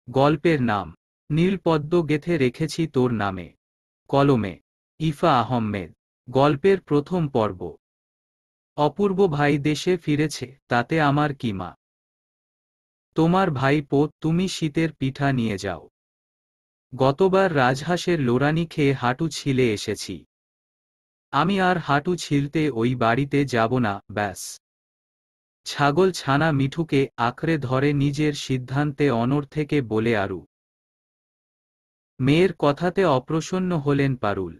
গল্পের নাম নীলপদ্ম গেথে রেখেছি তোর নামে। কলমে ইফা আহমেদ। গল্পের প্রথম পর্ব। অপূর্ব ভাই দেশে ফিরেছে, তাতে আমার কি মা। তোমার ভাইপো, তুমি শীতের পিঠা নিয়ে যাও। গতবার রাজহাঁসের লোরানি খেয়ে হাঁটু ছিলে এসেছি। আমি আর হাঁটু ছিলতে ওই বাড়িতে যাব না, ব্যাস। ছাগল ছানা মিঠুকে আঁকড়ে ধরে নিজের সিদ্ধান্তে অনড় থেকে বলে আরু। মেয়ের কথাতে অপ্রসন্ন হলেন পারুল।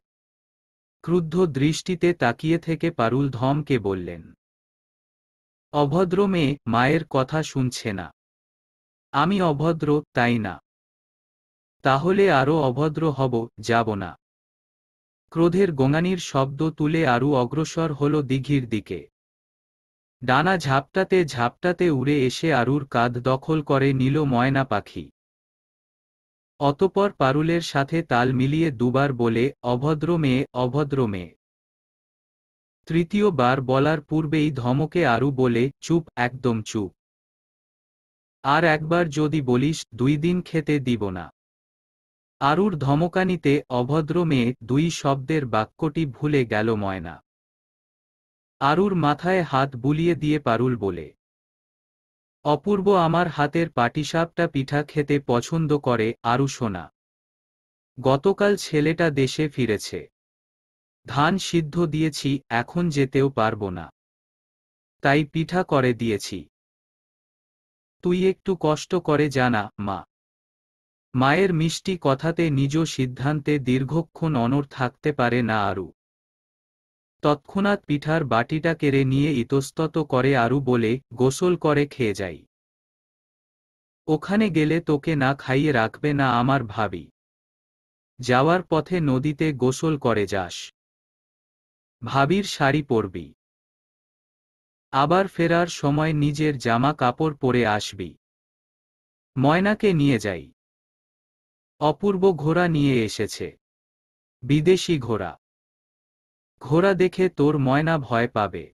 ক্রুদ্ধ দৃষ্টিতে তাকিয়ে থেকে পারুল ধমকে বললেন, অভদ্র মেয়ে, মায়ের কথা শুনছে না। আমি অভদ্র, তাই না? তাহলে আরও অভদ্র হব, যাব না। ক্রোধের গোঙানির শব্দ তুলে আরু অগ্রসর হল দিঘির দিকে। ডানা ঝাপটাতে ঝাপটাতে উড়ে এসে আরুর কাঁধ দখল করে নিল ময়না পাখি। অতপর পারুলের সাথে তাল মিলিয়ে দুবার বলে, অভদ্র মেয়ে, অভদ্র মেয়ে। তৃতীয়বার বলার পূর্বেই ধমকে আরু বলে, চুপ, একদম চুপ। আর একবার যদি বলিস, 2 দিন খেতে দিব না। আরুর ধমকানিতে অভদ্র মেয়ে 2 শব্দের বাক্যটি ভুলে গেল ময়না। আরুর মাথায় হাত বুলিয়ে দিয়ে পারুল বলে, অপূর্ব আমার হাতের পাটিসাপটা পিঠা খেতে পছন্দ করে। আরু সোনা, গতকাল ছেলেটা দেশে ফিরেছে। ধান সিদ্ধ দিয়েছি, এখন যেতেও পারবো না, তাই পিঠা করে দিয়েছি। তুই একটু কষ্ট করে জানা, মা। মায়ের মিষ্টি কথাতে নিজ সিদ্ধান্তে দীর্ঘক্ষণ অনড় থাকতে পারে না আরু। তৎক্ষণাৎ পিঠার বাটিটা কেড়ে নিয়ে ইতস্তত করে আরু বলে, গোসল করে খেয়ে যাই। ওখানে গেলে তোকে না খাইয়ে রাখবে না আমার ভাবি। যাওয়ার পথে নদীতে গোসল করে যাস। ভাবির শাড়ি পরবি। আবার ফেরার সময় নিজের জামা কাপড় পরে আসবি। ময়নাকে নিয়ে যাই। অপূর্ব ঘোড়া নিয়ে এসেছে। বিদেশি ঘোড়া। ঘোড়া দেখে তোর ময়না ভয় পাবে।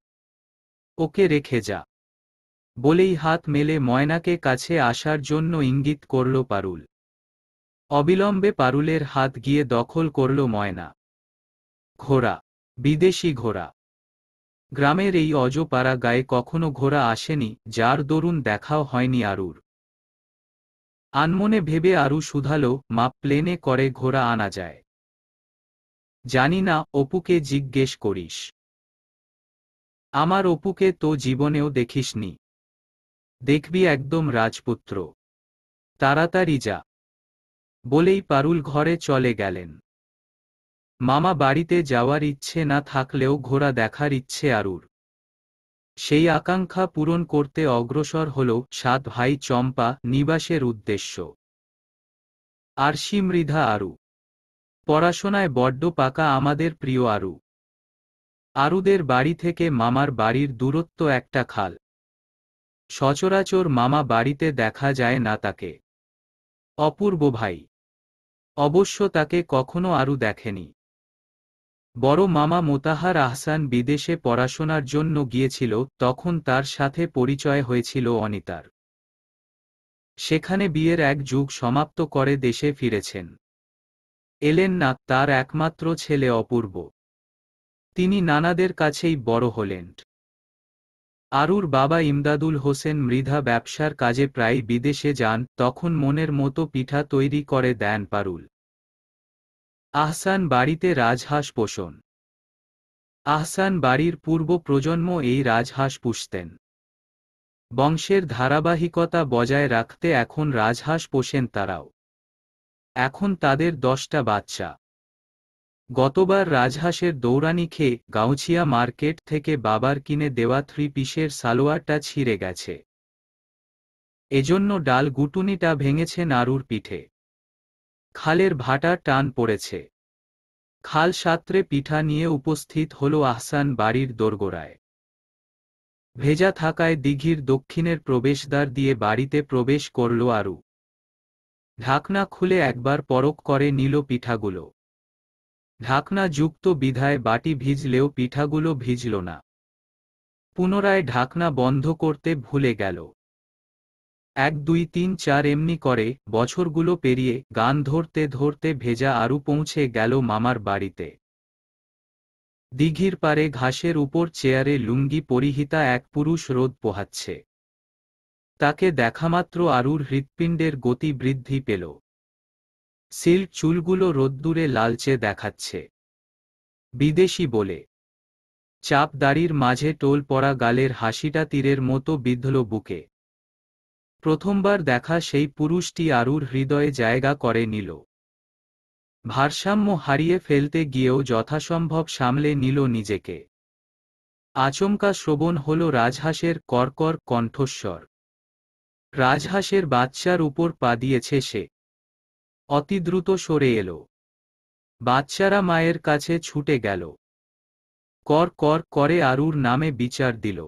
ওকে রেখে যা। বলেই হাত মেলে ময়নাকে কাছে আসার জন্য ইঙ্গিত করল পারুল। অবিলম্বে পারুলের হাত গিয়ে দখল করল ময়না। ঘোড়া, বিদেশি ঘোড়া। গ্রামের এই অজপাড়া গায়ে কখনো ঘোড়া আসেনি, যার দরুন দেখাও হয়নি আরুর। আনমনে ভেবে আরু শুধালো, মা, প্লেনে করে ঘোড়া আনা যায়? জানি না, অপুকে জিজ্ঞেস করিস। আমার অপুকে তো জীবনেও দেখিসনি। দেখবি একদম রাজপুত্র। তাড়াতাড়ি যা। বলেই পারুল ঘরে চলে গেলেন। মামা বাড়িতে যাওয়ার ইচ্ছে না থাকলেও ঘোড়া দেখার ইচ্ছে আরুর। সেই আকাঙ্ক্ষা পূরণ করতে অগ্রসর হল 7 ভাই চম্পা নিবাসের উদ্দেশ্য। আরশি, মৃধা, আরু। পড়াশোনায় বড্ড পাকা আমাদের প্রিয় আরু। আরুদের বাড়ি থেকে মামার বাড়ির দূরত্ব একটা খাল। সচরাচর মামা বাড়িতে দেখা যায় না তাকে। অপূর্ব ভাই। অবশ্য তাকে কখনো আরু দেখেনি। বড় মামা মোতাহার আহসান বিদেশে পড়াশোনার জন্য গিয়েছিল, তখন তার সাথে পরিচয় হয়েছিল অনিতার। সেখানে বিয়ের এক যুগ সমাপ্ত করে দেশে ফিরেছেন। এলেন না তার একমাত্র ছেলে অপূর্ব। তিনি নানাদের কাছেই বড় হলেন। আরুর বাবা ইমদাদুল হোসেন মৃধা ব্যবসার কাজে প্রায় বিদেশে যান, তখন মনের মতো পিঠা তৈরি করে দেন পারুল। আহসান বাড়িতে রাজহাঁস পোষণ। আহসান বাড়ির পূর্ব প্রজন্ম এই রাজহাঁস পুষতেন। বংশের ধারাবাহিকতা বজায় রাখতে এখন রাজহাঁস পোষেন তারাও। এখন তাদের 10টা বাচ্চা। গতবার রাজহাঁসের দৌড়ানি খেয়ে গাউছিয়া মার্কেট থেকে বাবার কিনে দেওয়া 3 পিসের সালোয়ারটা ছিঁড়ে গেছে। এজন্য ডাল গুটুনিটা ভেঙেছে নাড়ুর পিঠে। খালের ভাটার টান পড়েছে। খাল সাঁতরে পিঠা নিয়ে উপস্থিত হল আহসান বাড়ির দোরগোড়ায়। ভেজা থাকায় দিঘির দক্ষিণের প্রবেশদ্বার দিয়ে বাড়িতে প্রবেশ করল আরু। ঢাকনা খুলে একবার পরখ করে নিল পিঠাগুলো। ঢাকনা যুক্ত বিধায় বাটি ভিজলেও পিঠাগুলো ভিজল না। পুনরায় ঢাকনা বন্ধ করতে ভুলে গেল। 1 2 3 4 এমনি করে বছরগুলো পেরিয়ে গান ধরতে ধরতে ভেজা আরু পৌঁছে গেল মামার বাড়িতে। দিঘির পারে ঘাসের উপর চেয়ারে লুঙ্গি পরিহিতা এক পুরুষ রোদ পোহাচ্ছে। তাকে দেখামাত্র আরুর হৃৎপিণ্ডের গতি বৃদ্ধি পেল। সিল্ক চুলগুলো রোদ্দুরে লালচে দেখাচ্ছে। বিদেশি বলে। চাপ দাড়ির মাঝে টোল পড়া গালের হাসিটা তীরের মতো বিঁধল বুকে। প্রথমবার দেখা সেই পুরুষটি আরুর হৃদয়ে জায়গা করে নিল। ভারসাম্য হারিয়ে ফেলতে গিয়েও যথাসম্ভব সামলে নিল নিজেকে। আচমকা শ্রবণ হল রাজহাঁসের কর্কর কণ্ঠস্বর। রাজহাঁসের বাচ্চার উপর পা দিয়েছে সে। অতি দ্রুত সরে এলো। বাচ্চারা মায়ের কাছে ছুটে গেল। কর কর করে আরুর নামে বিচার দিল।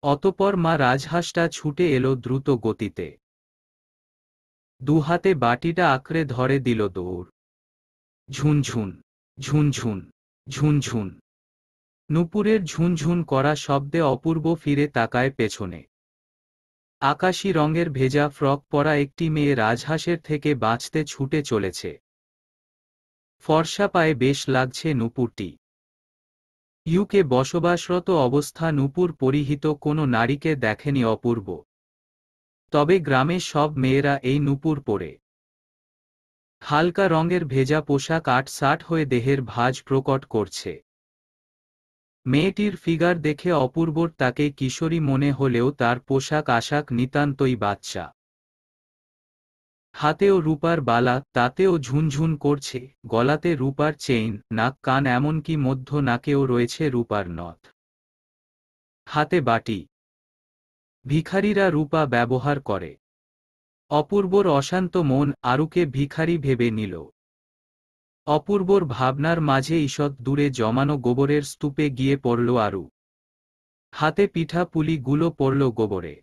অতপর মা রাজহাঁসটা ছুটে এলো দ্রুত গতিতে। দুহাতে বাটিটা আঁকড়ে ধরে দিল দৌড়। ঝুনঝুন ঝুনঝুন ঝুনঝুন। নূপুরের ঝুনঝুন করা শব্দে অপূর্ব ফিরে তাকায় পেছনে। আকাশী রঙের ভেজা ফ্রক পরা একটি মেয়ে রাজহাঁসের থেকে বাঁচতে ছুটে চলেছে। ফর্সা পায়ে বেশ লাগছে নূপুরটি। ইউকে বসবাসরত অবস্থা নূপুর পরিহিত কোনো নারীকে দেখেনি অপূর্ব। তবে গ্রামে সব মেয়েরা এই নূপুর পরে। হালকা রঙের ভেজা পোশাক আটসাট হয়ে দেহের ভাঁজ প্রকট করছে। মেয়েটির ফিগার দেখে অপূর্বর তাকে কিশোরী মনে হলেও তার পোশাক আশাক নিতান্তই বাচ্চা। হাতেও রূপার বালা, তাতেও ঝুনঝুন করছে, গলাতে রূপার চেইন, নাক কান এমনকি মধ্য নাকেও রয়েছে রূপার নথ। হাতে বাটি। ভিখারিরা রূপা ব্যবহার করে। অপূর্বর অশান্ত মন আরুকে ভিখারি ভেবে নিল। অপূর্বর ভাবনার মাঝে ঈষৎ দূরে জমানো গোবরের স্তূপে গিয়ে পড়ল আরু। হাতে পিঠা পুলি গুলো পড়ল গোবরে।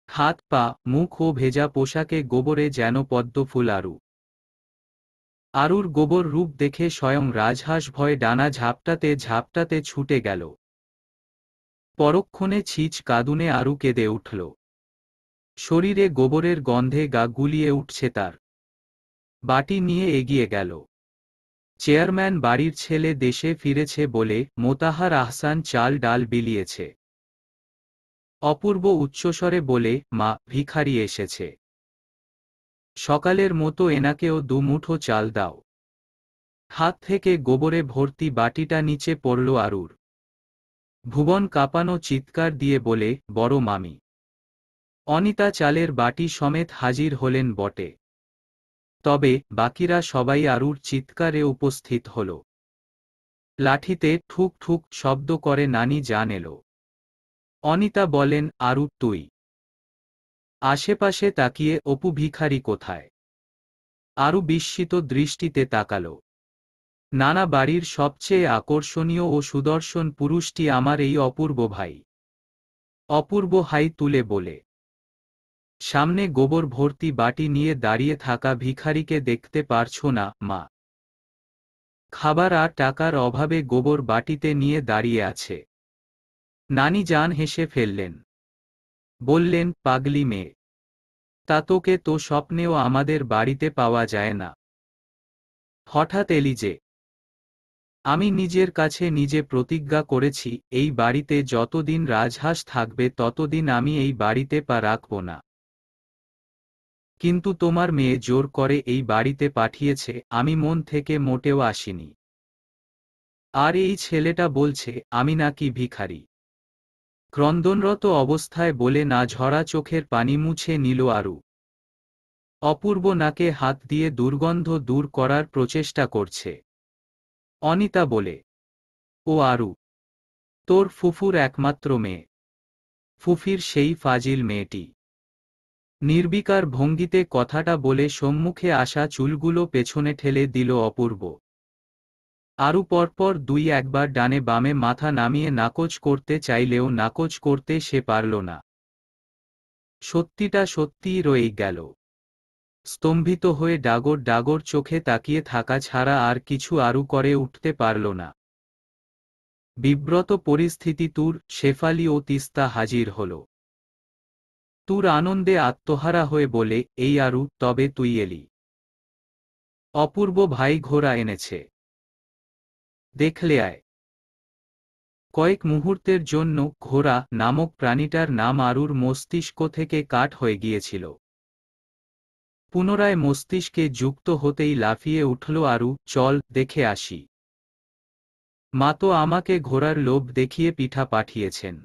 হাত পা মুখ ও ভেজা পোশাকে গোবরে যেন পদ্মফুল আরু। আরুর গোবর রূপ দেখে স্বয়ং রাজহাঁস ভয়ে ডানা ঝাপটাতে ঝাপটাতে ছুটে গেল। পরক্ষণে ছিচ কাঁদুনে আরু কেঁদে উঠল। শরীরে গোবরের গন্ধে গা গুলিয়ে উঠছে তার। বাটি নিয়ে এগিয়ে গেল। চেয়ারম্যান বাড়ির ছেলে দেশে ফিরেছে বলে মোতাহার আহসান চাল ডাল বিলিয়েছে। অপূর্ব উচ্চস্বরে বলে, মা, ভিখারি এসেছে। সকালের মতো এনাকেও দুমুঠো চাল দাও। হাত থেকে গোবরে ভর্তি বাটিটা নিচে পড়ল আরুর। ভুবন কাঁপানো চিৎকার দিয়ে বলে, বড় মামি। অনিতা চালের বাটি সমেত হাজির হলেন বটে। তবে বাকিরা সবাই আরুর চিৎকারে উপস্থিত হল। লাঠিতে ঠুক ঠুক শব্দ করে নানি জান এলো। অনিতা বলেন, আরু তুই? আশেপাশে তাকিয়ে অপু ভিখারি কোথায়? আরু বিস্মিত দৃষ্টিতে তাকাল। নানা বাড়ির সবচেয়ে আকর্ষণীয় ও সুদর্শন পুরুষটি আমার এই অপূর্ব ভাই। অপূর্ব হাই তুলে বলে। সামনে গোবর ভর্তি বাটি নিয়ে দাঁড়িয়ে থাকা ভিখারিকে দেখতে পারছো না, মা? খাবার আর টাকার অভাবে গোবর বাটিতে নিয়ে দাঁড়িয়ে আছে। নানি জান হেসে ফেললেন। বললেন, পাগলি মেয়ে। তা তোকে তো স্বপ্নেও আমাদের বাড়িতে পাওয়া যায় না। হঠাৎ এলি যে? আমি নিজের কাছে নিজে প্রতিজ্ঞা করেছি, এই বাড়িতে যতদিন রাজহাঁস থাকবে ততদিন আমি এই বাড়িতে পা রাখব না। কিন্তু তোমার মেয়ে জোর করে এই বাড়িতে পাঠিয়েছে, আমি মন থেকে মোটেও আসিনি। আর এই ছেলেটা বলছে আমি নাকি ভিখারি। ক্রন্দনরত অবস্থায় বলে না ঝরা চোখের পানি মুছে নিল আরু। অপূর্ব নাকে হাত দিয়ে দুর্গন্ধ দূর করার প্রচেষ্টা করছে। অনিতা বলে, ও আরু, তোর ফুফুর একমাত্র মেয়ে। ফুফির সেই ফাজিল মেয়েটি। নির্বিকার ভঙ্গিতে কথাটা বলে সম্মুখে আসা চুলগুলো পেছনে ঠেলে দিল অপূর্ব। আরু পরপর দুই একবার ডানে বামে মাথা নামিয়ে নাকচ করতে চাইলেও নাকচ করতে সে পারল না। সত্যিটা সত্যিই রয়ে গেল। স্তম্ভিত হয়ে ডাগর ডাগর চোখে তাকিয়ে থাকা ছাড়া আর কিছু আরু করে উঠতে পারল না। বিব্রত পরিস্থিতি তুর শেফালি ও তিস্তা হাজির হল। তুর আনন্দে আত্মহারা হয়ে বলে, এই আরু, তবে তুই এলি। অপূর্ব ভাই ঘোড়া এনেছে, দেখলে আয়। কয়েক মুহূর্তের জন্য ঘোড়া নামক প্রাণীটার নাম আরুর মস্তিষ্ক থেকে কাট হয়ে গিয়েছিল। পুনরায় মস্তিষ্কে যুক্ত হতেই লাফিয়ে উঠল আরু, চল, দেখে আসি। মা তো আমাকে ঘোড়ার লোভ দেখিয়ে পিঠা পাঠিয়েছেন।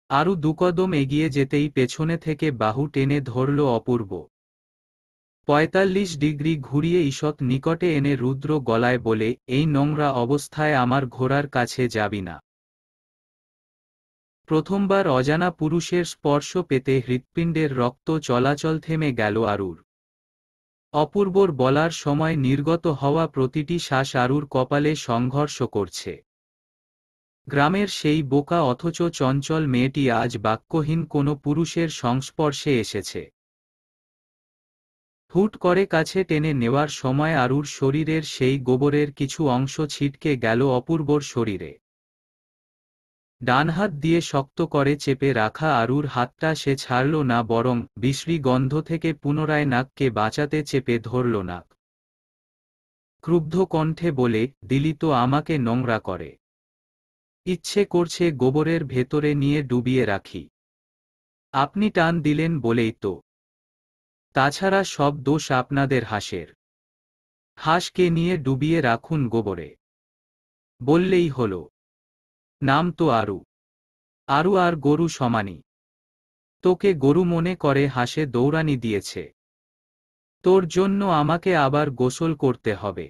আরু দুকদম এগিয়ে যেতেই পেছনে থেকে বাহু টেনে ধরল অপূর্ব। ৪৫ ডিগ্রি ঘুরিয়ে ঈষৎ নিকটে এনে রুদ্র গলায় বলে, এই নোংরা অবস্থায় আমার ঘোড়ার কাছে যাবি না। প্রথমবার অজানা পুরুষের স্পর্শ পেতে হৃৎপিণ্ডের রক্ত চলাচল থেমে গেল আরুর। অপূর্বর বলার সময় নির্গত হওয়া প্রতিটি শ্বাস আরুর কপালে সংঘর্ষ করছে। গ্রামের সেই বোকা অথচ চঞ্চল মেয়েটি আজ বাক্যহীন কোনো পুরুষের সংস্পর্শে এসেছে। হুট করে কাছে টেনে নেওয়ার সময় আরুর শরীরের সেই গোবরের কিছু অংশ ছিটকে গেল অপূর্বর শরীরে। ডান হাত দিয়ে শক্ত করে চেপে রাখা আরুর হাতটা সে ছাড়ল না, বরং বিশ্রী গন্ধ থেকে পুনরায় নাককে বাঁচাতে চেপে ধরল নাক। ক্রুব্ধ কণ্ঠে বলে, দিলি তো আমাকে নোংরা করে। ইচ্ছে করছে গোবরের ভেতরে নিয়ে ডুবিয়ে রাখি। আপনি টান দিলেন বলেই তো। তাছাড়া সব দোষ আপনাদের হাঁসের। হাঁসকে নিয়ে ডুবিয়ে রাখুন গোবরে, বললেই হল। নাম তো আরু। আরু আর গরু সমানই। তোকে গরু মনে করে হাঁসে দৌড়ানি দিয়েছে। তোর জন্য আমাকে আবার গোসল করতে হবে।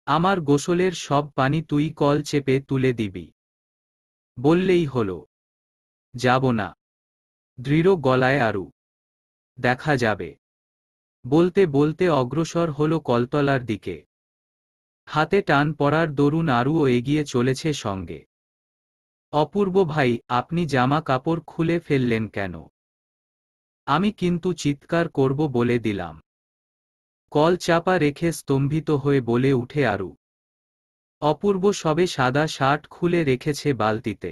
আমার গোসলের সব পানি তুই কল চেপে তুলে দিবি, বললেই হল। যাব না, দৃঢ় গলায় আরু। দেখা যাবে। বলতে বলতে অগ্রসর হল কলতলার দিকে। হাতে টান পড়ার দরুন আরুও এগিয়ে চলেছে সঙ্গে। অপূর্ব ভাই, আপনি জামা কাপড় খুলে ফেললেন কেন? আমি কিন্তু চিৎকার করব বলে দিলাম। কল চাপা রেখে স্তম্ভিত হয়ে বলে উঠে আরু। অপূর্ব সবে সাদা শার্ট খুলে রেখেছে বালতিতে।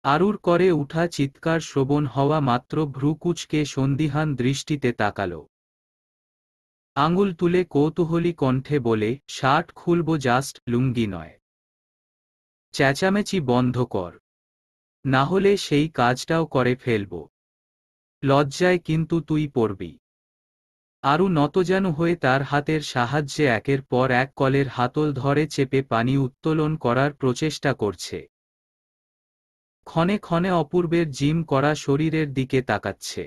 আরুর করে উঠা চিৎকার শ্রবণ হওয়া মাত্র ভ্রু কুঁচকে সন্দিহান দৃষ্টিতে তাকাল। আঙুল তুলে কৌতূহলী কণ্ঠে বলে, শার্ট খুলব, জাস্ট লুঙ্গি নয়। চেঁচামেচি বন্ধ কর, না হলে সেই কাজটাও করে ফেলব। লজ্জায় কিন্তু তুই পড়বি। আরু নতজানু হয়ে তার হাতের সাহায্যে একের পর এক কলের হাতল ধরে চেপে পানি উত্তোলন করার প্রচেষ্টা করছে। ক্ষণে ক্ষণে অপূর্বের জিম করা শরীরের দিকে তাকাচ্ছে।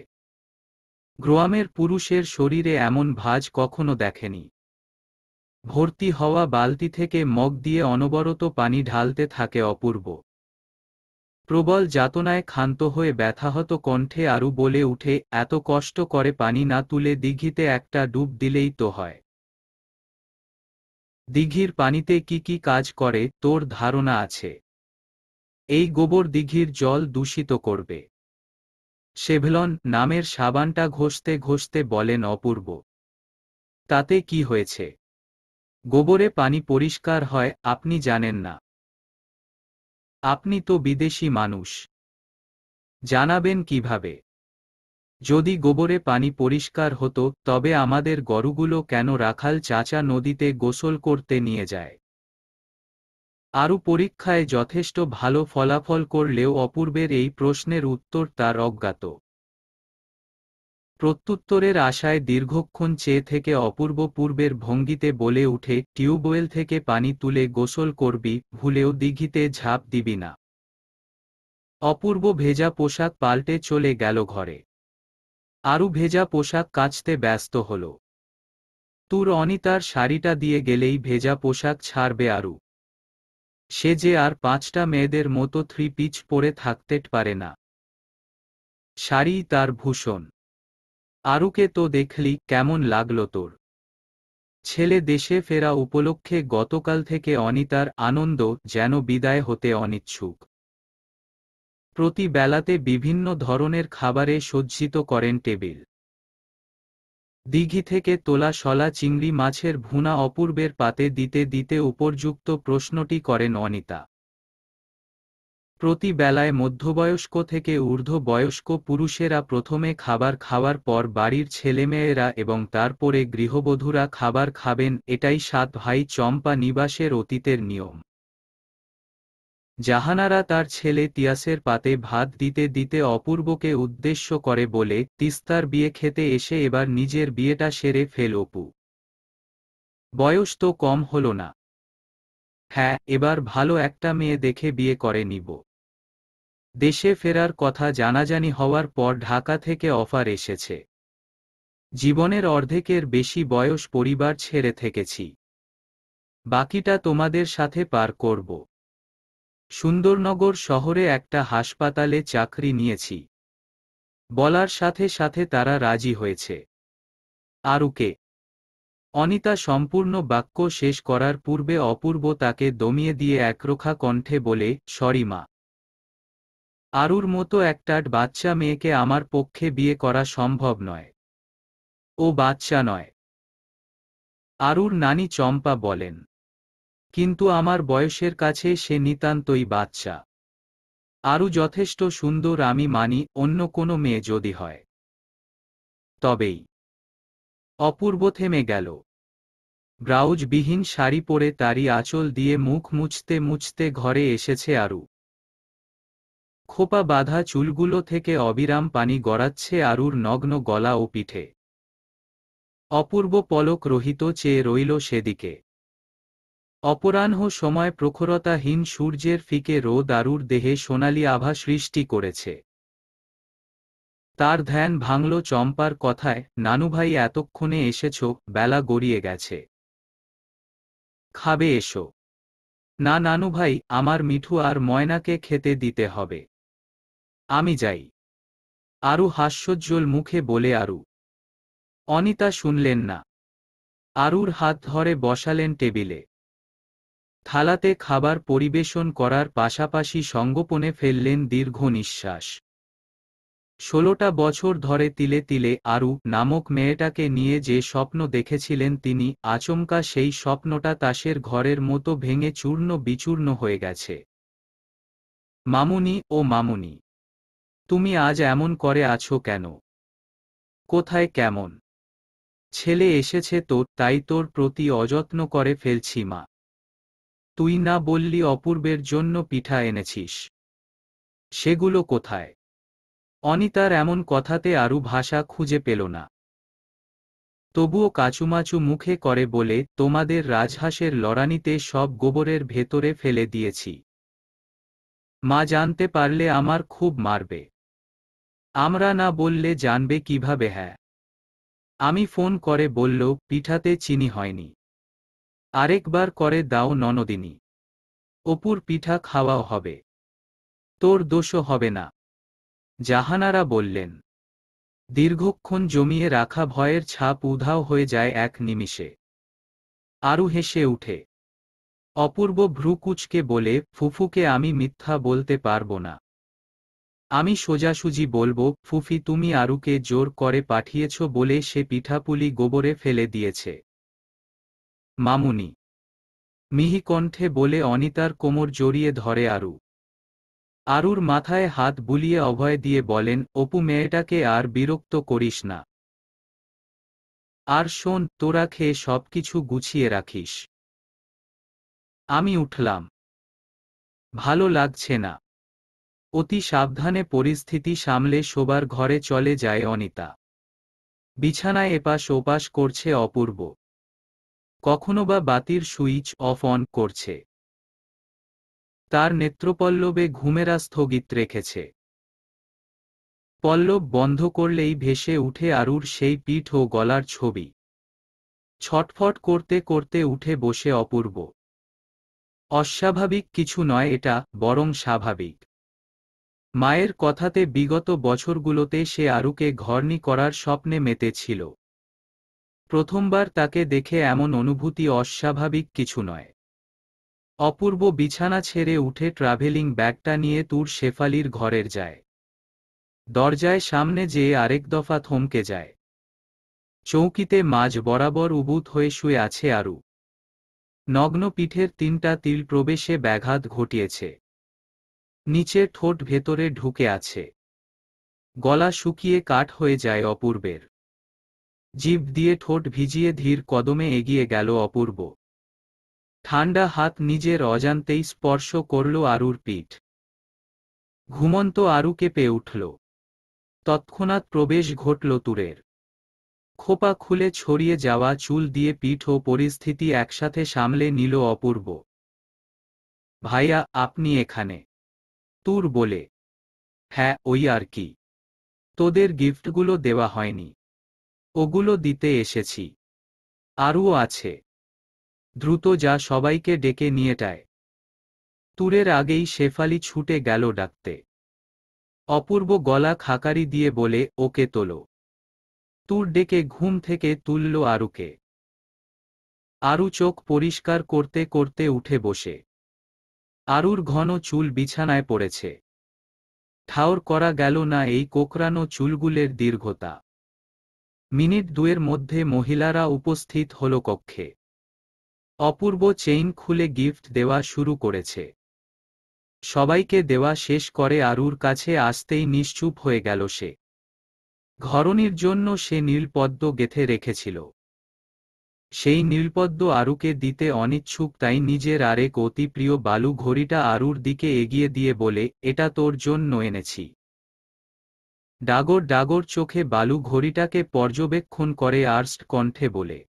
গ্রামের পুরুষের শরীরে এমন ভাঁজ কখনো দেখেনি। ভর্তি হওয়া বালতি থেকে মগ দিয়ে অনবরত পানি ঢালতে থাকে অপূর্ব। প্রবল যাতনায় ক্ষান্ত হয়ে ব্যথাহত কণ্ঠে আরু বলে উঠে, এত কষ্ট করে পানি না তুলে দিঘিতে একটা ডুব দিলেই তো হয়। দিঘির পানিতে কি কি কাজ করে তোর ধারণা আছে? এই গোবর দিঘির জল দূষিত করবে। সেভলন নামের সাবানটা ঘষতে ঘষতে বলেন অপূর্ব। তাতে কি হয়েছে? গোবরে পানি পরিষ্কার হয়, আপনি জানেন না? আপনি তো বিদেশি মানুষ, জানাবেন কিভাবে? যদি গোবরে পানি পরিষ্কার হতো তবে আমাদের গরুগুলো কেন রাখাল চাচা নদীতে গোসল করতে নিয়ে যায়? আরু পরীক্ষায় যথেষ্ট ভালো ফলাফল করলেও অপূর্বের এই প্রশ্নের উত্তর তার অজ্ঞাত। প্রত্যুত্তরের আশায় দীর্ঘক্ষণ চেয়ে থেকে অপূর্ব পূর্বের ভঙ্গিতে বলে উঠে, টিউবওয়েল থেকে পানি তুলে গোসল করবি, ভুলেও দিঘিতে ঝাঁপ দিবি না। অপূর্ব ভেজা পোশাক পাল্টে চলে গেল ঘরে। আরু ভেজা পোশাক কাচতে ব্যস্ত হল। তুর অনিতার শাড়িটা দিয়ে গেলেই ভেজা পোশাক ছাড়বে আরু। সে যে আর ৫টা মেয়েদের মতো 3 পিচ পরে থাকতে পারে না। শাড়িই তার ভূষণ। আরুকে তো দেখলি, কেমন লাগলো তোর? ছেলে দেশে ফেরা উপলক্ষে গতকাল থেকে অনিতার আনন্দ যেন বিদায় হতে অনিচ্ছুক। প্রতি বেলাতে বিভিন্ন ধরনের খাবারে সজ্জিত করেন টেবিল। দিঘি থেকে তোলা শলা চিংড়ি মাছের ভুনা অপূর্বের পাতে দিতে দিতে উপর্যুক্ত প্রশ্নটি করেন অনিতা। প্রতি বেলায় মধ্যবয়স্ক থেকে ঊর্ধ্ব বয়স্ক পুরুষেরা প্রথমে খাবার খাওয়ার পর বাড়ির ছেলেমেয়েরা এবং তারপরে গৃহবধূরা খাবার খাবেন, এটাই সাত ভাই চম্পা নিবাসের অতীতের নিয়ম। জাহানারা তার ছেলে তিয়াসের পাতে ভাত দিতে দিতে অপূর্বকে উদ্দেশ্য করে বলে, তিস্তার বিয়ে খেতে এসে এবার নিজের বিয়েটা সেরে ফেল অপু। বয়স তো কম হলো না। হ্যাঁ, এবার ভালো একটা মেয়ে দেখে বিয়ে করে নিব। দেশে ফেরার কথা জানাজানি হওয়ার পর ঢাকা থেকে অফার এসেছে। জীবনের অর্ধেকের বেশি বয়স পরিবার ছেড়ে থেকেছি, বাকিটা তোমাদের সাথে পার করব। সুন্দরনগর শহরে একটা হাসপাতালে চাকরি নিয়েছি। বলার সাথে সাথে তারা রাজি হয়েছে। আরুকে? অনিতা সম্পূর্ণ বাক্য শেষ করার পূর্বে অপূর্ব তাকে দমিয়ে দিয়ে একরোখা কণ্ঠে বলে, সরি মা। আরুর মতো একটা বাচ্চা মেয়েকে আমার পক্ষে বিয়ে করা সম্ভব নয়। ও বাচ্চা নয়। আরুর নানি চম্পা বলেন। কিন্তু আমার বয়সের কাছে সে নিতান্তই বাচ্চা। আরু যথেষ্ট সুন্দর, আমি মানি, অন্য কোনো মেয়ে যদি হয় তবেই। অপূর্ব থেমে গেল। ব্লাউজবিহীন শাড়ি পরে তারই আঁচল দিয়ে মুখ মুছতে মুছতে ঘরে এসেছে আরু। খোপা বাঁধা চুলগুলো থেকে অবিরাম পানি গড়াচ্ছে আরুর নগ্ন গলা ও পিঠে। অপূর্ব পলক রহিত চেয়ে রইল সেদিকে। অপরাহ্ন সময় প্রখরতাহীন সূর্যের ফিকে রোদ আরুর দেহে সোনালি আভা সৃষ্টি করেছে। তার ধ্যান ভাঙল চম্পার কথায়, নানুভাই এতক্ষণে এসেছ, বেলা গড়িয়ে গেছে। খাবে এসো। না নানুভাই, আমার মিঠু আর ময়নাকে খেতে দিতে হবে। আমি যাই। আরু হাস্যোজ্জ্বল মুখে বলে আরু। অনিতা শুনলেন না। আরুর হাত ধরে বসালেন টেবিলে। থালাতে খাবার পরিবেশন করার পাশাপাশি সঙ্গোপনে ফেললেন দীর্ঘ নিঃশ্বাস। 16টা বছর ধরে তিলে তিলে আরু নামক মেয়েটাকে নিয়ে যে স্বপ্ন দেখেছিলেন তিনি, আচমকা সেই স্বপ্নটা তাসের ঘরের মতো ভেঙে চূর্ণ বিচূর্ণ হয়ে গেছে। মামুনি, ও মামুনি, তুমি আজ এমন করে আছো কেন? কোথায় কেমন ছেলে এসেছে তো তাই তোর প্রতি অযত্ন করে ফেলছি মা। তুই না বললি অপূর্বের জন্য পিঠা এনেছিস? সেগুলো কোথায়? অনিতার এমন কথাতে আরু ভাষা খুঁজে পেল না। তবুও কাচুমাচু মুখে করে বলে, তোমাদের রাজহাঁসের লড়ানিতে সব গোবরের ভেতরে ফেলে দিয়েছি। মা জানতে পারলে আমার খুব মারবে। আমরা না বললে জানবে কিভাবে? হ্যাঁ, আমি ফোন করে বলল, পিঠাতে চিনি হয়নি। আরেকবার করে দাও ননদিনী। অপুর পিঠা খাওয়াও হবে। তোর দোষও হবে না। জাহানারা বললেন। দীর্ঘক্ষণ জমিয়ে রাখা ভয়ের ছাপ উধাও হয়ে যায় এক নিমিষে। আরু হেসে উঠে। অপূর্ব ভ্রু কুঁচকে বলে, ফুফুকে আমি মিথ্যা বলতে পারবো না। আমি সোজাসুজি বলবো, ফুফি তুমি আরুকে জোর করে পাঠিয়েছ বলে সে পিঠাপুলি গোবরে ফেলে দিয়েছে। মামুনি, মিহি কণ্ঠে বলে অনিতার কোমর জড়িয়ে ধরে আরু। আরুর মাথায় হাত বুলিয়ে অভয় দিয়ে বলেন, অপু মেয়েটাকে আর বিরক্ত করিস না। আর শোন, তোরা খেয়ে সবকিছু গুছিয়ে রাখিস। আমি উঠলাম। ভালো লাগছে না। অতি সাবধানে পরিস্থিতি সামলে শোবার ঘরে চলে যায় অনিতা। বিছানায় এপাশ ওপাশ করছে অপূর্ব। কখনো বা বাতির সুইচ অফ অন করছে। তার নেত্রপল্লবে ঘুমেরা স্থগিত রেখেছে। পল্লব বন্ধ করলেই ভেসে উঠে আরুর সেই পিঠ ও গলার ছবি। ছটফট করতে করতে উঠে বসে অপূর্ব। অস্বাভাবিক কিছু নয় এটা, বরং স্বাভাবিক। মায়ের কথাতে বিগত বছরগুলোতে সে আরুকে ঘরনি করার স্বপ্নে মেতেছিল। প্রথমবার তাকে দেখে এমন অনুভূতি অস্বাভাবিক কিছু নয়। অপূর্ব বিছানা ছেড়ে উঠে ট্রাভেলিং ব্যাগটা নিয়ে তুর শেফালির ঘরের যায়। দরজায় সামনে যেয়ে আরেক দফা থমকে যায়। চৌকিতে মাঝ বরাবর উবুত হয়ে শুয়ে আছে আরু। নগ্ন পিঠের 3টা তিল প্রবেশে ব্যাঘাত ঘটিয়েছে। নিচে ঠোঁট ভেতরে ঢুকে আছে। গলা শুকিয়ে কাঠ হয়ে যায় অপূর্বের। জিভ দিয়ে ঠোঁট ভিজিয়ে ধীর কদমে এগিয়ে গেল অপূর্ব। ঠান্ডা হাত নিজের অজান্তেই স্পর্শ করল আরুর পিঠ। ঘুমন্ত আরু কেঁপে উঠল। তৎক্ষণাৎ প্রবেশ ঘটল তুরের। খোপা খুলে ছড়িয়ে যাওয়া চুল দিয়ে পিঠ ও পরিস্থিতি একসাথে সামলে নিল অপূর্ব। ভাইয়া, আপনি এখানে? তুর বলে। হ্যাঁ, ওই আর কি। তোদের গিফটগুলো দেওয়া হয়নি, ওগুলো দিতে এসেছি। আরও আছে। দ্রুত যা, সবাইকে ডেকে নিয়েটায়। তুরের আগেই শেফালি ছুটে গেল ডাকতে। অপূর্ব গলা খাকারি দিয়ে বলে, ওকে তোলো। তুর ডেকে ঘুম থেকে তুলল আরুকে। আরু চোখ পরিষ্কার করতে করতে উঠে বসে। আরুর ঘন চুল বিছানায় পড়েছে। ঠাউর করা গেল না এই কোকড়ানো চুলগুলের দীর্ঘতা। মিনিট দুয়ের মধ্যে মহিলারা উপস্থিত হল কক্ষে। অপূর্ব চেইন খুলে গিফট দেওয়া শুরু করেছে। সবাইকে দেওয়া শেষ করে আরুর কাছে আসতেই নিশ্চুপ হয়ে গেল সে। ঘরণীর জন্য সে নীলপদ্ম গেঁথে রেখেছিল। সেই নীলপদ্ম আরুকে দিতে অনিচ্ছুক, তাই নিজের আরেক অতি প্রিয় বালু ঘড়িটা আরুর দিকে এগিয়ে দিয়ে বলে, এটা তোর জন্য এনেছি। ডাগর ডাগর চোখে বালু ঘড়িটাকে পর্যবেক্ষণ করে আর্স্ট কণ্ঠে বলে,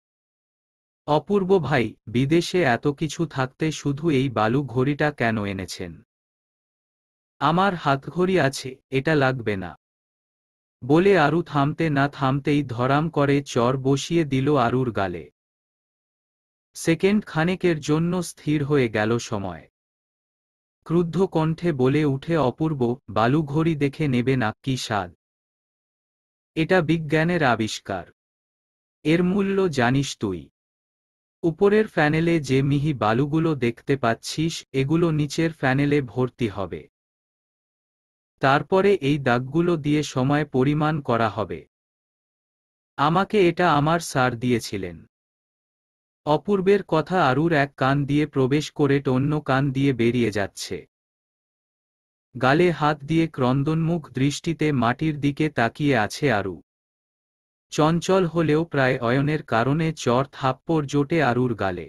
অপূর্ব ভাই, বিদেশে এত কিছু থাকতে শুধু এই বালু ঘড়িটা কেন এনেছেন? আমার হাতঘড়ি আছে, এটা লাগবে না। বলে আরু থামতে না থামতেই ধরাম করে চর বসিয়ে দিল আরুর গালে। সেকেন্ড খানেকের জন্য স্থির হয়ে গেল সময়। ক্রুদ্ধ কণ্ঠে বলে উঠে অপূর্ব, বালু ঘড়ি দেখে নেবে না? কি স্বাদ! এটা বিজ্ঞানের আবিষ্কার। এর মূল্য জানিস তুই? উপরের প্যানেলে যে মিহি বালুগুলো দেখতে পাচ্ছিস, এগুলো নিচের প্যানেলে ভর্তি হবে। তারপরে এই দাগগুলো দিয়ে সময় পরিমাণ করা হবে। আমাকে এটা আমার স্যার দিয়েছিলেন। অপূর্বের কথা আরুর এক কান দিয়ে প্রবেশ করে অন্য কান দিয়ে বেরিয়ে যাচ্ছে। গালে হাত দিয়ে ক্রন্দনমুখ দৃষ্টিতে মাটির দিকে তাকিয়ে আছে আরু। চঞ্চল হলেও প্রায় অয়নের কারণে চর থাপ্পড় জোটে আরুর গালে।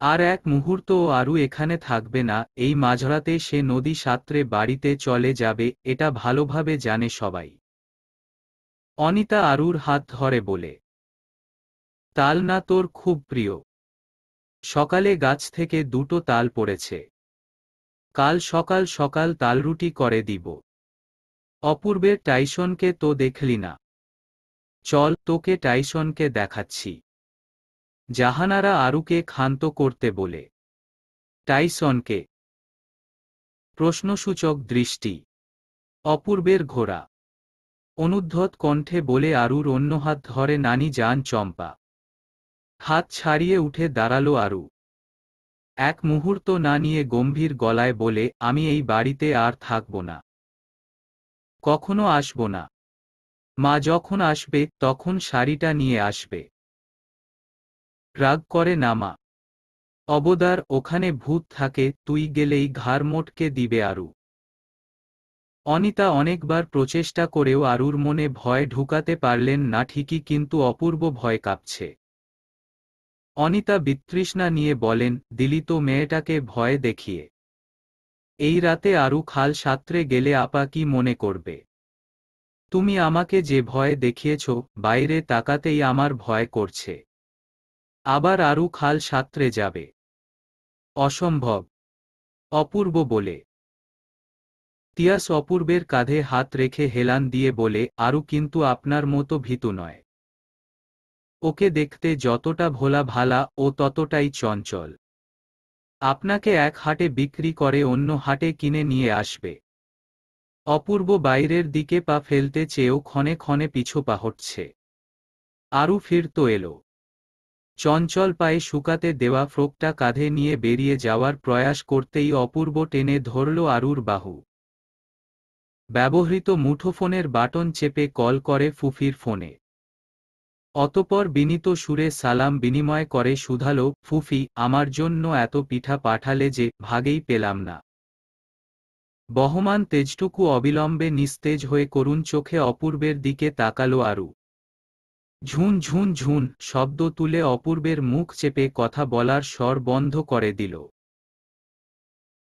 আর এক মুহূর্তও আরু এখানে থাকবে না। এই মাঝরাতে সে নদী সাঁতরে বাড়িতে চলে যাবে, এটা ভালোভাবে জানে সবাই। অনিতা আরুর হাত ধরে বলে, তাল না তোর খুব প্রিয়? সকালে গাছ থেকে দুটো তাল পড়েছে। কাল সকাল সকাল তালরুটি করে দিব। অপূর্বের টাইসনকে তো দেখলি না? চল, তোকে টাইসনকে দেখাচ্ছি। জাহানারা আরুকে ক্ষান্ত করতে বলে, টাইসনকে? প্রশ্নসূচক দৃষ্টি। অপূর্বের ঘোড়া। অনুদ্ধত কণ্ঠে বলে আরুর অন্য হাত ধরে নানি যান চম্পা। হাত ছাড়িয়ে উঠে দাঁড়ালো আরু। এক মুহূর্ত না নিয়ে গম্ভীর গলায় বলে, আমি এই বাড়িতে আর থাকব না। কখনো আসব না। মা যখন আসবে তখন শাড়িটা নিয়ে আসবে। রাগ করে না মা। অবদার, ওখানে ভূত থাকে, তুই গেলেই ঘাড় মোটকে দিবে আরু। অনিতা অনেকবার প্রচেষ্টা করেও আরুর মনে ভয় ঢুকাতে পারলেন না ঠিকই, কিন্তু অপূর্ব ভয় কাঁপছে। অনিতা বিতৃষ্ণা নিয়ে বলেন, দিলি তো মেয়েটাকে ভয় দেখিয়ে। এই রাতে আরু খাল সাঁতরে গেলে আপা কি মনে করবে? তুমি আমাকে যে ভয় দেখিয়েছ, বাইরে তাকাতেই আমার ভয় করছে। আবার আরু খাল সাঁতরে যাবে? অসম্ভব। অপূর্ব বলে। তিয়াস অপূর্বের কাঁধে হাত রেখে হেলান দিয়ে বলে, আরু কিন্তু আপনার মতো ভীতু নয়। ওকে দেখতে যতটা ভোলা ভালা, ও ততটাই চঞ্চল। আপনাকে এক হাটে বিক্রি করে অন্য হাটে কিনে নিয়ে আসবে। অপূর্ব বাইরের দিকে পা ফেলতে চেয়েও ক্ষণে ক্ষণে পিছু পা হটছে। আরু ফিরত এলো। চঞ্চল পায়ে শুকাতে দেওয়া ফ্রকটা কাঁধে নিয়ে বেরিয়ে যাওয়ার প্রয়াস করতেই অপূর্ব টেনে ধরল আরুর বাহু। ব্যবহৃত মুঠোফোনের বাটন চেপে কল করে ফুফির ফোনে। অতপর বিনীত সুরে সালাম বিনিময় করে শুধালো, ফুফি, আমার জন্য এত পিঠা পাঠালে যে, ভাগেই পেলাম না। বহমান তেজটুকু অবিলম্বে নিস্তেজ হয়ে করুণ চোখে অপূর্বের দিকে তাকালো আরু। ঝুন ঝুন ঝুন শব্দ তুলে অপূর্বের মুখ চেপে কথা বলার স্বর বন্ধ করে দিল।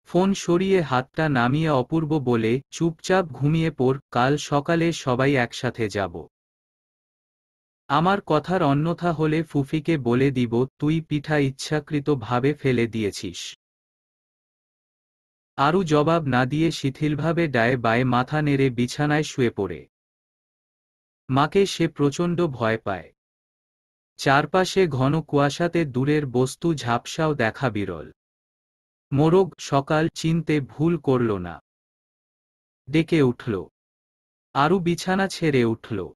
ফোন সরিয়ে হাতটা নামিয়ে অপূর্ব বলে, চুপচাপ ঘুমিয়ে পড়, কাল সকালে সবাই একসাথে যাব। আমার কথার অন্যথা হলে ফুফিকে বলে দিব তুই পিঠা ইচ্ছাকৃতভাবে ফেলে দিয়েছিস। আরু জবাব না দিয়ে শিথিলভাবে ডায়ে বায়ে মাথা নেড়ে বিছানায় শুয়ে পড়ে। মাকে সে প্রচণ্ড ভয় পায়। চারপাশে ঘন কুয়াশাতে দূরের বস্তু ঝাপসাও দেখা বিরল। মোরগ সকাল চিনতে ভুল করল না। ডেকে উঠল। আরু বিছানা ছেড়ে উঠল।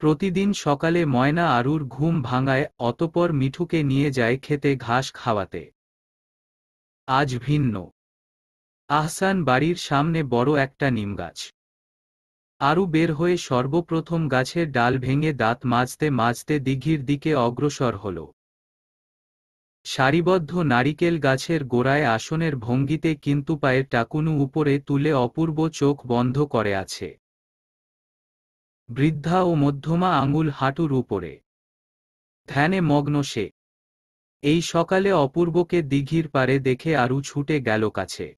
প্রতিদিন সকালে ময়না আরুর ঘুম ভাঙায়, অতপর মিঠুকে নিয়ে যায় খেতে ঘাস খাওয়াতে। আজ ভিন্ন। আহসান বাড়ির সামনে বড় একটা নিমগাছ। আরু বের হয়ে সর্বপ্রথম গাছের ডাল ভেঙে দাঁত মাজতে মাজতে দিঘির দিকে অগ্রসর হল। সারিবদ্ধ নারিকেল গাছের গোড়ায় আসনের ভঙ্গিতে কিন্তু পায়ের টাকুনু উপরে তুলে অপূর্ব চোখ বন্ধ করে আছে। বৃদ্ধা ও মধ্যমা আঙুল হাঁটুর উপরে। ধ্যানে মগ্ন সে। এই সকালে অপূর্বকে দিঘির পারে দেখে আরু ছুটে গেল কাছে।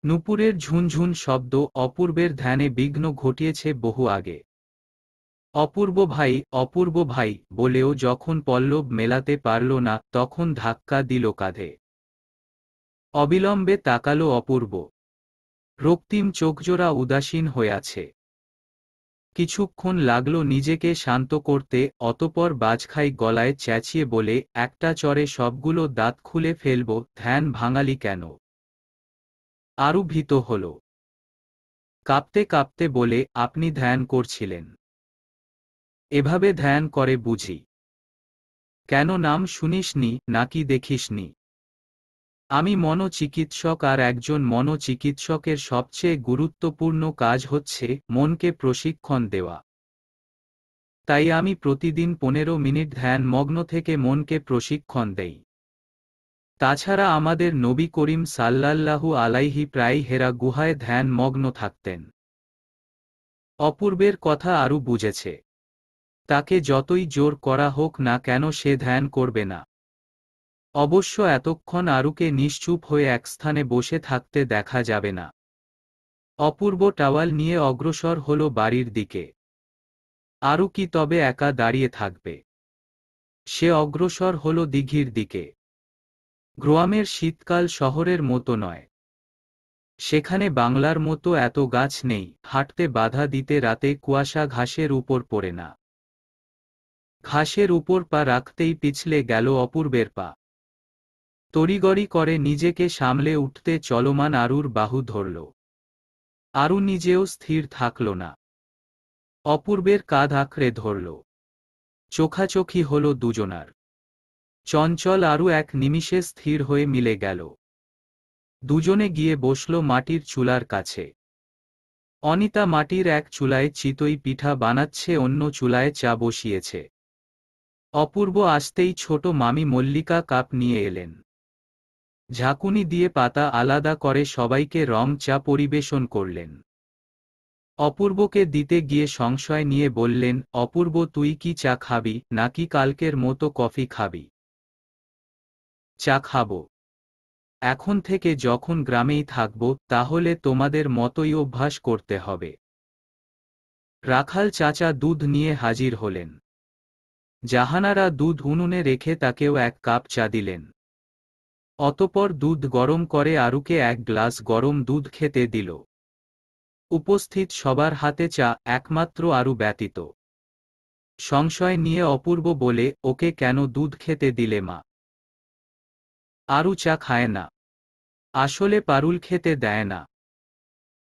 নূপুরের ঝুনঝুন শব্দ অপূর্বের ধ্যানে বিঘ্ন ঘটিয়েছে বহু আগে। অপূর্ব ভাই বলেও যখন পল্লব মেলাতে পারল না, তখন ধাক্কা দিল কাঁধে। অবিলম্বে তাকালো অপূর্ব। রক্তিম চোখজোড়া উদাসীন হয়ে আছে। কিছুক্ষণ লাগল নিজেকে শান্ত করতে, অতপর বাজখাই গলায় চেঁচিয়ে বলে, একটা চরে সবগুলো দাঁত খুলে ফেলব, ধ্যান ভাঙালি কেন? আরু ভীত হল। কাঁপতে কাঁপতে বলে, আপনি ধ্যান করছিলেন? এভাবে ধ্যান করে বুঝি? কেন নাম শুনিসনি নাকি দেখিসনি? আমি মনোচিকিৎসক, আর একজন মনোচিকিৎসকের সবচেয়ে গুরুত্বপূর্ণ কাজ হচ্ছে মনকে প্রশিক্ষণ দেওয়া। তাই আমি প্রতিদিন 15 মিনিট ধ্যান মগ্ন থেকে মনকে প্রশিক্ষণ দেই। তাছাড়া আমাদের নবী করিম সাল্লাল্লাহু আলাইহি প্রায় হেরা গুহায় ধ্যান মগ্ন থাকতেন। অপূর্বের কথা আরু বুঝেছে। তাকে যতই জোর করা হোক না কেন সে ধ্যান করবে না। অবশ্য এতক্ষণ আরুকে নিশ্চুপ হয়ে এক স্থানে বসে থাকতে দেখা যাবে না। অপূর্ব টাওয়াল নিয়ে অগ্রসর হল বাড়ির দিকে। আরু কি তবে একা দাঁড়িয়ে থাকবে? সে অগ্রসর হল দিঘির দিকে। গ্রামের শীতকাল শহরের মতো নয়। সেখানে বাংলার মতো এত গাছ নেই, হাঁটতে বাধা দিতে রাতে কুয়াশা ঘাসের উপর পড়ে না। ঘাসের উপর পা রাখতেই পিছলে গেল অপূর্বের পা। তড়িগড়ি করে নিজেকে সামলে উঠতে চলমান আরুর বাহু ধরল। আরু নিজেও স্থির থাকল না। অপূর্বের কাঁধ আঁকড়ে ধরল। চোখাচোখি হল দুজনার। চঞ্চল আরু এক নিমিষে স্থির হয়ে মিলে গেল। দুজনে গিয়ে বসল মাটির চুলার কাছে। অনিতা মাটির এক চুলায় চিতই পিঠা বানাচ্ছে, অন্য চুলায় চা বসিয়েছে। অপূর্ব আসতেই ছোট মামি মল্লিকা কাপ নিয়ে এলেন। ঝাঁকুনি দিয়ে পাতা আলাদা করে সবাইকে রং চা পরিবেশন করলেন। অপূর্বকে দিতে গিয়ে সংশয় নিয়ে বললেন, অপূর্ব তুই কি চা খাবি নাকি কালকের মতো কফি খাবি? চা খাবো। এখন থেকে যখন গ্রামেই থাকব তাহলে তোমাদের মতোই অভ্যাস করতে হবে। রাখাল চাচা দুধ নিয়ে হাজির হলেন। জাহানারা দুধ উনুনে রেখে তাকেও এক কাপ চা দিলেন। অতপর দুধ গরম করে আরুকে এক গ্লাস গরম দুধ খেতে দিল। উপস্থিত সবার হাতে চা, একমাত্র আরু ব্যতীত। সংশয় নিয়ে অপূর্ব বলে, ওকে কেন দুধ খেতে দিলে মা? আরু চা খায় না। আসলে পারুল খেতে দেয় না।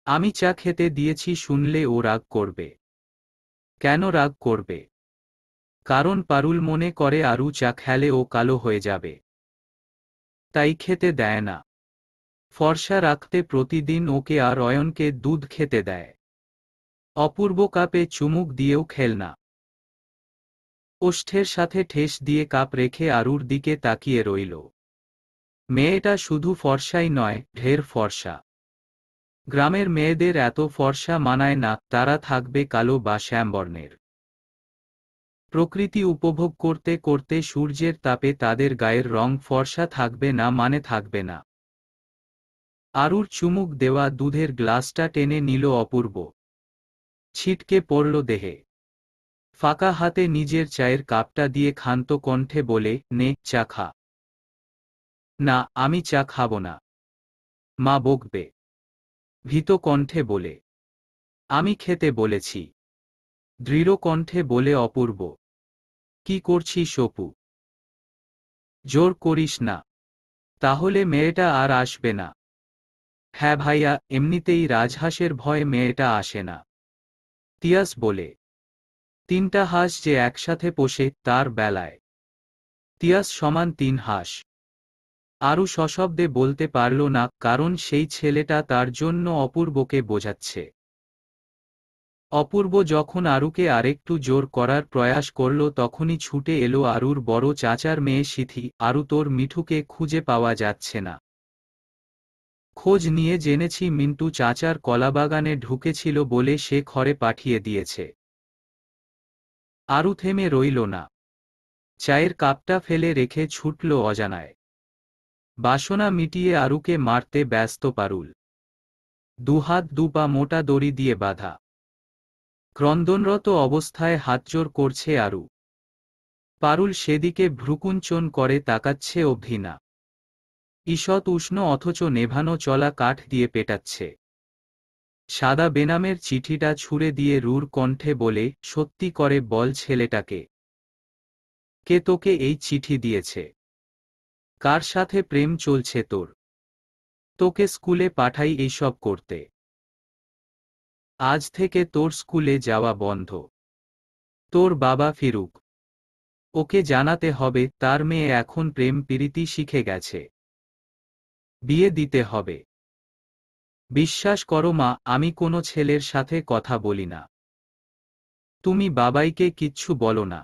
আমি চা খেতে দিয়েছি শুনলে ও রাগ করবে। কেন রাগ করবে? কারণ পারুল মনে করে আরু চা খেলে ও কালো হয়ে যাবে। তাই খেতে দেয় না। ফর্সা রাখতে প্রতিদিন ওকে আর অয়নকে দুধ খেতে দেয়। অপূর্ব কাপে চুমুক দিয়েও খেল না। ওষ্ঠের সাথে ঠেস দিয়ে কাপ রেখে আরুর দিকে তাকিয়ে রইল। মেয়েটা শুধু ফর্সাই নয়, ঢের ফর্সা। গ্রামের মেয়েদের এত ফর্সা মানায় না, তারা থাকবে কালো বা শ্যামবর্ণের। প্রকৃতি উপভোগ করতে করতে সূর্যের তাপে তাদের গায়ের রং ফর্সা থাকবে না মানে থাকবে না। আরুর চুমুক দেওয়া দুধের গ্লাসটা টেনে নিল অপূর্ব। ছিটকে পড়ল দেহে। ফাঁকা হাতে নিজের চায়ের কাপটা দিয়ে ক্ষান্ত কণ্ঠে বলে, নে চা খা। না, আমি চা খাব না। মা বকবে। ভীত কণ্ঠে বলে, আমি খেতে বলেছি। দৃঢ় কণ্ঠে বলে অপূর্ব, কি করছিস অপু? জোর করিস না, তাহলে মেয়েটা আর আসবে না। হ্যাঁ ভাইয়া, এমনিতেই রাজহাঁসের ভয়ে মেয়েটা আসে না। তিয়াস বলে, তিনটা হাঁস যে একসাথে পোষে তার বেলায় তিয়াস সমান তিন হাঁস। আরু সশব্দে বলতে পারল না, কারণ সেই ছেলেটা তার জন্য অপূর্বকে বোঝাচ্ছে। অপূর্ব যখন আরুকে আরেকটু জোর করার প্রয়াস করল তখনই ছুটে এলো আরুর বড় চাচার মেয়ে সিথি। আরু, তোর মিঠুকে খুঁজে পাওয়া যাচ্ছে না। খোঁজ নিয়ে জেনেছি মিন্টু চাচার কলাবাগানে ঢুকেছিল বলে সে ঘরে পাঠিয়ে দিয়েছে। আরু থেমে রইল না। চায়ের কাপটা ফেলে রেখে ছুটল অজানায়। বাসনা মিটিয়ে আরুকে মারতে ব্যস্ত পারুল। দুহাত দুপা মোটা দড়ি দিয়ে বাঁধা। ক্রন্দনরত অবস্থায় হাতজোড় করছে আরু। পারুল সেদিকে ভ্রুকুঞ্চন করে তাকাচ্ছে অবধি না। ঈষৎ উষ্ণ অথচ নেভানো চলা কাঠ দিয়ে পেটাচ্ছে। সাদা বেনামের চিঠিটা ছুঁড়ে দিয়ে রুর কণ্ঠে বলে, সত্যি করে বল ছেলেটাকে। কে তোকে এই চিঠি দিয়েছে? কার সাথে প্রেম চলছে তোর? তোকে স্কুলে পাঠাই এইসব করতে। আজ থেকে তোর স্কুলে যাওয়া বন্ধ। তোর বাবা ফিরুক। ওকে জানাতে হবে তার মেয়ে এখন প্রেম প্রীতি শিখে গেছে। বিয়ে দিতে হবে। বিশ্বাস করো মা, আমি কোনো ছেলের সাথে কথা বলি না। তুমি বাবাইকে কিচ্ছু বলো না।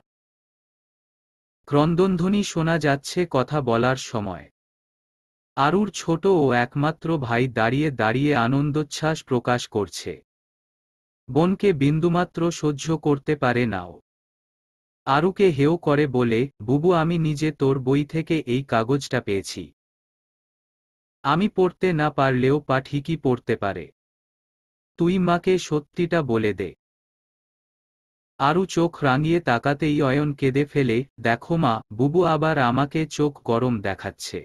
ক্রন্দনধ্বনি শোনা যাচ্ছে কথা বলার সময়। আরুর ছোট ও একমাত্র ভাই দাঁড়িয়ে দাঁড়িয়ে আনন্দোচ্ছ্বাস প্রকাশ করছে। বোনকে বিন্দুমাত্র সহ্য করতে পারে নাও। আরুকে হেয় করে বলে, বুবু, আমি নিজে তোর বই থেকে এই কাগজটা পেয়েছি। আমি পড়তে না পারলেও পা ঠিকই পড়তে পারে। তুই মাকে সত্যিটা বলে দে। আরু চোখ রাঙিয়ে তাকাতেই অয়ন কেঁদে ফেলে, দেখো মা, বুবু আবার আমাকে চোখ গরম দেখাচ্ছে।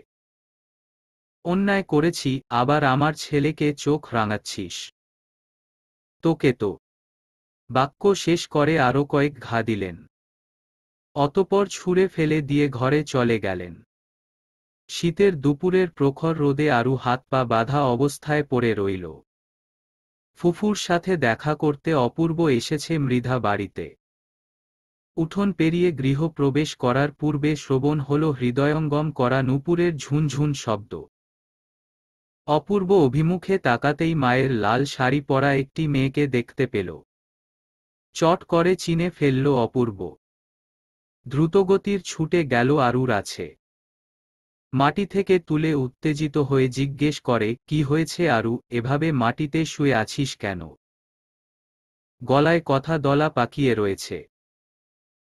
অন্যায় করেছি, আবার আমার ছেলেকে চোখ রাঙাচ্ছিস। তোকে তো। বাক্য শেষ করে আরও কয়েক ঘা দিলেন। অতপর ছুঁড়ে ফেলে দিয়ে ঘরে চলে গেলেন। শীতের দুপুরের প্রখর রোদে আরু হাত পা বাঁধা অবস্থায় পড়ে রইল। ফুফুর সাথে দেখা করতে অপূর্ব এসেছে মৃধা বাড়িতে। উঠোন পেরিয়ে গৃহ প্রবেশ করার পূর্বে শ্রবণ হল হৃদয়ঙ্গম করা নূপুরের ঝুনঝুন শব্দ। অপূর্ব অভিমুখে তাকাতেই মায়ের লাল শাড়ি পরা একটি মেয়েকে দেখতে পেল। চট করে চিনে ফেলল অপূর্ব। দ্রুতগতির ছুটে গেল আরুর আছে। মাটি থেকে তুলে উত্তেজিত হয়ে জিজ্ঞেস করে, কি হয়েছে আরু, এভাবে মাটিতে শুয়ে আছিস কেন? গলায় কথা দলা পাকিয়ে রয়েছে।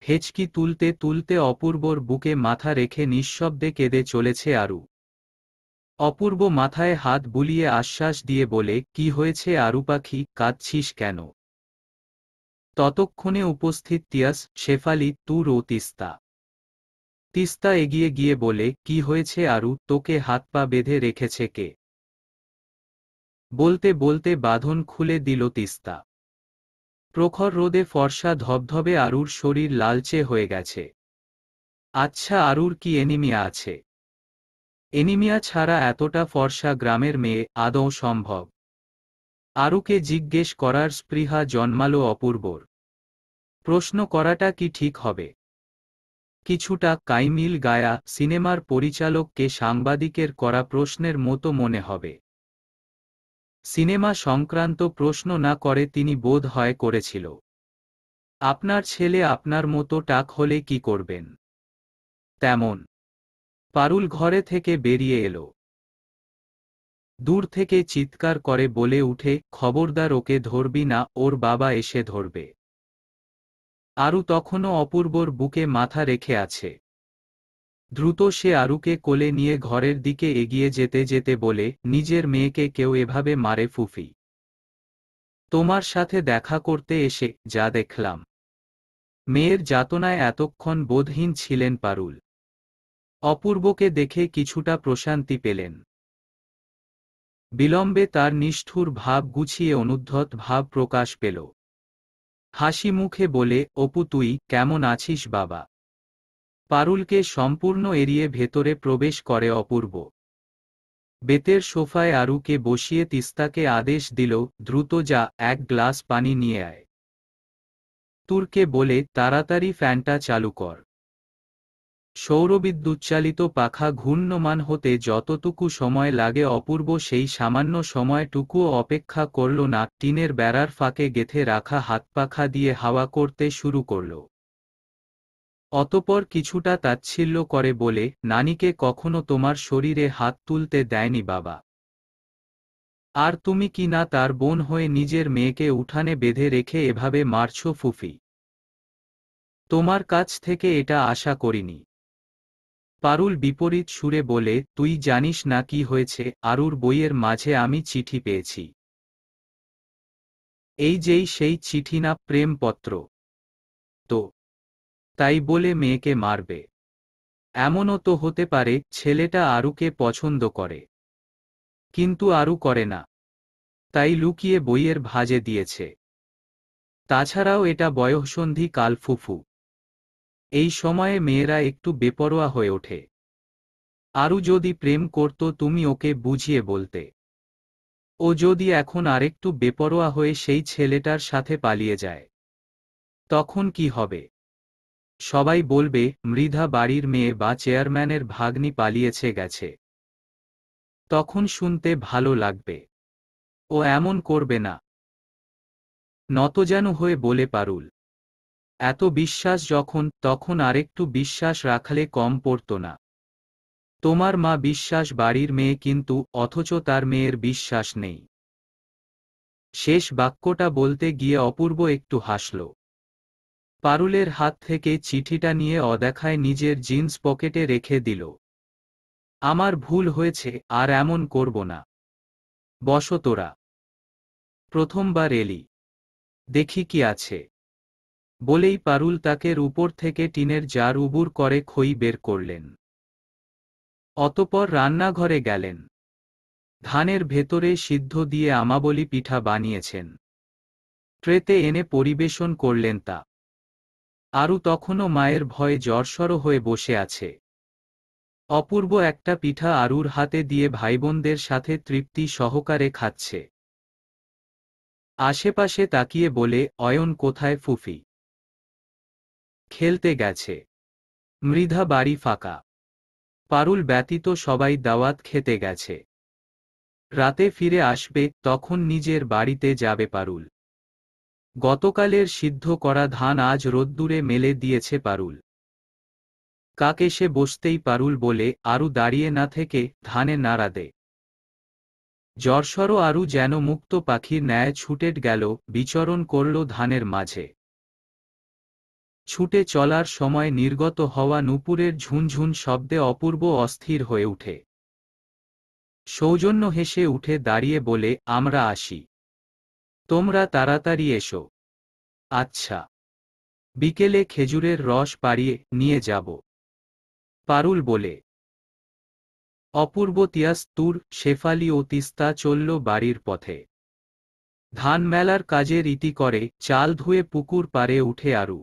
হেঁচকি তুলতে তুলতে অপূর্বর বুকে মাথা রেখে নিঃশব্দে কেঁদে চলেছে আরু। অপূর্ব মাথায় হাত বুলিয়ে আশ্বাস দিয়ে বলে, কি হয়েছে আরু পাখি, কাঁদছিস কেন? ততক্ষণে উপস্থিত তিয়াস, শেফালি, তুর ও তিস্তা। তিস্তা এগিয়ে গিয়ে বলে, কি হয়েছে আরু, তোকে হাত পা বেঁধে রেখেছে কে? বলতে বলতে বাঁধন খুলে দিল তিস্তা। প্রখর রোদে ফর্সা ধবধবে আরুর শরীর লালচে হয়ে গেছে। আচ্ছা, আরুর কি এনিমিয়া আছে? এনিমিয়া ছাড়া এতটা ফর্সা গ্রামের মেয়ে আদৌ সম্ভব? আরুকে জিজ্ঞেস করার স্পৃহা জন্মালো অপূর্বর। প্রশ্ন করাটা কি ঠিক হবে? কিছুটা কাইমিল গায়া সিনেমার পরিচালককে সাংবাদিকের করা প্রশ্নের মতো মনে হবে। সিনেমা সংক্রান্ত প্রশ্ন না করে তিনি বোধ হয় করেছিল, আপনার ছেলে আপনার মতো টাক হলে কি করবেন? তেমন। পারুল ঘরে থেকে বেরিয়ে এলো। দূর থেকে চিৎকার করে বলে উঠে, খবরদার ওকে ধরবি না, ওর বাবা এসে ধরবে। আরু তখনও অপূর্বর বুকে মাথা রেখে আছে। দ্রুত সে আরুকে কোলে নিয়ে ঘরের দিকে এগিয়ে যেতে যেতে বলে, নিজের মেয়েকে কেউ এভাবে মারে ফুফি? তোমার সাথে দেখা করতে এসে যা দেখলাম। মেয়ের যাতনায় এতক্ষণ বোধহীন ছিলেন পারুল। অপূর্বকে দেখে কিছুটা প্রশান্তি পেলেন। বিলম্বে তার নিষ্ঠুর ভাব গুছিয়ে অনুদ্ধত ভাব প্রকাশ পেল। হাসি মুখে বলে, অপু তুই কেমন আছিস বাবা? পারুলকে সম্পূর্ণ এড়িয়ে ভেতরে প্রবেশ করে অপূর্ব। বেতের সোফায় আরুকে বসিয়ে তিস্তাকে আদেশ দিল, দ্রুত যা, এক গ্লাস পানি নিয়ে আয়। তুরকে বলে, তাড়াতাড়ি ফ্যানটা চালু কর। সৌরবিদ্যুৎচালিত পাখা ঘূর্ণমান হতে যতটুকু সময় লাগে অপূর্ব সেই সামান্য সময়টুকুও অপেক্ষা করল না, টিনের বেড়ার ফাঁকে গেঁথে রাখা হাতপাখা দিয়ে হাওয়া করতে শুরু করল। অতপর কিছুটা তাচ্ছিল্য করে বলে, নানিকে কখনো তোমার শরীরে হাত তুলতে দেয়নি বাবা। আর তুমি কি না তার বোন হয়ে নিজের মেয়েকে উঠানে বেঁধে রেখে এভাবে মারছ ফুফি? তোমার কাছ থেকে এটা আশা করিনি। পারুল বিপরীত সুরে বলে, তুই জানিস না কি হয়েছে? আরুর বইয়ের মাঝে আমি চিঠি পেয়েছি। এই যেই সেই চিঠি না, প্রেমপত্র। তো তাই বলে মেয়েকে মারবে? এমনও তো হতে পারে ছেলেটা আরুকে পছন্দ করে, কিন্তু আরু করে না, তাই লুকিয়ে বইয়ের ভাঁজে দিয়েছে। তাছাড়াও এটা বয়ঃসন্ধি কাল ফুফু। এই সময়ে মেয়েরা একটু বেপরোয়া হয়ে ওঠে। আরু যদি প্রেম করত তুমি ওকে বুঝিয়ে বলতে। ও যদি এখন আরেকটু বেপরোয়া হয়ে সেই ছেলেটার সাথে পালিয়ে যায়, তখন কি হবে? সবাই বলবে মৃধা বাড়ির মেয়ে বা চেয়ারম্যানের ভাগ্নি পালিয়েছে গেছে। তখন শুনতে ভালো লাগবে। ও এমন করবে না। নতজানু হয়ে বলে পারুল। এত বিশ্বাস যখন, তখন আরেকটু বিশ্বাস রাখলে কম পড়তো না। তোমার মা বিশ্বাস বাড়ির মেয়ে কিন্তু, অথচ তার মেয়ের বিশ্বাস নেই। শেষ বাক্যটা বলতে গিয়ে অপূর্ব একটু হাসল। পারুলের হাত থেকে চিঠিটা নিয়ে অদেখায় নিজের জিন্স পকেটে রেখে দিল। আমার ভুল হয়েছে, আর এমন করব না। বসো তোরা। প্রথমবার এলি, দেখি কি আছে। বলেই পারুল তাকের উপর থেকে টিনের জার উবুর করে খই বের করলেন। অতপর রান্নাঘরে গেলেন। ধানের ভেতরে সিদ্ধ দিয়ে আমাবলি পিঠা বানিয়েছেন। ট্রেতে এনে পরিবেশন করলেন তা। আরু তখনও মায়ের ভয়ে জড়সড় হয়ে বসে আছে। অপূর্ব একটা পিঠা আরুর হাতে দিয়ে ভাইবোনদের সাথে তৃপ্তি সহকারে খাচ্ছে। আশেপাশে তাকিয়ে বলে, অয়ন কোথায় ফুফি? খেলতে গেছে। মৃধা বাড়ি ফাঁকা। পারুল ব্যতীত সবাই দাওয়াত খেতে গেছে। রাতে ফিরে আসবে, তখন নিজের বাড়িতে যাবে পারুল। গতকালের সিদ্ধ করা ধান আজ রোদ্দুরে মেলে দিয়েছে পারুল। কাক এসে বসতেই পারুল বলে, আরু দাঁড়িয়ে না থেকে ধানে নাড়া দে। জড়সড় আরু যেন মুক্ত পাখির ন্যায় ছুটে গেল, বিচরণ করল ধানের মাঝে। ছুটে চলার সময় নির্গত হওয়া নূপুরের ঝুনঝুন শব্দে অপূর্ব অস্থির হয়ে উঠে। সৌজন্য হেসে উঠে দাঁড়িয়ে বলে, আমরা আসি। তোমরা তাড়াতাড়ি এসো। আচ্ছা। বিকেলে খেজুরের রস পাড়িয়ে নিয়ে যাব। পারুল বলে। অপূর্ব তিয়াস তুর, শেফালি ও তিস্তা চলল বাড়ির পথে। ধান মেলার কাজের ইতি করে চাল ধুয়ে পুকুর পাড়ে উঠে আরু।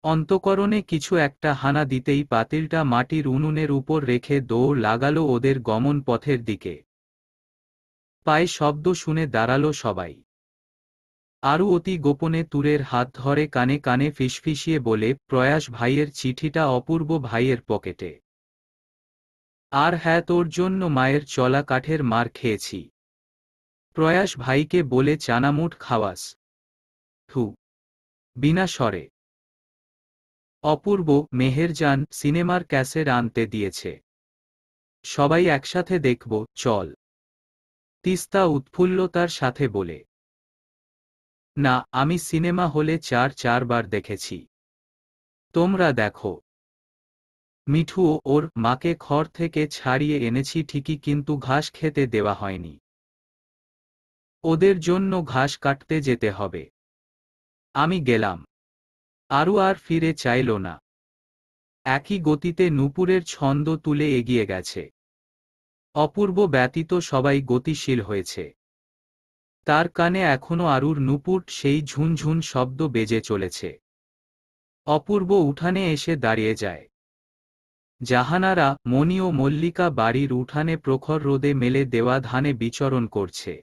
অন্তঃকরণে কিছু একটা হানা দিতেই পাতিলটা মাটির উনুনের উপর রেখে দৌড় লাগালো ওদের গমন পথের দিকে। পায়ে শব্দ শুনে দাঁড়ালো সবাই। আরু অতি গোপনে তুরের হাত ধরে কানে কানে ফিসফিসিয়ে বলে, প্রয়াস ভাইয়ের চিঠিটা অপূর্ব ভাইয়ের পকেটে। আর হ্যাঁ, তোর জন্য মায়ের চলা কাঠের মার খেয়েছি। প্রয়াস ভাইকে বলে চানামুঠ খাওয়াস। থু। বিনা স্বরে। অপূর্ব, মেহেরজান সিনেমার ক্যাসেট আনতে দিয়েছে। সবাই একসাথে দেখব, চল। তিস্তা উৎফুল্লতার সাথে বলে। না, আমি সিনেমা হলে 4 বার দেখেছি। তোমরা দেখো। মিঠু ওর মাকে ঘর থেকে ছাড়িয়ে এনেছি ঠিকই, কিন্তু ঘাস খেতে দেওয়া হয়নি। ওদের জন্য ঘাস কাটতে যেতে হবে। আমি গেলাম। আরু আর ফিরে চাইল না। একই গতিতে নূপুরের ছন্দ তুলে এগিয়ে গেছে। অপূর্ব ব্যতীত সবাই গতিশীল হয়েছে। তার কানে এখনো আরুর নূপুর সেই ঝুনঝুন শব্দ বেজে চলেছে। অপূর্ব উঠানে এসে দাঁড়িয়ে যায়। জাহানারা, মণি ও মল্লিকা বাড়ির উঠানে প্রখর রোদে মেলে দেওয়া ধানে বিচরণ করছে।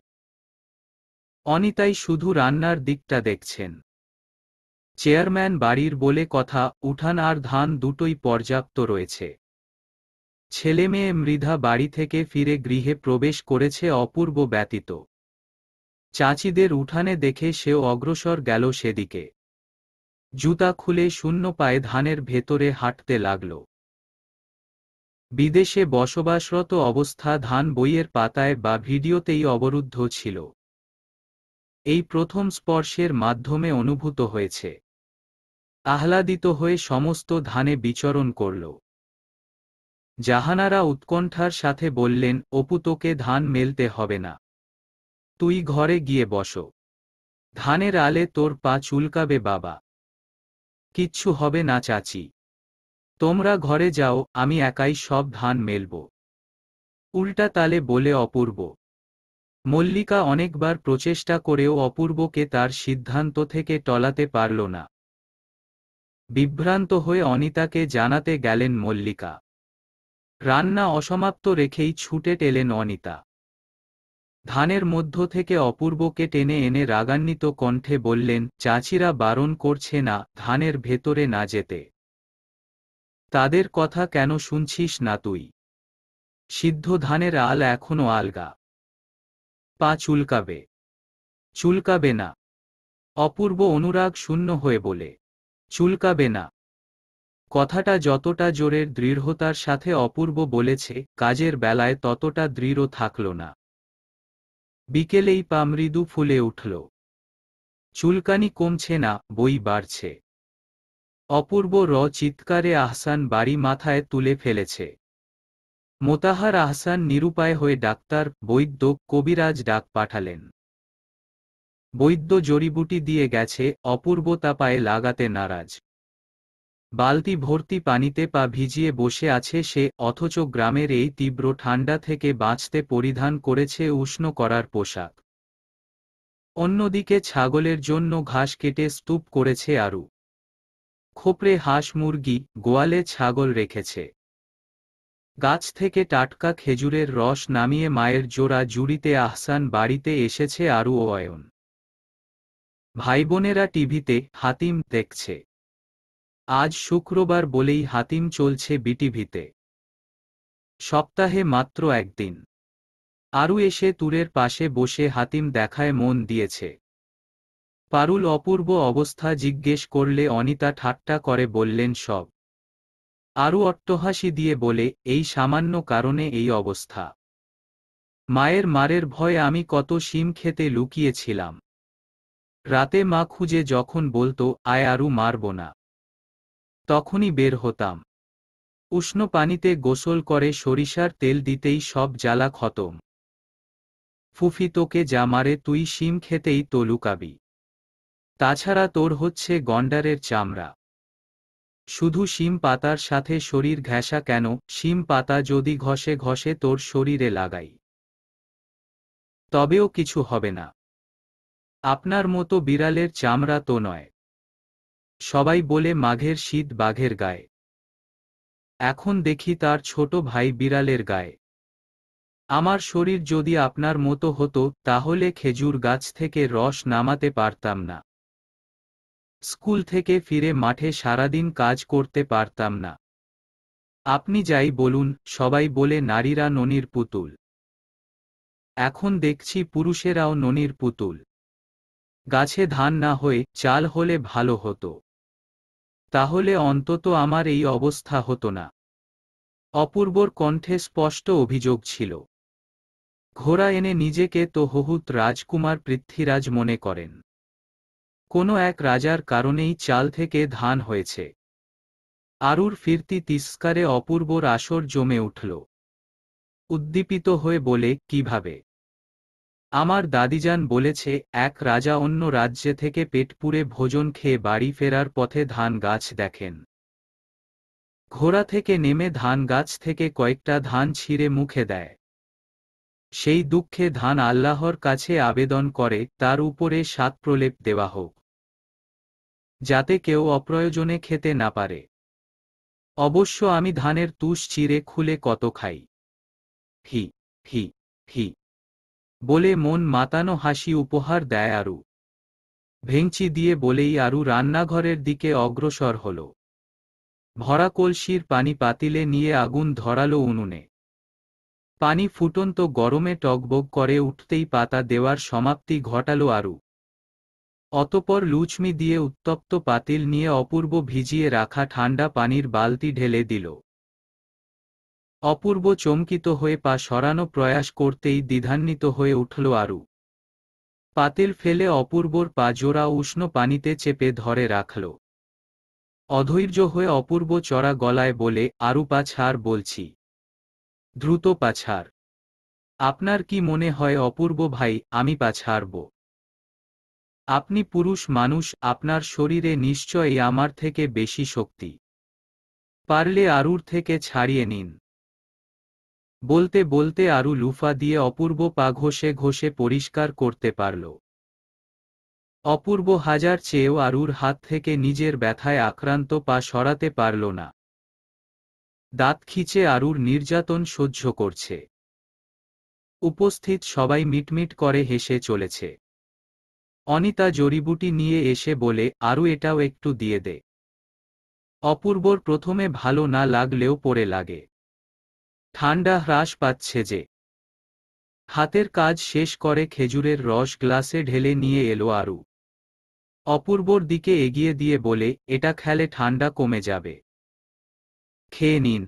অনিতাই শুধু রান্নার দিকটা দেখছেন। চেয়ারম্যান বাড়ির বলে কথা, উঠান আর ধান দুটোই পর্যাপ্ত রয়েছে। ছেলেমেয়ে মৃধা বাড়ি থেকে ফিরে গৃহে প্রবেশ করেছে অপূর্ব ব্যতীত। চাচিদের উঠানে দেখে সেও অগ্রসর গেল সেদিকে। জুতা খুলে শূন্য পায়ে ধানের ভেতরে হাঁটতে লাগল। বিদেশে বসবাসরত অবস্থা ধান বইয়ের পাতায় বা ভিডিওতেই অবরুদ্ধ ছিল। এই প্রথম স্পর্শের মাধ্যমে অনুভূত হয়েছে। আহ্লাদিত হয়ে সমস্ত ধানে বিচরণ করল। জাহানারা উৎকণ্ঠার সাথে বললেন, অপু, তোকে ধান মেলতে হবে না। তুই ঘরে গিয়ে বসো। ধানের আলে তোর পা চুলকাবে বাবা। কিচ্ছু হবে না চাচি। তোমরা ঘরে যাও, আমি একাই সব ধান মেলব। উল্টা তালে বলে অপূর্ব। মল্লিকা অনেকবার প্রচেষ্টা করেও অপূর্বকে তার সিদ্ধান্ত থেকে টলাতে পারল না। বিভ্রান্ত হয়ে অনিতাকে জানাতে গেলেন মল্লিকা। রান্না অসমাপ্ত রেখেই ছুটে এলেন অনিতা। ধানের মধ্য থেকে অপূর্বকে টেনে এনে রাগান্বিত কণ্ঠে বললেন, চাচিরা বারণ করছে না ধানের ভেতরে না যেতে? তাদের কথা কেন শুনছিস না তুই? সিদ্ধ ধানের আল এখনো আলগা। পা চুলকাবে। চুলকাবে না। অপূর্ব অনুরাগ শূন্য হয়ে বলে। চুলকাবে না। কথাটা যতটা জোরের দৃঢ়তার সাথে অপূর্ব বলেছে, কাজের বেলায় ততটা দৃঢ় থাকল না। বিকেলেই পা মৃদু ফুলে উঠল। চুলকানি কমছে না, বই বাড়ছে। অপূর্ব চিৎকারে আহসান বাড়ি মাথায় তুলে ফেলেছে। মোতাহার আহসান নিরুপায় হয়ে ডাক্তার, বৈদ্য, কবিরাজ ডাক পাঠালেন। বৈদ্য জড়িবুটি দিয়ে গেছে, অপূর্ব তা পায়ে লাগাতে নারাজ। বালতি ভর্তি পানিতে পা ভিজিয়ে বসে আছে সে, অথচ গ্রামের এই তীব্র ঠান্ডা থেকে বাঁচতে পরিধান করেছে উষ্ণ করার পোশাক। অন্যদিকে ছাগলের জন্য ঘাস কেটে স্তূপ করেছে আরু। খোপড়ে হাঁস মুরগি, গোয়ালে ছাগল রেখেছে। গাছ থেকে টাটকা খেজুরের রস নামিয়ে মায়ের জোড়া জুড়িতে আহসান বাড়িতে এসেছে আরু ও অয়ন। ভাইবোনেরা টিভিতে হাতিম দেখছে। আজ শুক্রবার বলেই হাতিম চলছে বিটিভিতে। সপ্তাহে মাত্র একদিন। আরু এসে তুরের পাশে বসে হাতিম দেখায় মন দিয়েছে। পারুল অপূর্ব অবস্থা জিজ্ঞেস করলে অনিতা ঠাট্টা করে বললেন সব। আরু অট্টহাসি দিয়ে বলে, এই সামান্য কারণে এই অবস্থা। মায়ের মারের ভয়ে আমি কত শিম খেতে লুকিয়েছিলাম। রাতে মা খুঁজে যখন বলতো, আয় আরু, মারব না, তখনই বের হতাম। উষ্ণ পানিতে গোসল করে সরিষার তেল দিতেই সব জ্বালা খতম। ফুফি, তোকে যা মারে তুই শিম খেতেই তো লুকাবি। তাছাড়া তোর হচ্ছে গন্ডারের চামড়া। শুধু শিম পাতার সাথে শরীর ঘেঁষা কেন? শিম পাতা যদি ঘষে ঘষে তোর শরীরে লাগাই, তবেও কিছু হবে না। আপনার মতো বিড়ালের চামড়া তো নয়। সবাই বলে মাঘের শীত বাঘের গায়ে। এখন দেখি তার ছোট ভাই বিড়ালের গায়ে। আমার শরীর যদি আপনার মতো হতো, তাহলে খেজুর গাছ থেকে রস নামাতে পারতাম না। স্কুল থেকে ফিরে মাঠে সারাদিন কাজ করতে পারতাম না। আপনি যাই বলুন, সবাই বলে নারীরা ননির পুতুল। এখন দেখছি পুরুষেরাও ননির পুতুল। গাছে ধান না হয়ে চাল হলে ভালো হতো। তাহলে অন্তত আমার এই অবস্থা হতো না। অপূর্বর কণ্ঠে স্পষ্ট অভিযোগ ছিল। ঘোড়া এনে নিজেকে তো হহুত রাজকুমার পৃথ্বীরাজ মনে করেন। কোনো এক রাজার কারণেই চাল থেকে ধান হয়েছে। আরুর ফিরতি তিরস্কারে অপূর্বর আসর জমে উঠল। উদ্দীপিত হয়ে বলে, কিভাবে? আমার দাদিজান বলেছে, এক রাজা অন্য রাজ্যে থেকে পেট পুরে ভোজন খেয়ে বাড়ি ফেরার পথে ধান গাছ দেখেন। ঘোড়া থেকে নেমে ধান গাছ থেকে কয়েকটা ধান ছিঁড়ে মুখে দেয়। সেই দুঃখে ধান আল্লাহর কাছে আবেদন করে তার উপরে ৭ প্রলেপ দেওয়া হোক, যাতে কেউ অপ্রয়োজনে খেতে না পারে। অবশ্য আমি ধানের তুষ চিরে খুলে কত খাই। হি হি হি বলে মন মাতানো হাসি উপহার দেয় আরু। ভেঙচি দিয়ে বলেই আরু রান্নাঘরের দিকে অগ্রসর হল। ভরা কলসির পানি পাতিলে নিয়ে আগুন ধরালো উনুনে। পানি ফুটন্ত গরমে টগবগ করে উঠতেই পাতা দেওয়ার সমাপ্তি ঘটালো আরু। অতপর লুচমি দিয়ে উত্তপ্ত পাতিল নিয়ে অপূর্ব ভিজিয়ে রাখা ঠান্ডা পানির বালতি ঢেলে দিল। অপূর্ব চমকিত হয়ে পা সরানো প্রয়াস করতেই দ্বিধান্বিত হয়ে উঠল আরু। পাতিল ফেলে অপূর্বর পা জোড়া উষ্ণ পানিতে চেপে ধরে রাখল। অধৈর্য হয়ে অপূর্ব চড়া গলায় বলে, আরু পা ছাড় বলছি। দ্রুত পা ছাড়। আপনার কি মনে হয় অপূর্ব ভাই আমি পা ছাড়ব? আপনি পুরুষ মানুষ, আপনার শরীরে নিশ্চয়ই আমার থেকে বেশি শক্তি। পারলে আরুর থেকে ছাড়িয়ে নিন। বলতে বলতে আরু লুফা দিয়ে অপূর্ব পা ঘষে ঘষে পরিষ্কার করতে পারল। অপূর্ব হাজার চেয়েও আরুর হাত থেকে নিজের ব্যথায় আক্রান্ত পা সরাতে পারল না। দাঁত খিচে আরুর নির্যাতন সহ্য করছে। উপস্থিত সবাই মিটমিট করে হেসে চলেছে। অনিতা জড়িবুটি নিয়ে এসে বলে, আরু এটাও একটু দিয়ে দে। অপূর্বর প্রথমে ভালো না লাগলেও পরে লাগে। ঠান্ডা হ্রাস পাচ্ছে যে। হাতের কাজ শেষ করে খেজুরের রস গ্লাসে ঢেলে নিয়ে এলো আরু। অপূর্বর দিকে এগিয়ে দিয়ে বলে, এটা খেলে ঠান্ডা কমে যাবে। খেয়ে নিন।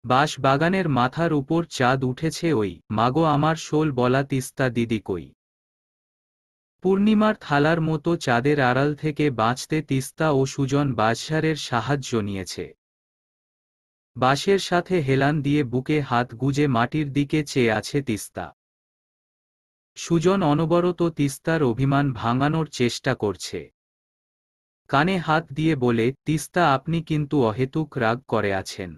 বাঁশ বাগানের মাথার উপর চাঁদ উঠেছে ওই, মাগো আমার শোল বলা তিস্তা দিদি কই। পূর্ণিমার থালার মতো চাঁদের আড়াল থেকে বাঁচতে তিস্তা ও সুজন বাঁশঝাড়ের সাহায্য নিয়েছে। বাঁশের সাথে হেলান দিয়ে বুকে হাত গুজে মাটির দিকে চেয়ে আছে তিস্তা। সুজন অনবরত তিস্তার অভিমান ভাঙানোর চেষ্টা করছে। কানে হাত দিয়ে বলে, তিস্তা আপনি কিন্তু অহেতুক রাগ করে আছেন।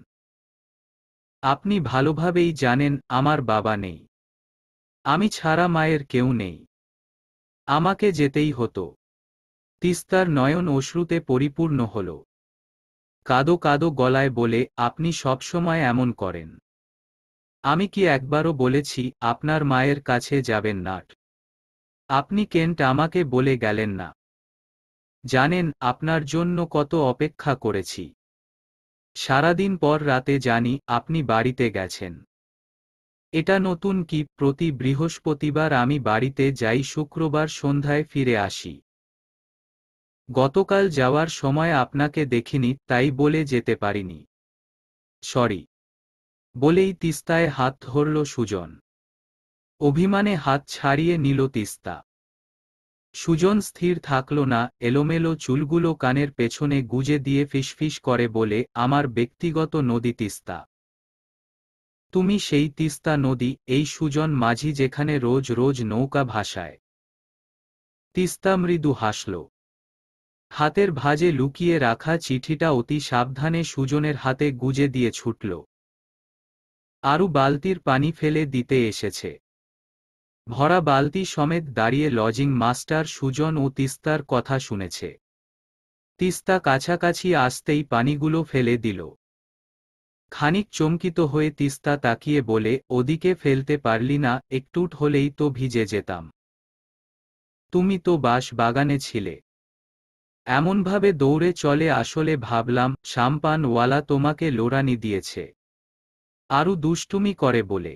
আপনি ভালোভাবেই জানেন আমার বাবা নেই। আমি ছাড়া মায়ের কেউ নেই। আমাকে যেতেই হতো। তিস্তার নয়ন অশ্রুতে পরিপূর্ণ হল। কাদো কাদো গলায় বলে, আপনি সবসময় এমন করেন। আমি কি একবারও বলেছি আপনার মায়ের কাছে যাবেন না? আপনি কেন্ট আমাকে বলে গেলেন না। জানেন আপনার জন্য কত অপেক্ষা করেছি। সারাদিন পর রাতে জানি আপনি বাড়িতে গেছেন। এটা নতুন কি প্রতি বৃহস্পতিবার আমি বাড়িতে যাই, শুক্রবার সন্ধ্যায় ফিরে আসি। গতকাল যাওয়ার সময় আপনাকে দেখিনি তাই বলে যেতে পারিনি। সরি। বলেই তিস্তায় হাত ধরল সুজন। অভিমানে হাত ছাড়িয়ে নিল তিস্তা। সুজন স্থির থাকল না, এলোমেলো চুলগুলো কানের পেছনে গুজে দিয়ে ফিসফিস করে বলে, আমার ব্যক্তিগত নদী তিস্তা। তুমি সেই তিস্তা নদী, এই সুজন মাঝি যেখানে রোজ রোজ নৌকা ভাসায়। তিস্তা মৃদু হাসল। হাতের ভাঁজে লুকিয়ে রাখা চিঠিটা অতি সাবধানে সুজনের হাতে গুজে দিয়ে ছুটল। আরু বালতির পানি ফেলে দিতে এসেছে। ভরা বালতি সমেত দাঁড়িয়ে লজিং মাস্টার সুজন ও তিস্তার কথা শুনেছে। তিস্তা কাছাকাছি আসতেই পানিগুলো ফেলে দিল। খানিক চমকিত হয়ে তিস্তা তাকিয়ে বলে, ওদিকে ফেলতে পারলি না, একটুট হলেই তো ভিজে যেতাম। তুমি তো বাঁশ বাগানে ছিলে। এমনভাবে দৌড়ে চলে আসলে ভাবলাম সাম্পানওয়ালা তোমাকে লোরানি দিয়েছে। আরু দুষ্টুমি করে বলে।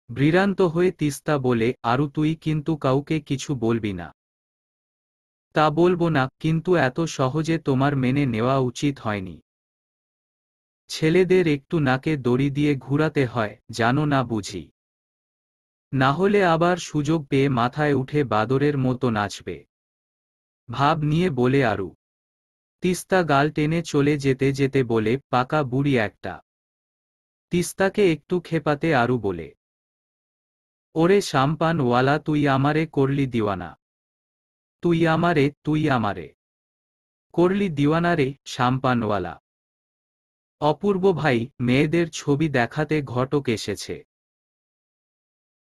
বিভ্রান্ত হয়ে তিস্তা বলে, আরু তুই কিন্তু কাউকে কিছু বলবি না। তা বলবো না, কিন্তু এত সহজে তোমার মেনে নেওয়া উচিত হয়নি। ছেলেদের একটু নাকে দড়ি দিয়ে ঘুরাতে হয়, জানো না বুঝি? না হলে আবার সুযোগ পেয়ে মাথায় উঠে বাদরের মতো নাচবে। ভাব নিয়ে বলে আরু। তিস্তা গাল টেনে চলে যেতে যেতে বলে, পাকা বুড়ি একটা। তিস্তাকে একটু খেপাতে আরু বলে, ওরে শামপানওয়ালা, তুই আমারে করলি দিওয়ানা। তুই আমারে করলি দিওয়ানা রে শামপানওয়ালা। অপূর্ব ভাই, মেয়েদের ছবি দেখাতে ঘটক এসেছে।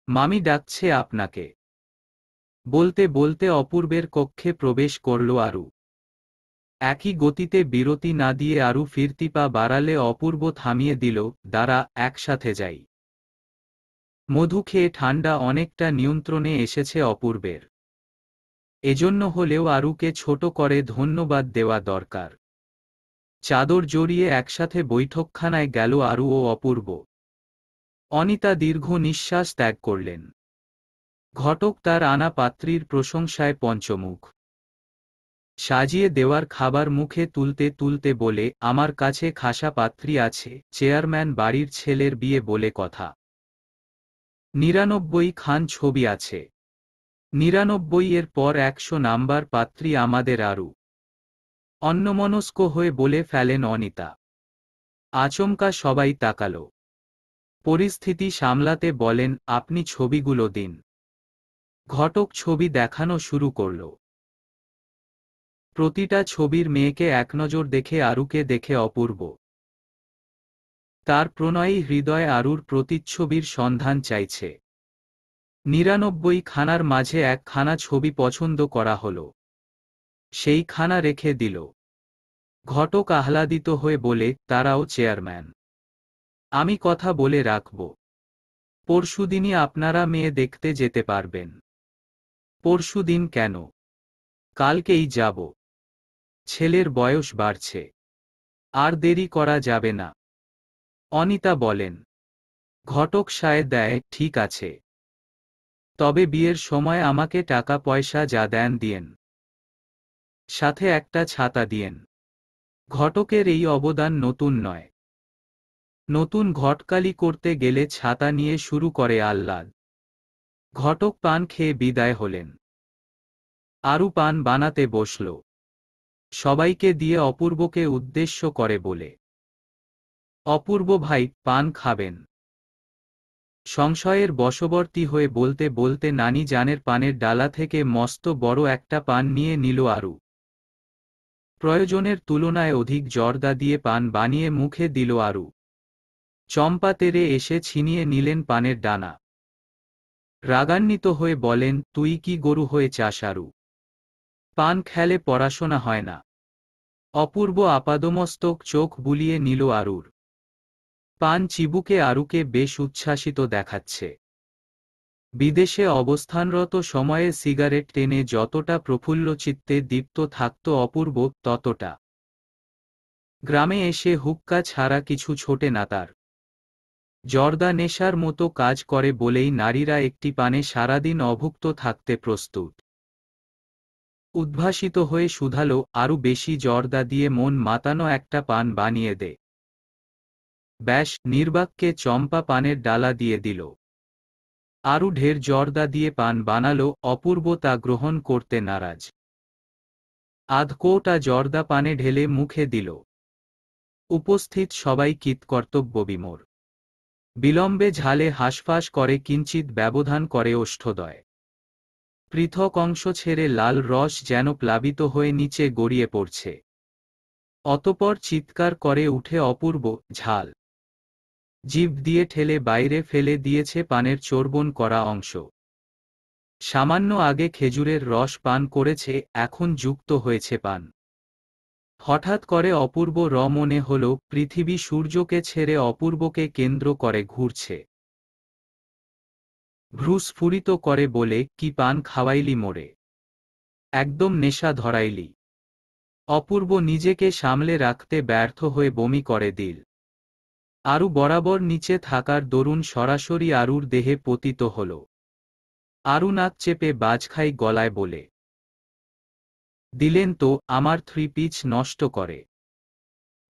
মামি ডাকছে আপনাকে। বলতে বলতে অপূর্বের কক্ষে প্রবেশ করল আরু। একই গতিতে বিরতি না দিয়ে আরু ফিরতি পা বাড়ালে অপূর্ব থামিয়ে দিল, দাঁড়া, একসাথে যাই। মধু খেয়ে ঠান্ডা অনেকটা নিয়ন্ত্রণে এসেছে অপূর্বের। এজন্য হলেও আরুকে ছোট করে ধন্যবাদ দেওয়া দরকার। চাদর জড়িয়ে একসাথে বৈঠকখানায় গেল আরু ও অপূর্ব। অনিতা দীর্ঘ নিঃশ্বাস ত্যাগ করলেন। ঘটক তার আনা পাত্রীর প্রশংসায় পঞ্চমুখ। সাজিয়ে দেওয়ার খাবার মুখে তুলতে তুলতে বলে, আমার কাছে খাসা পাত্রী আছে, চেয়ারম্যান বাড়ির ছেলের বিয়ে বলে কথা। ৯৯ খান ছবি আছে। ৯৯ এর পর ১০০ নাম্বার পাত্রী আমাদের আরু। অন্যমনস্ক হয়ে বলে ফেলেন অনিতা। আচমকা সবাই তাকাল। পরিস্থিতি সামলাতে বলেন, আপনি ছবিগুলো দিন। ঘটক ছবি দেখানো শুরু করল। প্রতিটা ছবির মেয়েকে একনজর দেখে আরুকে দেখে অপূর্ব। তার প্রণয়ী হৃদয় আরুর প্রতিচ্ছবির সন্ধান চাইছে। ৯৯ খানার মাঝে একখানা ছবি পছন্দ করা হল। সেই খানা রেখে দিল। ঘটক আহ্লাদিত হয়ে বলে, তারাও চেয়ারম্যান। আমি কথা বলে রাখব। পরশুদিনই আপনারা মেয়ে দেখতে যেতে পারবেন। পরশুদিন কেন? কালকেই যাব। ছেলের বয়স বাড়ছে। আর দেরি করা যাবে না। অনিতা বলেন। ঘটক সায় দেয়, ঠিক আছে। তবে বিয়ের সময় আমাকে টাকা পয়সা যা দেন দিয়েন। সাথে একটা ছাতা দিয়েন। ঘটকের এই অবদান নতুন নয়। নতুন ঘটকালি করতে গেলে ছাতা নিয়ে শুরু করে আহ্লাদ। ঘটক পান খেয়ে বিদায় হলেন। আরু পান বানাতে বসল। সবাইকে দিয়ে অপূর্বকে উদ্দেশ্য করে বলে, অপূর্ব ভাই, পান খাবেন? সংশয়ের বশবর্তী হয়ে বলতে বলতে নানি জানের পানের ডালা থেকে মস্ত বড় একটা পান নিয়ে নিল আরু। প্রয়োজনের তুলনায় অধিক জর্দা দিয়ে পান বানিয়ে মুখে দিল আরু। চম্পা তেরে এসে ছিনিয়ে নিলেন পানের ডানা। রাগান্বিত হয়ে বলেন, তুই কি গরু হয়ে চাস আরু? পান খেলে পড়াশোনা হয় না। অপূর্ব আপাদমস্তক চোখ বুলিয়ে নিল আরুর। পান চিবুকে আরুকে বেশ উচ্ছ্বাসিত দেখাচ্ছে। বিদেশে অবস্থানরত সময়ে সিগারেট টেনে যতটা প্রফুল্লচিত্তে দীপ্ত থাকত অপূর্ব, ততটা গ্রামে এসে হুক্কা ছাড়া কিছু ছোটে না তার। জর্দা নেশার মতো কাজ করে বলেই নারীরা একটি পানে সারাদিন অভুক্ত থাকতে প্রস্তুত। উদ্ভাসিত হয়ে শুধালো, আরও বেশি জর্দা দিয়ে মন মাতানো একটা পান বানিয়ে দে। ব্যাস, নির্বাককে চম্পা পানের ডালা দিয়ে দিল। আরও ঢের জর্দা দিয়ে পান বানালো, অপূর্ব তা গ্রহণ করতে নারাজ। আধ কৌটা জর্দা পানে ঢেলে মুখে দিল। উপস্থিত সবাই কৃতকর্তব্যবিমূঢ়। বিলম্বে ঝালে হাঁসফাঁস করে কিঞ্চিৎ ব্যবধান করে ওষ্ঠদ্বয়। পৃথক অংশ ছেড়ে লাল রস যেন প্লাবিত হয়ে নিচে গড়িয়ে পড়ছে। অতপর চিৎকার করে উঠে অপূর্ব, ঝাল! জিভ দিয়ে ঠেলে বাইরে ফেলে দিয়েছে পানের চর্বণ করা অংশ। সামান্য আগে খেজুরের রস পান করেছে, এখন যুক্ত হয়েছে পান। হঠাৎ করে অপূর্ব মনে হল, পৃথিবী সূর্যকে ছেড়ে অপূর্বকে কেন্দ্র করে ঘুরছে। ভ্রু স্ফুরিত করে বলে, কি পান খাওয়াইলি মোরে! একদম নেশা ধরাইলি! অপূর্ব নিজেকে সামলে রাখতে ব্যর্থ হয়ে বমি করে দিল। আরু বরাবর নিচে থাকার দরুন সরাসরি আরুর দেহে পতিত হল। আরু নাক চেপে বাজখাই গলায় বলে দিলেন, তো আমার 3 পিচ নষ্ট করে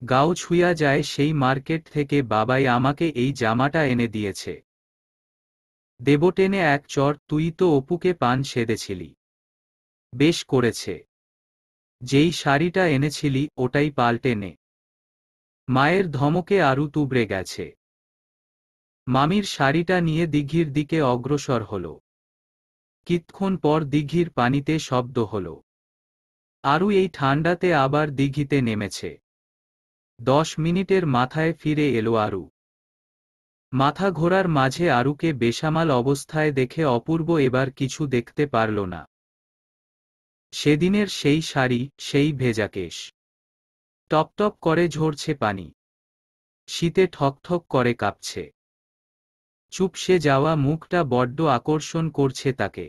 গাও ছুঁয়া যায় সেই মার্কেট থেকে বাবাই আমাকে এই জামাটা এনে দিয়েছে। দেব টেনে এক চড়, তুই তো অপুকে পান সেধেছিলি। বেশ করেছে। যেই শাড়িটা এনেছিলি ওটাই পাল্টে নে। মায়ের ধমকে আরু তুবড়ে গেছে। মামির শাড়িটা নিয়ে দিঘির দিকে অগ্রসর হল। কিছুক্ষণ পর দিঘির পানিতে শব্দ হল। আরু এই ঠান্ডাতে আবার দিঘিতে নেমেছে। 10 মিনিটের মাথায় ফিরে এলো আরু। মাথা ঘোরার মাঝে আরুকে বেসামাল অবস্থায় দেখে অপূর্ব এবার কিছু দেখতে পারল না। সেদিনের সেই শাড়ি, সেই ভেজা কেশ। টপটপ করে ঝরছে পানি। শীতে ঠকঠক করে কাঁপছে। চুপসে যাওয়া মুখটা বড্ড আকর্ষণ করছে তাকে।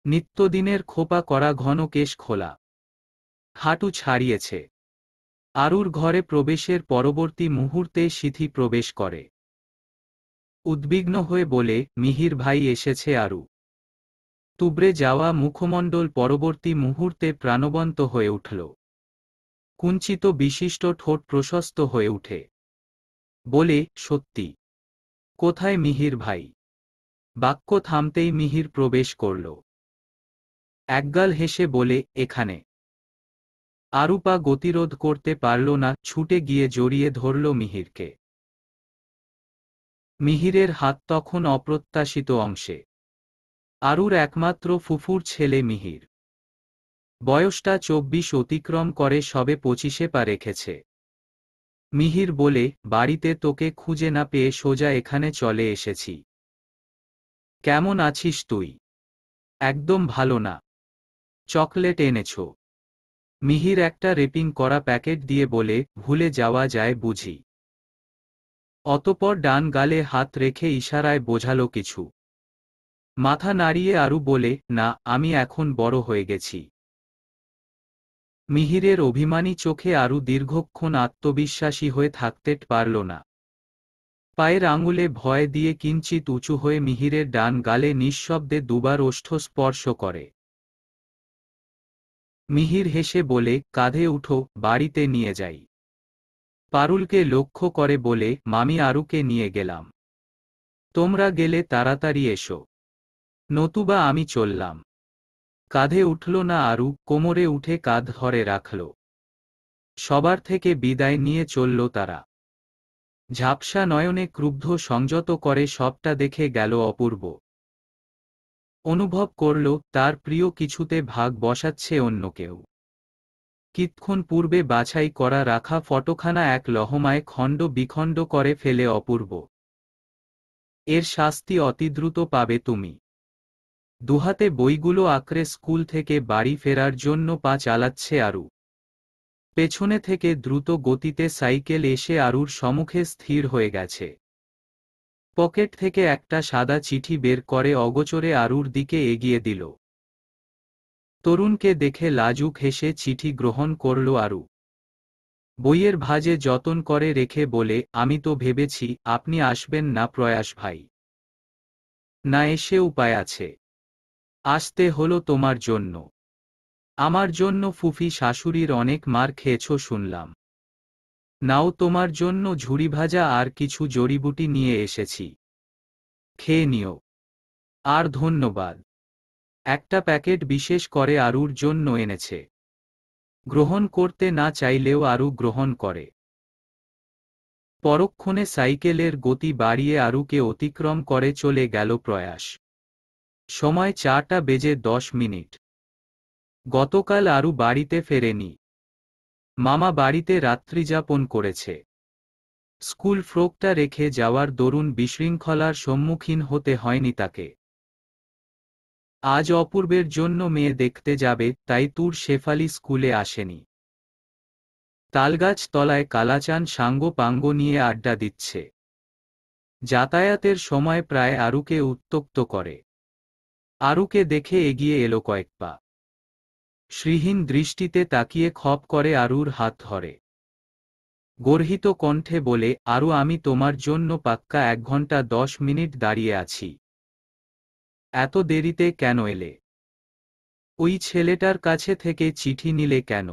নিত্যদিনের খোপা করা ঘন কেশ খোলা। হাঁটু ছাড়িয়েছে। আরুর ঘরে প্রবেশের পরবর্তী মুহূর্তে সিথি প্রবেশ করে। উদ্বিগ্ন হয়ে বলে, মিহির ভাই এসেছে। আরু তুবড়ে যাওয়া মুখমণ্ডল পরবর্তী মুহূর্তে প্রাণবন্ত হয়ে উঠল। কুঞ্চিত বিশিষ্ট ঠোঁট প্রশস্ত হয়ে উঠে। বলে, সত্যি? কোথায় মিহির ভাই? বাক্য থামতেই মিহির প্রবেশ করল। একগাল হেসে বলে, এখানে। আরু পা গতিরোধ করতে পারল না, ছুটে গিয়ে জড়িয়ে ধরল মিহিরকে। মিহিরের হাত তখন অপ্রত্যাশিত অংশে। আরুর একমাত্র ফুফুর ছেলে মিহির। বয়সটা 24 অতিক্রম করে সবে 25-এ পা রেখেছে। মিহির বলে, বাড়িতে তোকে খুঁজে না পেয়ে সোজা এখানে চলে এসেছি। কেমন আছিস তুই? একদম ভালো না। চকলেট এনেছ? মিহির একটা রেপিং করা প্যাকেট দিয়ে বলে, ভুলে যাওয়া যায় বুঝি। অতঃপর ডান গালে হাত রেখে ইশারায় বোঝালো কিছু। মাথা নাড়িয়ে আরু বলে, না, আমি এখন বড় হয়ে গেছি। মিহিরের অভিমানী চোখে আরু দীর্ঘক্ষণ আত্মবিশ্বাসী হয়ে থাকতে পারল না। পায়ের আঙুলে ভয় দিয়ে কিঞ্চিত উঁচু হয়ে মিহিরের ডান গালে নিঃশব্দে দুবার ওষ্ঠ স্পর্শ করে। মিহির হেসে বলে, কাঁধে উঠো, বাড়িতে নিয়ে যাই। পারুলকে লক্ষ্য করে বলে, মামি আরুকে নিয়ে গেলাম। তোমরা গেলে তাড়াতাড়ি এসো, নতুবা আমি চললাম। কাঁধে উঠল না আরু, কোমরে উঠে কাঁধ ধরে রাখল। সবার থেকে বিদায় নিয়ে চলল তারা। ঝাপসা নয়নে ক্রুব্ধ সংযত করে সবটা দেখে গেল অপূর্ব। অনুভব করল তার প্রিয় কিছুতে ভাগ বসাচ্ছে অন্য কেউ। কিছুক্ষণ পূর্বে বাছাই করা রাখা ফটোখানা এক লহমায় খণ্ড বিখণ্ড করে ফেলে অপূর্ব। এর শাস্তি অতি দ্রুত পাবে তুমি। দুহাতে বইগুলো আঁকড়ে স্কুল থেকে বাড়ি ফেরার জন্য পা চালাচ্ছে আরু। পেছনে থেকে দ্রুত গতিতে সাইকেল এসে আরুর সম্মুখে স্থির হয়ে গেছে। পকেট থেকে একটা সাদা চিঠি বের করে অগোচরে আরুর দিকে এগিয়ে দিল। তরুণকে দেখে লাজুক হেসে চিঠি গ্রহণ করল আরু। বইয়ের ভাঁজে যতন করে রেখে বলে, আমি তো ভেবেছি আপনি আসবেন না প্রয়াস ভাই। না এসে উপায় আছে। আসতে হলো তোমার জন্য। আমার জন্য ফুফি শাশুড়ির অনেক মার খেয়েছ শুনলাম। নাও তোমার জন্য ঝুড়ি ভাজা আর কিছু জড়িবুটি নিয়ে এসেছি। খেয়ে নিও। আর ধন্যবাদ। একটা প্যাকেট বিশেষ করে আরুর জন্য এনেছে। গ্রহণ করতে না চাইলেও আরু গ্রহণ করে। পরক্ষণে সাইকেলের গতি বাড়িয়ে আরুকে অতিক্রম করে চলে গেল প্রয়াস। সময় 4:10। গতকাল আরু বাড়িতে ফেরেনি। মামা বাড়িতে রাত্রিযাপন করেছে। স্কুল ফ্রকটা রেখে যাওয়ার দরুন বিশৃঙ্খলার সম্মুখীন হতে হয়নি তাকে। আজ অপূর্বের জন্য মেয়ে দেখতে যাবে, তাই তুর শেফালি স্কুলে আসেনি। তালগাছ তলায় কালাচান সাঙ্গ পাঙ্গ নিয়ে আড্ডা দিচ্ছে। যাতায়াতের সময় প্রায় আরুকে উত্ত্যক্ত করে। আরুকে দেখে এগিয়ে এলো কয়েক পা। শ্রীহীন দৃষ্টিতে তাকিয়ে খপ করে আরুর হাত ধরে। গর্হিত কণ্ঠে বলে, আরু আমি তোমার জন্য পাক্কা 1 ঘন্টা 10 মিনিট দাঁড়িয়ে আছি। এত দেরিতে কেন এলে? ওই ছেলেটার কাছে থেকে চিঠি নিলে কেন?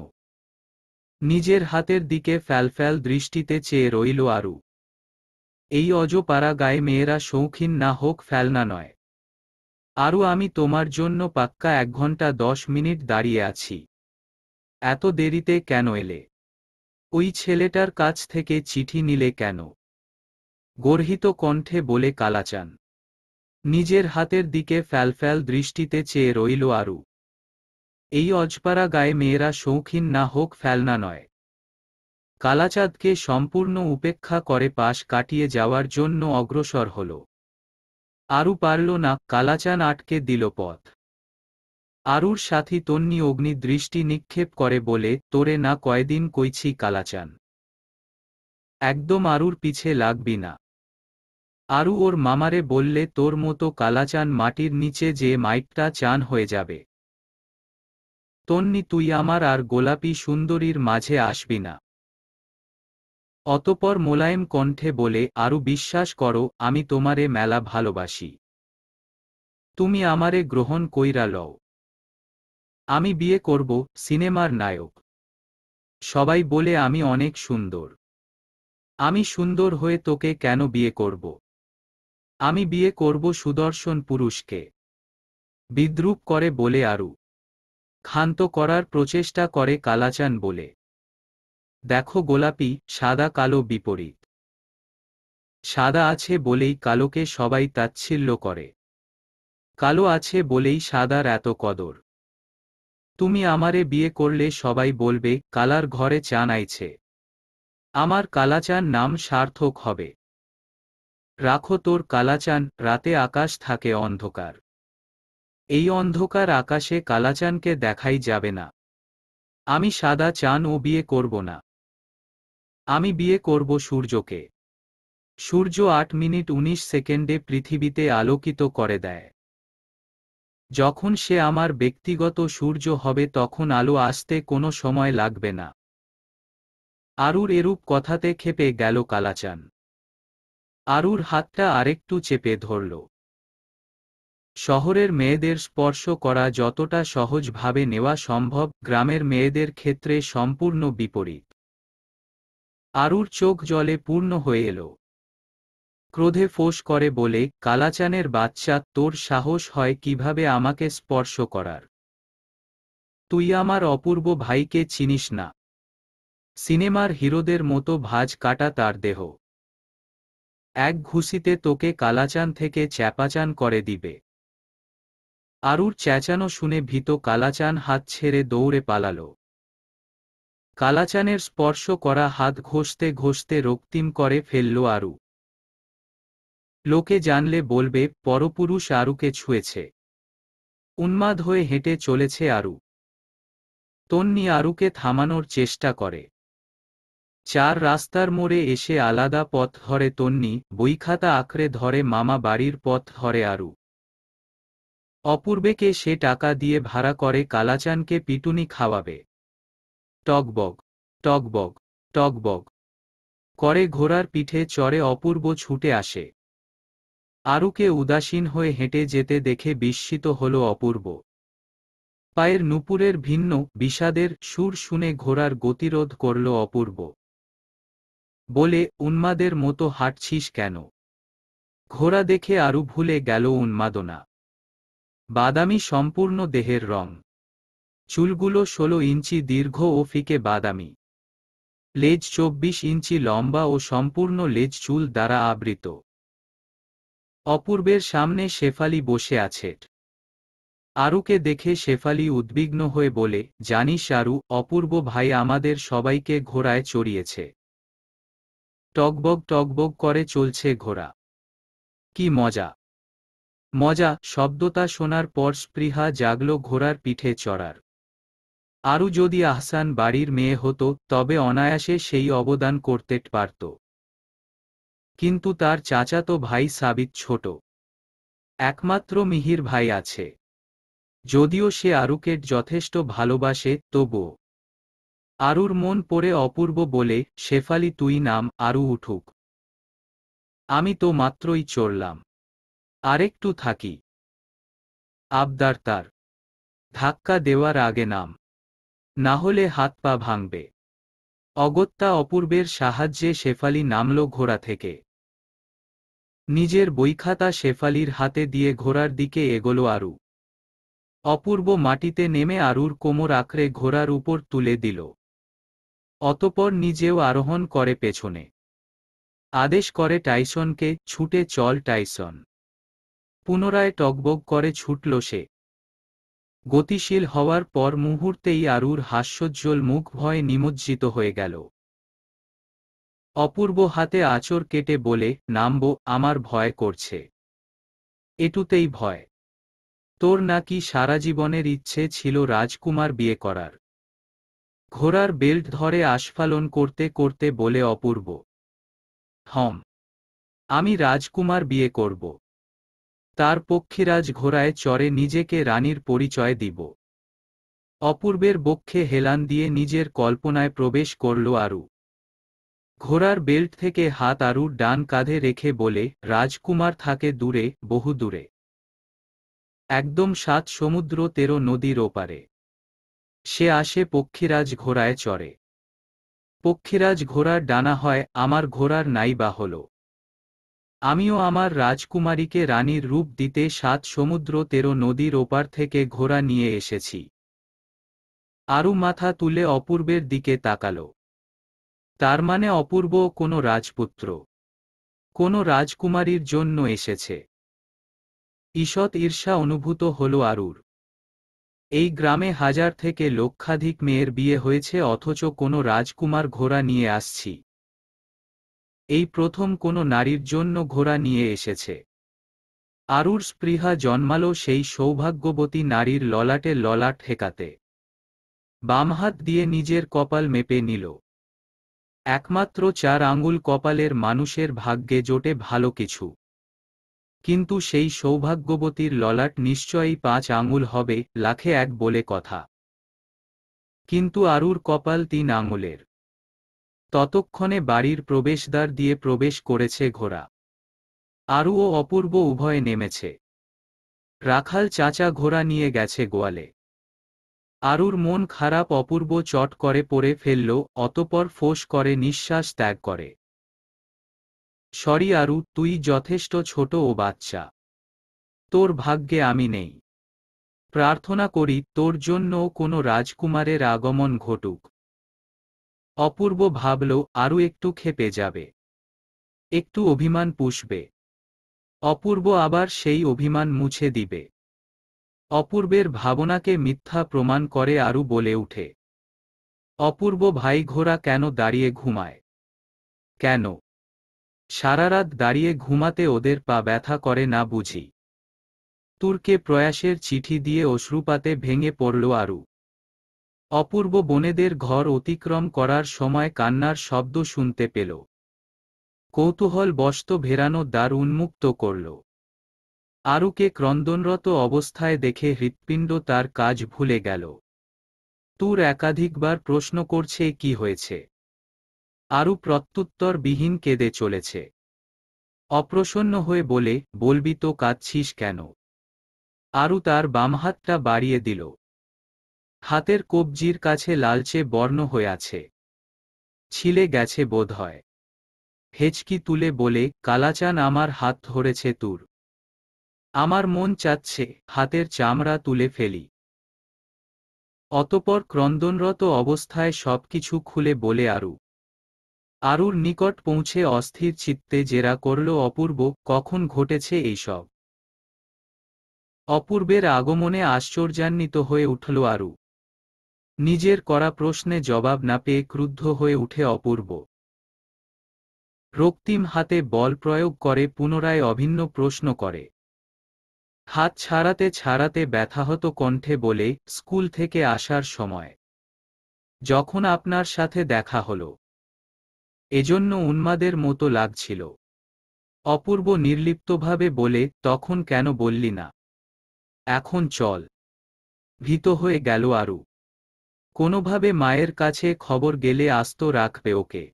নিজের হাতের দিকে ফ্যালফ্যাল দৃষ্টিতে চেয়ে রইল আরু। এই অজপাড়া গায়ে মেয়েরা শৌখিন না হোক ফেলনা নয়। আরু, আমি তোমার জন্য পাক্কা 1 ঘন্টা 10 মিনিট দাঁড়িয়ে আছি। এত দেরিতে কেন এলে? ওই ছেলেটার কাছ থেকে চিঠি নিলে কেন? গর্হিত কণ্ঠে বলে কালাচান। নিজের হাতের দিকে ফ্যালফ্যাল দৃষ্টিতে চেয়ে রইল আরু। এই অজপাড়া গায়ে মেয়েরা শৌখিন না হোক ফেলনা নয়। কালাচাঁদকে সম্পূর্ণ উপেক্ষা করে পাশ কাটিয়ে যাওয়ার জন্য অগ্রসর হল। আরু পারল না, কালাচান আটকে দিল পথ। আরুর সাথী তন্নি অগ্নি দৃষ্টি নিক্ষেপ করে বলে, তোরে না কয়দিন কইছি কালাচান, একদম আরুর পিছে লাগবি না। আরু ওর মামারে বললে তোর মতো কালাচান মাটির নিচে যে মাইকটা চান হয়ে যাবে। তন্নি, তুই আমার আর গোলাপি সুন্দরীর মাঝে আসবি না। অতপর মোলায়েম কণ্ঠে বলে, আরু বিশ্বাস করো, আমি তোমারে মেলা ভালোবাসি। তুমি আমারে গ্রহণ কইরা লও। আমি বিয়ে করব, সিনেমার নায়ক। সবাই বলে আমি অনেক সুন্দর। আমি সুন্দর হয়ে তোকে কেন বিয়ে করব? আমি বিয়ে করব সুদর্শন পুরুষকে। বিদ্রূপ করে বলে আরু। ক্ষান্ত করার প্রচেষ্টা করে কালাচান বলে, দেখো গোলাপি, সাদা কালো বিপরীত। সাদা আছে বলেই কালোকে সবাই তাচ্ছিল্য করে। কালো আছে বলেই সাদার এত কদর। তুমি আমারে বিয়ে করলে সবাই বলবে কালার ঘরে চান আইছে। আমার কালাচান নাম সার্থক হবে। রাখো তোর কালাচান, রাতে আকাশ থাকে অন্ধকার। এই অন্ধকার আকাশে কালাচানকে দেখাই যাবে না। আমি সাদা চান ও বিয়ে করব না। আমি বিয়ে করব সূর্যকে। সূর্য 8 মিনিট 19 সেকেন্ডে পৃথিবীতে আলোকিত করে দেয়। যখন সে আমার ব্যক্তিগত সূর্য হবে তখন আলো আসতে কোনো সময় লাগবে না। আরুর এরূপ কথাতে ক্ষেপে গেল কালাচান। আরুর হাতটা আরেকটু চেপে ধরল। শহরের মেয়েদের স্পর্শ করা যতটা সহজভাবে নেওয়া সম্ভব, গ্রামের মেয়েদের ক্ষেত্রে সম্পূর্ণ বিপরীত। আরুর চোখ জলে পূর্ণ হয়ে এলো। ক্রোধে ফোঁস করে বলে, কালাচানের বাচ্চা, তোর সাহস হয় কিভাবে আমাকে স্পর্শ করার? তুই আমার অপূর্ব ভাইকে চিনিস না। সিনেমার হিরোদের মতো ভাঁজ কাটা তার দেহ। এক ঘুষিতে তোকে কালাচান থেকে চ্যাপাচান করে দিবে। আরুর চেঁচানো শুনে ভীত কালাচান হাত ছেড়ে দৌড়ে পালালো। কালাচানের স্পর্শ করা হাত ঘষতে ঘষতে রক্তিম করে ফেলল আরু। লোকে জানলে বলবে পরপুরুষ আরুকে ছুঁয়েছে। উন্মাদ হয়ে হেঁটে চলেছে আরু। তন্নি আরুকে থামানোর চেষ্টা করে। 4 রাস্তার মোড়ে এসে আলাদা পথ ধরে তন্নি, বইখাতা আঁকড়ে ধরে মামা বাড়ির পথ ধরে আরু। অপূর্বেকে সে টাকা দিয়ে ভাড়া করে কালাচানকে পিটুনি খাওয়াবে। টগবগ টগবগ টগবগ করে ঘোড়ার পিঠে চড়ে অপূর্ব ছুটে আসে। আরুকে উদাসীন হয়ে হেঁটে যেতে দেখে বিস্মিত হল অপূর্ব। পায়ের নূপুরের ভিন্ন বিষাদের সুর শুনে ঘোড়ার গতিরোধ করল অপূর্ব। বলে, উন্মাদের মতো হাঁটছিস কেন? ঘোড়া দেখে আরু ভুলে গেল উন্মাদনা। বাদামি সম্পূর্ণ দেহের রং। চুলগুলো 16 ইঞ্চি দীর্ঘ ও ফিকে বাদামি। লেজ 24 ইঞ্চি লম্বা ও সম্পূর্ণ লেজ চুল দ্বারা আবৃত। অপূর্বের সামনে শেফালি বসে আছে। আরুকে দেখে শেফালি উদ্বিগ্ন হয়ে বলে, জানিস আরু, অপূর্ব ভাই আমাদের সবাইকে ঘোড়ায় চড়িয়েছে। টগবগ টগবগ করে চলছে ঘোড়া। কি মজা! মজা শব্দটা শোনার পর স্পৃহা জাগল ঘোড়ার পিঠে চড়ার। আরু যদি আহসান বাড়ির মেয়ে হতো তবে অনায়াসে সেই অবদান করতে পারত। কিন্তু তার চাচাতো ভাই সাবিত ছোট। একমাত্র মিহির ভাই আছে। যদিও সে আরুকে যথেষ্ট ভালোবাসে, তবুও। আরুর মন পড়ে অপূর্ব বলে, শেফালি তুই নাম, আরু উঠুক। আমি তো মাত্রই চড়লাম। আরেকটু থাকি। আবদার তার। ধাক্কা দেওয়ার আগে নাম। না হলে হাত পা ভাঙবে। অগত্যা অপূর্বের সাহায্যে শেফালি নামল ঘোড়া থেকে। নিজের বইখাতা শেফালির হাতে দিয়ে ঘোড়ার দিকে এগোল আরু। অপূর্ব মাটিতে নেমে আরুর কোমর আঁকড়ে ঘোড়ার উপর তুলে দিল। অতঃপর নিজেও আরোহণ করে পেছনে। আদেশ করে টাইসনকে, ছুটে চল টাইসন। পুনরায় টগবগ করে ছুটল সে। গতিশীল হওয়ার পর মুহূর্তেই আরুর হাস্যোজ্জ্বল মুখ ভয়ে নিমজ্জিত হয়ে গেল। অপূর্ব হাতে আঁচড় কেটে বলে, নামবো, আমার ভয় করছে। এটুতেই ভয়? তোর নাকি সারা জীবনের ইচ্ছে ছিল রাজকুমার বিয়ে করার। ঘোড়ার বেল্ট ধরে আস্ফালন করতে করতে বলে অপূর্ব। আমি রাজকুমার বিয়ে করব। তার পক্ষীরাজ ঘোড়ায় চড়ে নিজেকে রানীর পরিচয় দিব। অপূর্বের বক্ষে হেলান দিয়ে নিজের কল্পনায় প্রবেশ করল আরু। ঘোড়ার বেল্ট থেকে হাত আরুর ডান কাঁধে রেখে বলে, রাজকুমার থাকে দূরে, বহু দূরে। একদম 7 সমুদ্র 13 নদীর ওপারে। সে আসে পক্ষীরাজ ঘোড়ায় চড়ে। পক্ষীরাজ ঘোড়ার ডানা হয়, আমার ঘোড়ার নাই বা হল। আমিও আমার রাজকুমারীকে রানীর রূপ দিতে 7 সমুদ্র 13 নদীর ওপার থেকে ঘোড়া নিয়ে এসেছি। আরু মাথা তুলে অপূর্বের দিকে তাকাল। তার মানে অপূর্ব কোনো রাজপুত্র, কোনো রাজকুমারীর জন্য এসেছে। ঈষৎ ঈর্ষা অনুভূত হল আরুর। এই গ্রামে হাজার থেকে লক্ষাধিক মেয়ের বিয়ে হয়েছে, অথচ কোনো রাজকুমার ঘোড়া নিয়ে আসছি। এই প্রথম কোনো নারীর জন্য ঘোড়া নিয়ে এসেছে। আরুর স্পৃহা জন্মাল সেই সৌভাগ্যবতী নারীর ললাটে ললাট ঠেকাতে। বাম হাত দিয়ে নিজের কপাল মেপে নিল। একমাত্র 4 আঙুল কপালের মানুষের ভাগ্যে জোটে ভালো কিছু। কিন্তু সেই সৌভাগ্যবতীর ললাট নিশ্চয়ই 5 আঙুল হবে, লাখে 1 বলে কথা। কিন্তু আরুর কপাল 3 আঙুলের। ততক্ষণে বাড়ির প্রবেশদ্বার দিয়ে প্রবেশ করেছে ঘোড়া। আরু ও অপূর্ব উভয়ে নেমেছে। রাখাল চাচা ঘোড়া নিয়ে গেছে গোয়ালে। আরুর মন খারাপ। অপূর্ব চট করে পড়ে ফেলল, অতঃপর ফোঁস করে নিঃশ্বাস ত্যাগ করে। সরি আরু, তুই যথেষ্ট ছোট ও বাচ্চা। তোর ভাগ্যে আমি নেই। প্রার্থনা করি তোর জন্যও কোনো রাজকুমারের আগমন ঘটুক। অপূর্ব ভাবল, আরু একটু ক্ষেপে যাবে, একটু অভিমান পুষবে। অপূর্ব আবার সেই অভিমান মুছে দিবে। অপূর্বের ভাবনাকে মিথ্যা প্রমাণ করে আরু বলে উঠে। অপূর্ব ভাই, ঘোড়া কেন দাঁড়িয়ে ঘুমায়? কেন? সারারাত দাঁড়িয়ে ঘুমাতে ওদের পা ব্যথা করে না বুঝি? তুর্কে প্রয়াসের চিঠি দিয়ে অশ্রুপাতে ভেঙে পড়ল আরু। অপূর্ব বনেদের ঘর অতিক্রম করার সময় কান্নার শব্দ শুনতে পেল। কৌতূহল বশত ভেরানো দ্বার উন্মুক্ত করল। আরুকে ক্রন্দনরত অবস্থায় দেখে হৃৎপিণ্ড তার কাজ ভুলে গেল। তুর একাধিকবার প্রশ্ন করছে কি হয়েছে। আরু প্রত্যুত্তরবিহীন কেঁদে চলেছে। অপ্রসন্ন হয়ে বলে, বলবি তো কাঁদছিস কেন? আরু তার বাম হাতটা বাড়িয়ে দিল। হাতের কবজির কাছে লালচে বর্ণ হয়ে আছে। ছিলে গেছে বোধহয়। হেঁচকি তুলে বলে, কালাচান আমার হাত ধরেছে তুর। আমার মন চাচ্ছে হাতের চামড়া তুলে ফেলি। অতঃপর ক্রন্দনরত অবস্থায় সবকিছু খুলে বলে আরু। আরুর নিকট পৌঁছে অস্থির চিত্তে জেরা করল অপূর্ব, কখন ঘটেছে এইসব। অপূর্বের আগমনে আশ্চর্যান্বিত হয়ে উঠল আরু। নিজের করা প্রশ্নে জবাব না পেয়ে ক্রুদ্ধ হয়ে উঠে অপূর্ব। রক্তিম হাতে বল প্রয়োগ করে পুনরায় অভিন্ন প্রশ্ন করে। হাত ছাড়াতে ছাড়াতে ব্যথাহত কণ্ঠে বলে, স্কুল থেকে আসার সময় যখন আপনার সাথে দেখা হল, এজন্য উন্মাদের মতো লাগছিল। অপূর্ব নির্লিপ্তভাবে বলে, তখন কেন বললি না? এখন চল। ভীত হয়ে গেল আরু। কোনোভাবে মায়ের কাছে খবর গেলে আস্ত রাখবে ওকে।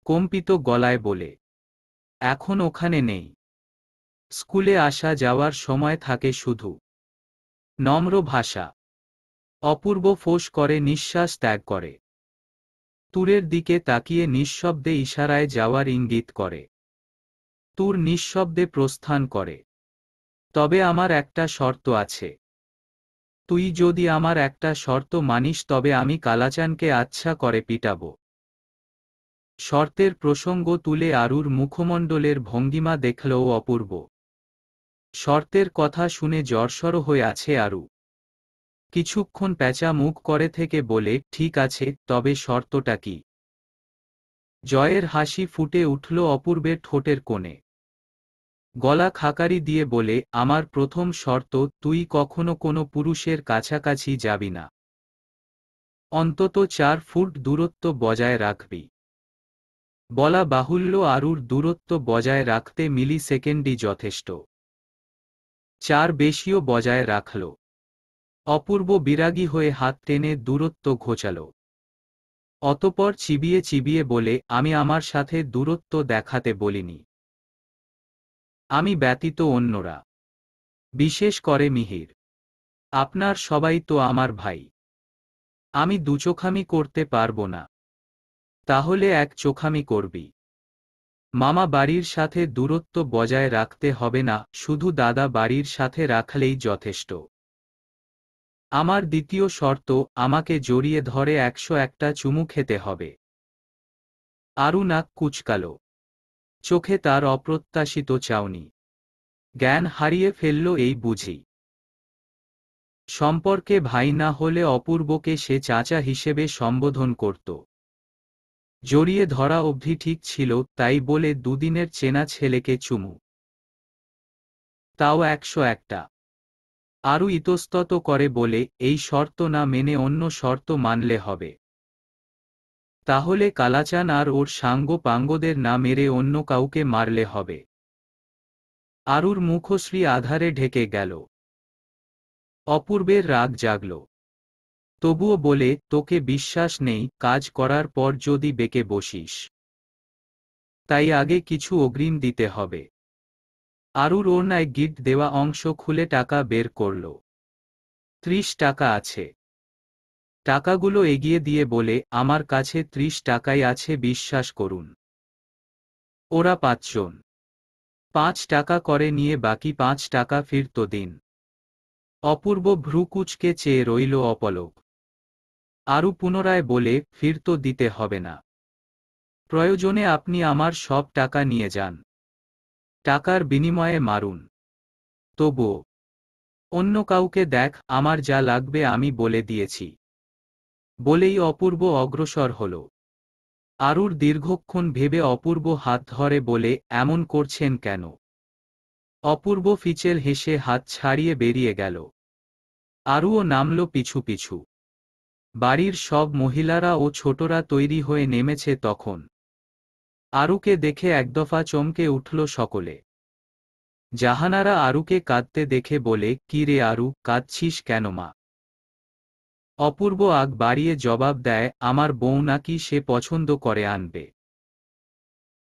কম্পিত গলায় বলে, এখন ওখানে নেই। স্কুলে আসা যাওয়ার সময় থাকে শুধু। নম্র ভাষা। অপূর্ব ফোঁস করে নিঃশ্বাস ত্যাগ করে। তুরের দিকে তাকিয়ে নিঃশব্দে ইশারায় যাওয়ার ইঙ্গিত করে। তুর নিঃশব্দে প্রস্থান করে। তবে আমার একটা শর্ত আছে। তুই যদি আমার একটা শর্ত মানিস তবে আমি কালাচানকে আচ্ছা করে পিটাব। শর্তের প্রসঙ্গ তুলে আরুর মুখমণ্ডলের ভঙ্গিমা দেখলও অপূর্ব। শর্তের কথা শুনে জড়সড় হয়ে আছে আরু। কিছুক্ষণ প্যাঁচা মুখ করে থেকে বলে, ঠিক আছে, তবে শর্তটা কি? জয়ের হাসি ফুটে উঠল অপূর্বের ঠোঁটের কোণে। গলা খাকারি দিয়ে বলে, আমার প্রথম শর্ত, তুই কখনো কোনো পুরুষের কাছাকাছি যাবি না। অন্তত 4 ফুট দূরত্ব বজায় রাখবি। বলা বাহুল্য, আরুর দূরত্ব বজায় রাখতে মিলি সেকেন্ডই যথেষ্ট। 4 বেশিও বজায় রাখল। অপূর্ব বিরাগী হয়ে হাত টেনে দূরত্ব ঘোচাল। অতপর চিবিয়ে চিবিয়ে বলে, আমি আমার সাথে দূরত্ব দেখাতে বলিনি। আমি ব্যতীত অন্যরা, বিশেষ করে মিহির, আপনার সবাই তো আমার ভাই। আমি দুচোখামি করতে পারবো না। তাহলে এক চোখামি করবি। মামা বাড়ির সাথে দূরত্ব বজায় রাখতে হবে না, শুধু দাদা বাড়ির সাথে রাখলেই যথেষ্ট। আমার দ্বিতীয় শর্ত, আমাকে জড়িয়ে ধরে 101টা চুমু খেতে হবে। আরু নাক কুচকাল। চোখে তার অপ্রত্যাশিত চাউনি। জ্ঞান হারিয়ে ফেলল এই বুঝি। সম্পর্কে ভাই না হলে অপূর্বকে সে চাচা হিসেবে সম্বোধন করত। জড়িয়ে ধরা অবধি ঠিক ছিল, তাই বলে দুদিনের চেনা ছেলেকে চুমু, তাও 101টা। আরু ইতস্তত করে বলে, এই শর্ত না মেনে অন্য শর্ত মানলে হবে। তাহলে কালাচান আর ওর সাঙ্গ পাঙ্গদের না মেরে অন্য কাউকে মারলে হবে। আরুর মুখশ্রী আধারে ঢেকে গেল। অপূর্বের রাগ জাগল। তবুও বলে, তোকে বিশ্বাস নেই, কাজ করার পর যদি বেঁকে বসিস। তাই আগে কিছু অগ্রিম দিতে হবে। আরুর ওড়নায় গিট দেওয়া অংশ খুলে টাকা বের করল। 30 টাকা আছে। টাকাগুলো এগিয়ে দিয়ে বলে, আমার কাছে 30 টাকাই আছে, বিশ্বাস করুন। ওরা 5 জন। 5 টাকা করে নিয়ে বাকি 5 টাকা ফিরত দিন। অপূর্ব ভ্রুকুচকে চেয়ে রইল অপলক। আরু পুনরায় বলে, ফিরত দিতে হবে না। প্রয়োজনে আপনি আমার সব টাকা নিয়ে যান। টাকার বিনিময়ে মারুন। তবুও অন্য কাউকে দেখ, আমার যা লাগবে আমি বলে দিয়েছি। বলেই অপূর্ব অগ্রসর হল। আরুর দীর্ঘক্ষণ ভেবে অপূর্ব হাত ধরে বলে, এমন করছেন কেন? অপূর্ব ফিচেল হেসে হাত ছাড়িয়ে বেরিয়ে গেল। আরুও নামল পিছু পিছু। বাড়ির সব মহিলারা ও ছোটরা তৈরি হয়ে নেমেছে তখন। আরুকে দেখে একদফা চমকে উঠল সকলে। জাহানারা আরুকে কাঁদতে দেখে বলে, কি রে আরু, কাঁদছিস কেন মা? অপূর্ব আগ বাড়িয়ে জবাব দেয়, আমার বউ নাকি সে পছন্দ করে আনবে।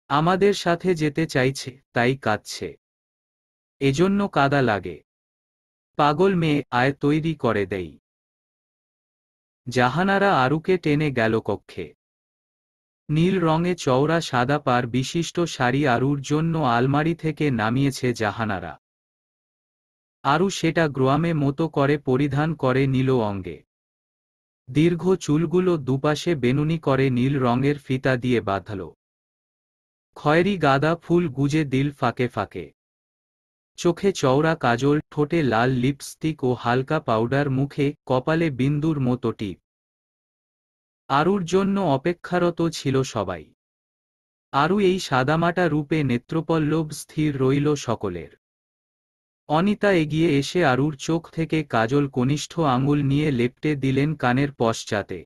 আমাদের সাথে যেতে চাইছে, তাই কাঁদছে। এজন্য কাদা লাগে। পাগল মেয়ে, আয় তৈরি করে দেই। জাহানারা আরুকে টেনে গেল কক্ষে। নীল রঙে চওড়া সাদা পার বিশিষ্ট শাড়ি আরুর জন্য আলমারি থেকে নামিয়েছে জাহানারা। আরু সেটা গ্রোয়ামে মতো করে পরিধান করে নীল অঙ্গে। দীর্ঘ চুলগুলো দুপাশে বেনুনি করে নীল রঙের ফিতা দিয়ে বাঁধল। খয়েরি গাঁদা ফুল গুজে দিল ফাঁকে ফাঁকে। চোখে চওড়া কাজল, ঠোঁটে লাল লিপস্টিক ও হালকা পাউডার, মুখে কপালে বিন্দুর মতো টিপ। আরুর জন্য অপেক্ষারত ছিল সবাই। আরু এই সাদামাটা রূপে নেত্রপল্লব স্থির রইল সকলের। অনিতা এগিয়ে এসে আরুর চোখ থেকে কাজল কনিষ্ঠ আঙুল নিয়ে লেপটে দিলেন কানের পশ্চাতে।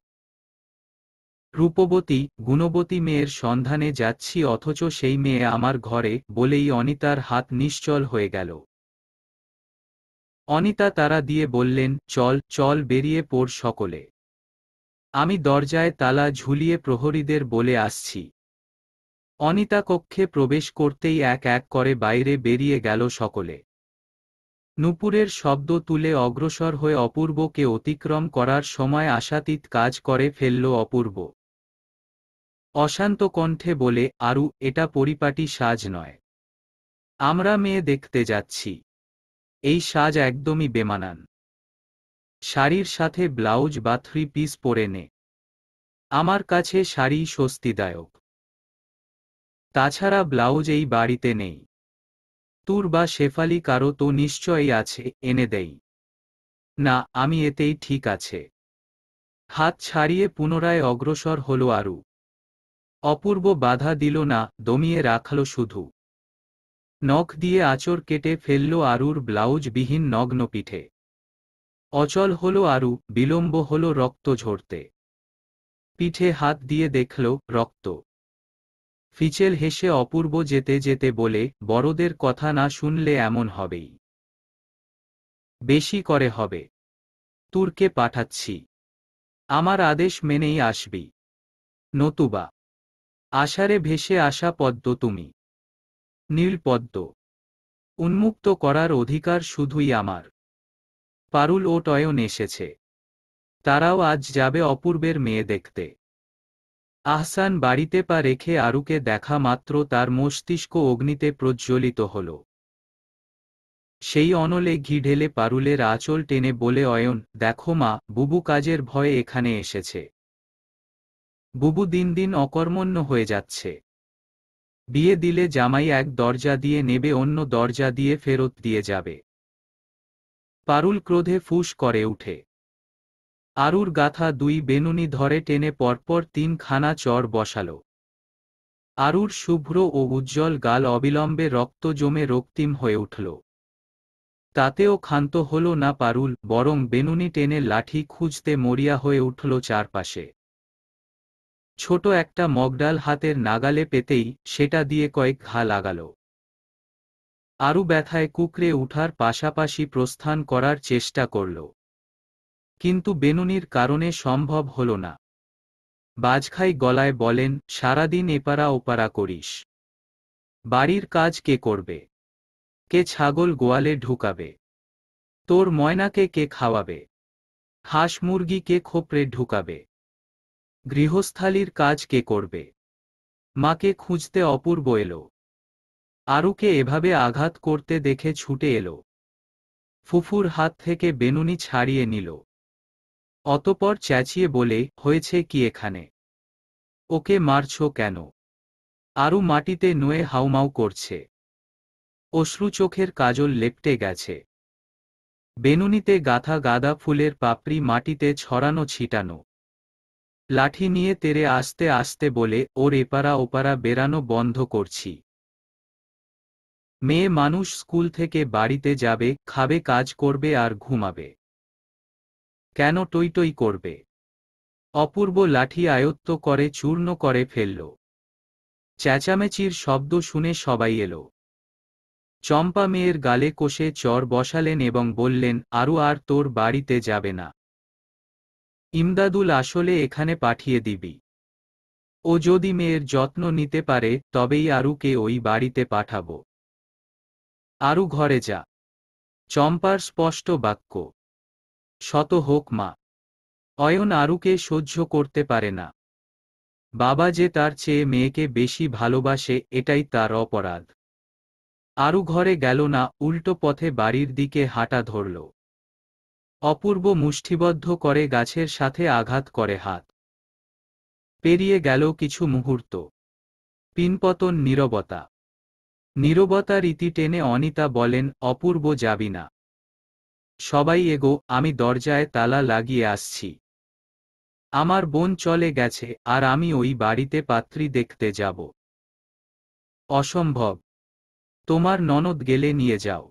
রূপবতী, গুণবতী মেয়ের সন্ধানে যাচ্ছি, অথচ সেই মেয়ে আমার ঘরে, বলেই অনিতার হাত নিশ্চল হয়ে গেল। অনিতা তাড়া দিয়ে বললেন, চল চল, বেরিয়ে পড় সকলে। আমি দরজায় তালা ঝুলিয়ে প্রহরীদের বলে আসছি। অনিতা কক্ষে প্রবেশ করতেই এক এক করে বাইরে বেরিয়ে গেল সকলে। নূপুরের শব্দ তুলে অগ্রসর হয়ে অপূর্বকে অতিক্রম করার সময় আশাতীত কাজ করে ফেলল অপূর্ব। অশান্ত কণ্ঠে বলে, আরু, এটা পরিপাটি সাজ নয়। আমরা মেয়ে দেখতে যাচ্ছি। এই সাজ একদমই বেমানান। শাড়ির সাথে ব্লাউজ বা 3 পিস পরে নে। আমার কাছে শাড়ি স্বস্তিদায়ক। তাছাড়া ব্লাউজ এই বাড়িতে নেই। তুর বা শেফালি কারো তো নিশ্চয়ই আছে, এনে দেই। না, আমি এতেই ঠিক আছে। হাত ছাড়িয়ে পুনরায় অগ্রসর হল আরু। অপূর্ব বাধা দিল না, দমিয়ে রাখল শুধু। নখ দিয়ে আঁচড় কেটে ফেলল আরুর ব্লাউজবিহীন নগ্ন পিঠে। অচল হল আরু, বিলম্ব হল রক্ত ঝরতে। পিঠে হাত দিয়ে দেখল, রক্ত। ফিচেল হেসে অপূর্ব যেতে যেতে বলে, বড়দের কথা না শুনলে এমন হবেই। বেশি করে হবে। তুরকে পাঠাচ্ছি। আমার আদেশ মেনেই আসবি। নতুবা আষাঢ়ে ভেসে আসা পদ্ম তুমি। নীল পদ্ম। উন্মুক্ত করার অধিকার শুধুই আমার। পারুল ও টয়ন এসেছে। তারাও আজ যাবে অপূর্বের মেয়ে দেখতে। আহসান বাড়িতে পা রেখে আরুকে দেখা মাত্র তার মস্তিষ্ক অগ্নিতে প্রজ্বলিত হল। সেই অনলে ঘি ঢেলে পারুলের আঁচল টেনে বলে, অয়ন, দেখো মা, বুবু কাজের ভয়ে এখানে এসেছে। বুবু দিন দিন অকর্মণ্য হয়ে যাচ্ছে। বিয়ে দিলে জামাই এক দরজা দিয়ে নেবে, অন্য দরজা দিয়ে ফেরত দিয়ে যাবে। পারুল ক্রোধে ফুঁস করে উঠে। আরুর গাথা 2 বেনুনি ধরে টেনে পরপর 3 খানা চড় বসাল। আরুর শুভ্র ও উজ্জ্বল গাল অবিলম্বে রক্ত জমে রক্তিম হয়ে উঠল। তাতেও ক্ষান্ত হল না পারুল, বরং বেনুনি টেনে লাঠি খুঁজতে মরিয়া হয়ে উঠল চারপাশে। ছোট একটা মগডাল হাতের নাগালে পেতেই সেটা দিয়ে কয়েক ঘা লাগাল। আরু ব্যথায় কুঁকড়ে উঠার পাশাপাশি প্রস্থান করার চেষ্টা করল। কিন্তু বেনুনির কারণে সম্ভব হল না। বাজখাই গলায় বলেন, সারাদিন এপারা ওপারা করিস। বাড়ির কাজ কে করবে? কে ছাগল গোয়ালে ঢুকাবে? তোর ময়নাকে কে খাওয়াবে? হাঁস মুরগি কে খোপড়ে ঢুকাবে? গৃহস্থালির কাজ কে করবে? মাকে খুঁজতে অপূর্ব এলো। আরুকে এভাবে আঘাত করতে দেখে ছুটে এলো। ফুফুর হাত থেকে বেনুনি ছাড়িয়ে নিল। অতপর চেঁচিয়ে বলে, হয়েছে কি এখানে? ওকে মারছো কেন? আরু মাটিতে নুয়ে হাউমাউ করছে। অশ্রু চোখের কাজল লেপটে গেছে। বেনুনিতে গাঁথা গাঁদা ফুলের পাপড়ি মাটিতে ছড়ানো ছিটানো। লাঠি নিয়ে তেরে আস্তে আস্তে বলে, ওর এপারা ওপারা বেরানো বন্ধ করছি। মেয়ে মানুষ স্কুল থেকে বাড়িতে যাবে, খাবে, কাজ করবে আর ঘুমাবে। কেন টই করবে? অপূর্ব লাঠি আয়ত্ত করে চূর্ণ করে ফেলল। চেঁচামেচির শব্দ শুনে সবাই এলো। চম্পা মেয়ের গালে কষে চর বসালেন এবং বললেন, আরু আর তোর বাড়িতে যাবে না। ইমদাদুল আসলে এখানে পাঠিয়ে দিবি। ও যদি মেয়ের যত্ন নিতে পারে তবেই আরুকে ওই বাড়িতে পাঠাবো। আরু ঘরে যা। চম্পার স্পষ্ট বাক্য। শত হোক মা। অয়ন আরুকে সহ্য করতে পারে না। বাবা যে তার চেয়ে মেয়েকে বেশি ভালোবাসে, এটাই তার অপরাধ। আরু ঘরে গেল না, উল্টো পথে বাড়ির দিকে হাঁটা ধরল। অপূর্ব মুষ্টিবদ্ধ করে গাছের সাথে আঘাত করে হাত। পেরিয়ে গেল কিছু মুহূর্ত। পিনপতন, নীরবতা। নীরবতার ইতি টেনে অনিতা বলেন, অপূর্ব, যাবি না? সবাই এগো, আমি দরজায় তালা লাগিয়ে আসছি। আমার বোন চলে গেছে আর আমি ওই বাড়িতে পাত্রী দেখতে যাব। অসম্ভব। তোমার ননদ গেলে নিয়ে যাও।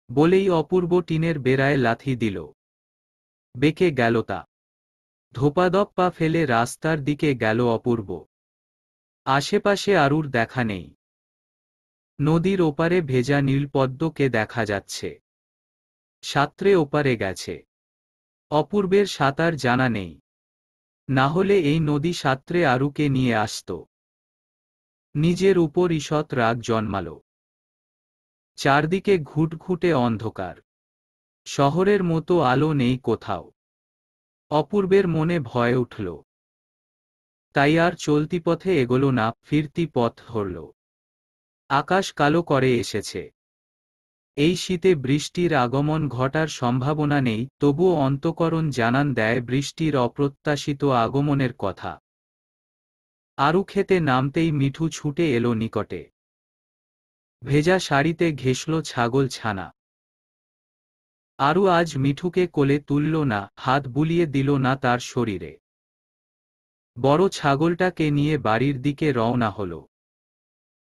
বলেই অপূর্ব টিনের বেড়ায় লাথি দিল। বেঁকে গেল তা। ধোপাদপ পা ফেলে রাস্তার দিকে গেল অপূর্ব। আশেপাশে আরুর দেখা নেই। নদীর ওপারে ভেজা নীলপদ্মকে দেখা যাচ্ছে। সাঁতরে ওপারে গেছে। অপূর্বের সাঁতার জানা নেই। না হলে এই নদী সাঁতরে আরুকে নিয়ে আসত। নিজের উপর ঈষৎ রাগ জন্মাল। চারদিকে ঘুটঘুটে অন্ধকার। শহরের মতো আলো নেই কোথাও। অপূর্বের মনে ভয় উঠল। তাই আর চলতি পথে এগোলো না, ফিরতি পথ ধরল। আকাশ কালো করে এসেছে। এই শীতে বৃষ্টির আগমন ঘটার সম্ভাবনা নেই, তবুও অন্তঃকরণ জানান দেয় বৃষ্টির অপ্রত্যাশিত আগমনের কথা। আরু খেতে নামতেই মিঠু ছুটে এলো নিকটে। ভেজা শাড়িতে ঘেঁষল ছাগল ছানা। আরু আজ মিঠুকে কোলে তুলল না, হাত বুলিয়ে দিল না তার শরীরে। বড় ছাগলটাকে নিয়ে বাড়ির দিকে রওনা হল।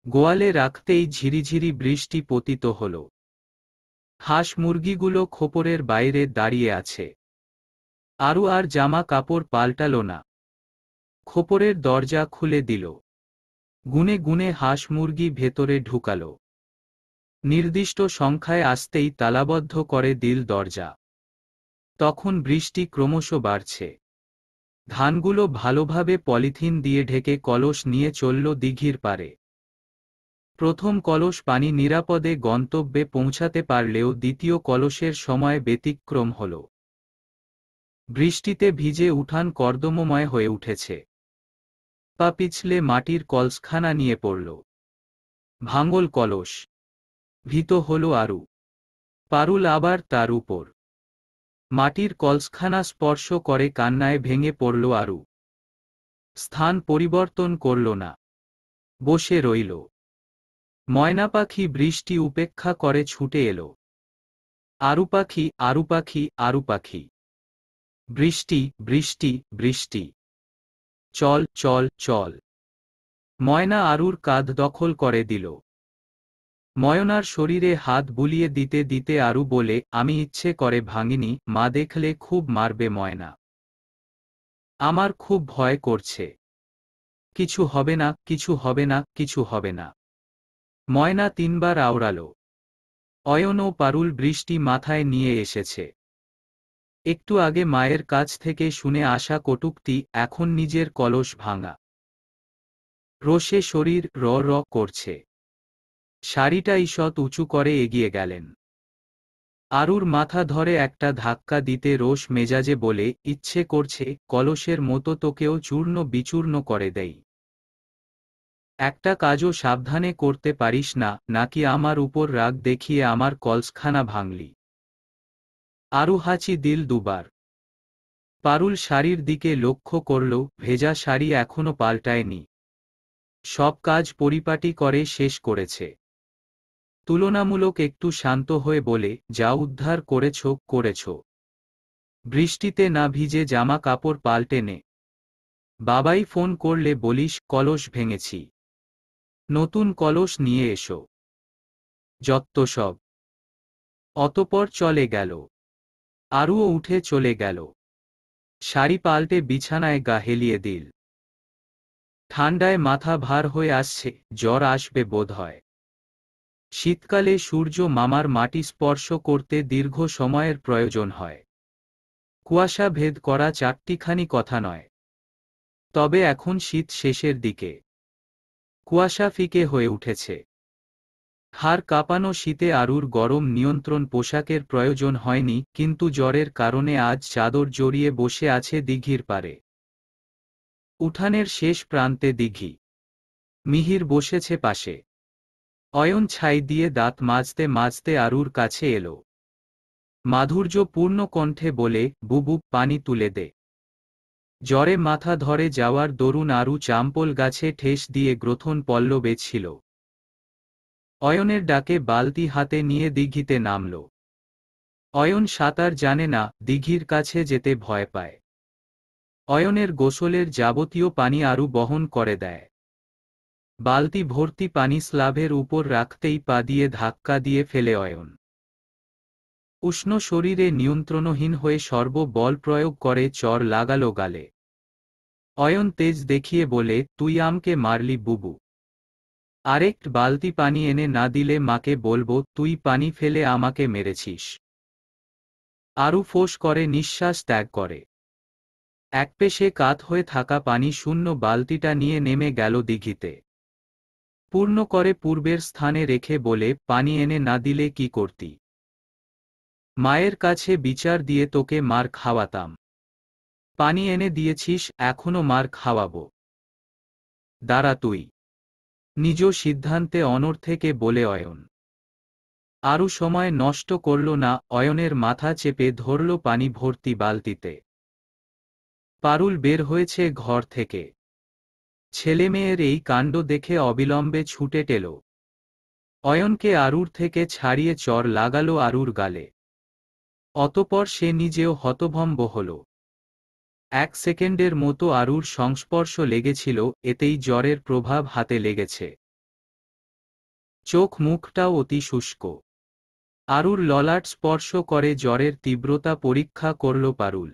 গোয়ালে রাখতেই ঝিরিঝিরি বৃষ্টি পতিত হল। হাঁস মুরগিগুলো খোপরের বাইরে দাঁড়িয়ে আছে। আরু আর জামা কাপড় পাল্টালো না। খোপরের দরজা খুলে দিল। গুনে গুনে হাঁস মুরগি ভেতরে ঢুকালো। নির্দিষ্ট সংখ্যায় আসতেই তালাবদ্ধ করে দিল দরজা। তখন বৃষ্টি ক্রমশ বাড়ছে। ধানগুলো ভালোভাবে পলিথিন দিয়ে ঢেকে কলস নিয়ে চলল দিঘির পারে। প্রথম কলস পানি নিরাপদে গন্তব্যে পৌঁছাতে পারলেও দ্বিতীয় কলসের সময় ব্যতিক্রম হল। বৃষ্টিতে ভিজে উঠান কর্দমময় হয়ে উঠেছে। পা পিছলে মাটির কলসখানা নিয়ে পড়ল। ভাঙল কলস। ভীত হল আরু। পারুল আবার তার উপর। মাটির কলসখানা স্পর্শ করে কান্নায় ভেঙে পড়ল আরু। স্থান পরিবর্তন করল না। বসে রইল। ময়না পাখি বৃষ্টি উপেক্ষা করে ছুটে এলো। আরু পাখি, আরু পাখি, আরু পাখি। বৃষ্টি, বৃষ্টি, বৃষ্টি। চল, চল, চল। ময়না আরুর কাঁধ দখল করে দিল। ময়নার শরীরে হাত বুলিয়ে দিতে দিতে আরু বলে, আমি ইচ্ছে করে ভাঙিনি, মা দেখলে খুব মারবে ময়না। আমার খুব ভয় করছে। কিছু হবে না, কিছু হবে না, কিছু হবে না। ময়না তিনবার আওড়াল। অয়ন ও পারুল বৃষ্টি মাথায় নিয়ে এসেছে। একটু আগে মায়ের কাছ থেকে শুনে আসা কটূক্তি, এখন নিজের কলস ভাঙা। রোষে শরীর র র করছে। শাড়িটা ঈষৎ উঁচু করে এগিয়ে গেলেন। আরুর মাথা ধরে একটা ধাক্কা দিতে রোষ মেজাজে বলে, ইচ্ছে করছে কলসের মতো তোকেও চূর্ণ বিচূর্ণ করে দেই। একটা কাজও সাবধানে করতে পারিস না, নাকি আমার উপর রাগ দেখিয়ে আমার কলসখানা ভাঙলি। আরু হাঁচি দিল দুবার। পারুল শাড়ির দিকে লক্ষ্য করল, ভেজা শাড়ি এখনো পাল্টায়নি। সব কাজ পরিপাটি করে শেষ করেছে। তুলনামূলক একটু শান্ত হয়ে বলে, যা উদ্ধার করেছ করেছ। বৃষ্টিতে না ভিজে জামা কাপড় পাল্টে নে। বাবাই ফোন করলে বলিস কলস ভেঙেছি। নতুন কলস নিয়ে এসো। যত্ত সব। অতপর চলে গেল। আরুও উঠে চলে গেল। শাড়ি পাল্টে বিছানায় গা হেলিয়ে দিল। ঠান্ডায় মাথা ভার হয়ে আসছে, জ্বর আসবে বোধহয়। শীতকালে সূর্য মামার মাটি স্পর্শ করতে দীর্ঘ সময়ের প্রয়োজন হয়। কুয়াশা ভেদ করা চারটিখানি কথা নয়। তবে এখন শীত শেষের দিকে। কুয়াশা ফিকে হয়ে উঠেছে। হাড় কাঁপানো শীতে আরুর গরম নিয়ন্ত্রণ পোশাকের প্রয়োজন হয়নি, কিন্তু জ্বরের কারণে আজ চাদর জড়িয়ে বসে আছে দিঘির পারে। উঠানের শেষ প্রান্তে দিঘি। মিহির বসেছে পাশে। অয়ন ছাই দিয়ে দাঁত মাজতে মাজতে আরুর কাছে এলো। মাধুর্যপূর্ণ কণ্ঠে বলে, বুবু পানি তুলে দে। জ্বরে মাথা ধরে যাওয়ার দরুন আরু চাম্পল গাছে ঠেস দিয়ে গ্রথন পল্লবে ছিল। অয়নের ডাকে বালতি হাতে নিয়ে দিঘিতে নামল। অয়ন সাঁতার জানে না, দিঘির কাছে যেতে ভয় পায়। অয়নের গোসলের যাবতীয় পানি আরু বহন করে দেয়। বালতি ভর্তি পানি স্ল্যাবের উপর রাখতেই পা দিয়ে ধাক্কা দিয়ে ফেলে অয়ন। উষ্ণ শরীরে নিয়ন্ত্রণহীন হয়ে সর্ব বল প্রয়োগ করে চর লাগালো গালে। অয়ন তেজ দেখিয়ে বলে, তুই আমকে মারলি বুবু। আরেক বালতি পানি এনে না দিলে মাকে বলবো তুই পানি ফেলে আমাকে মেরেছিস। আরু ফোঁস করে নিঃশ্বাস ত্যাগ করে। একপেশে কাত হয়ে থাকা পানি শূন্য বালতিটা নিয়ে নেমে গেল দিঘিতে। পূর্ণ করে পূর্বের স্থানে রেখে বলে, পানি এনে না দিলে কি করতি? মায়ের কাছে বিচার দিয়ে তোকে মার খাওয়াতাম। পানি এনে দিয়েছিস, এখনো মার খাওয়াবো। দাঁড়া তুই। নিজ সিদ্ধান্তে অনড় থেকে বলে অয়ন। আরও সময় নষ্ট করল না, অয়নের মাথা চেপে ধরল পানি ভর্তি বালতিতে। পারুল বের হয়েছে ঘর থেকে। ছেলেমেয়ের এই কাণ্ড দেখে অবিলম্বে ছুটে এল। অয়নকে আরুর থেকে ছাড়িয়ে চর লাগাল আরুর গালে। অতপর সে নিজেও হতভম্ব হল। 1 সেকেন্ডের মতো আরুর সংস্পর্শ লেগেছিল, এতেই জ্বরের প্রভাব হাতে লেগেছে। চোখ মুখটাও অতি শুষ্ক। আরুর ললাট স্পর্শ করে জ্বরের তীব্রতা পরীক্ষা করল পারুল।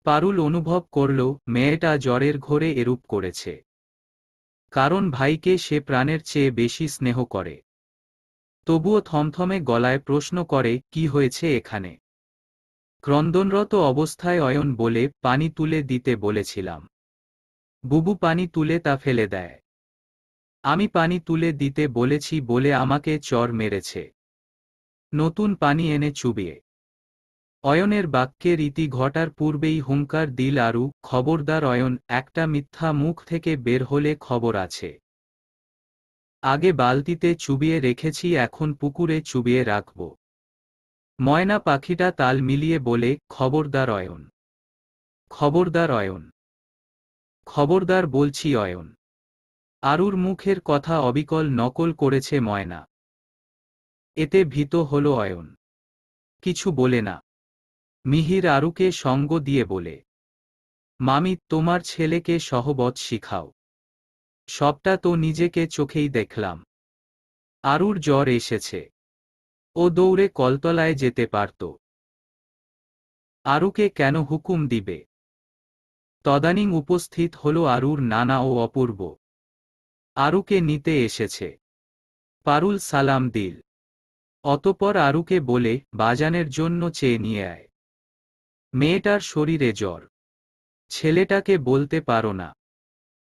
পারুল অনুভব করল মেয়েটা জ্বরের ঘোরে এরূপ করেছে কারণ ভাইকে সে প্রাণের চেয়ে বেশি স্নেহ করে। তবুও থমথমে গলায় প্রশ্ন করে, কি হয়েছে এখানে? ক্রন্দনরত অবস্থায় অয়ন বলে, পানি তুলে দিতে বলেছিলাম। বুবু পানি তুলে তা ফেলে দেয়। আমি পানি তুলে দিতে বলেছি বলে আমাকে চর মেরেছে। নতুন পানি এনে চুবিয়ে। অয়নের বাক্যের ইতি ঘটার পূর্বেই হুঙ্কার দিল আরু, খবরদার অয়ন, একটা মিথ্যা মুখ থেকে বের হলে খবর আছে। আগে বালতিতে চুবিয়ে রেখেছি, এখন পুকুরে চুবিয়ে রাখব। ময়না পাখিটা তাল মিলিয়ে বলে, খবরদার অয়ন। খবরদার অয়ন। খবরদার বলছি অয়ন। আরুর মুখের কথা অবিকল নকল করেছে ময়না। এতে ভীত হল অয়ন। কিছু বলে না। মিহির আরুকে সঙ্গ দিয়ে বলে, মামি, তোমার ছেলেকে সহবত শিখাও। সবটা তো নিজেকে চোখেই দেখলাম। আরুর জ্বর এসেছে। ও দৌড়ে কলতলায় যেতে পারত। আরুকে কেন হুকুম দিবে? তদানীং উপস্থিত হল আরুর নানা ও অপূর্ব। আরুকে নিতে এসেছে। পারুল সালাম দিল। অতপর আরুকে বলে, বাজানের জন্য চেয়ে নিয়ে আয়। মেয়েটার শরীরে জ্বর। ছেলেটাকে বলতে পারো না?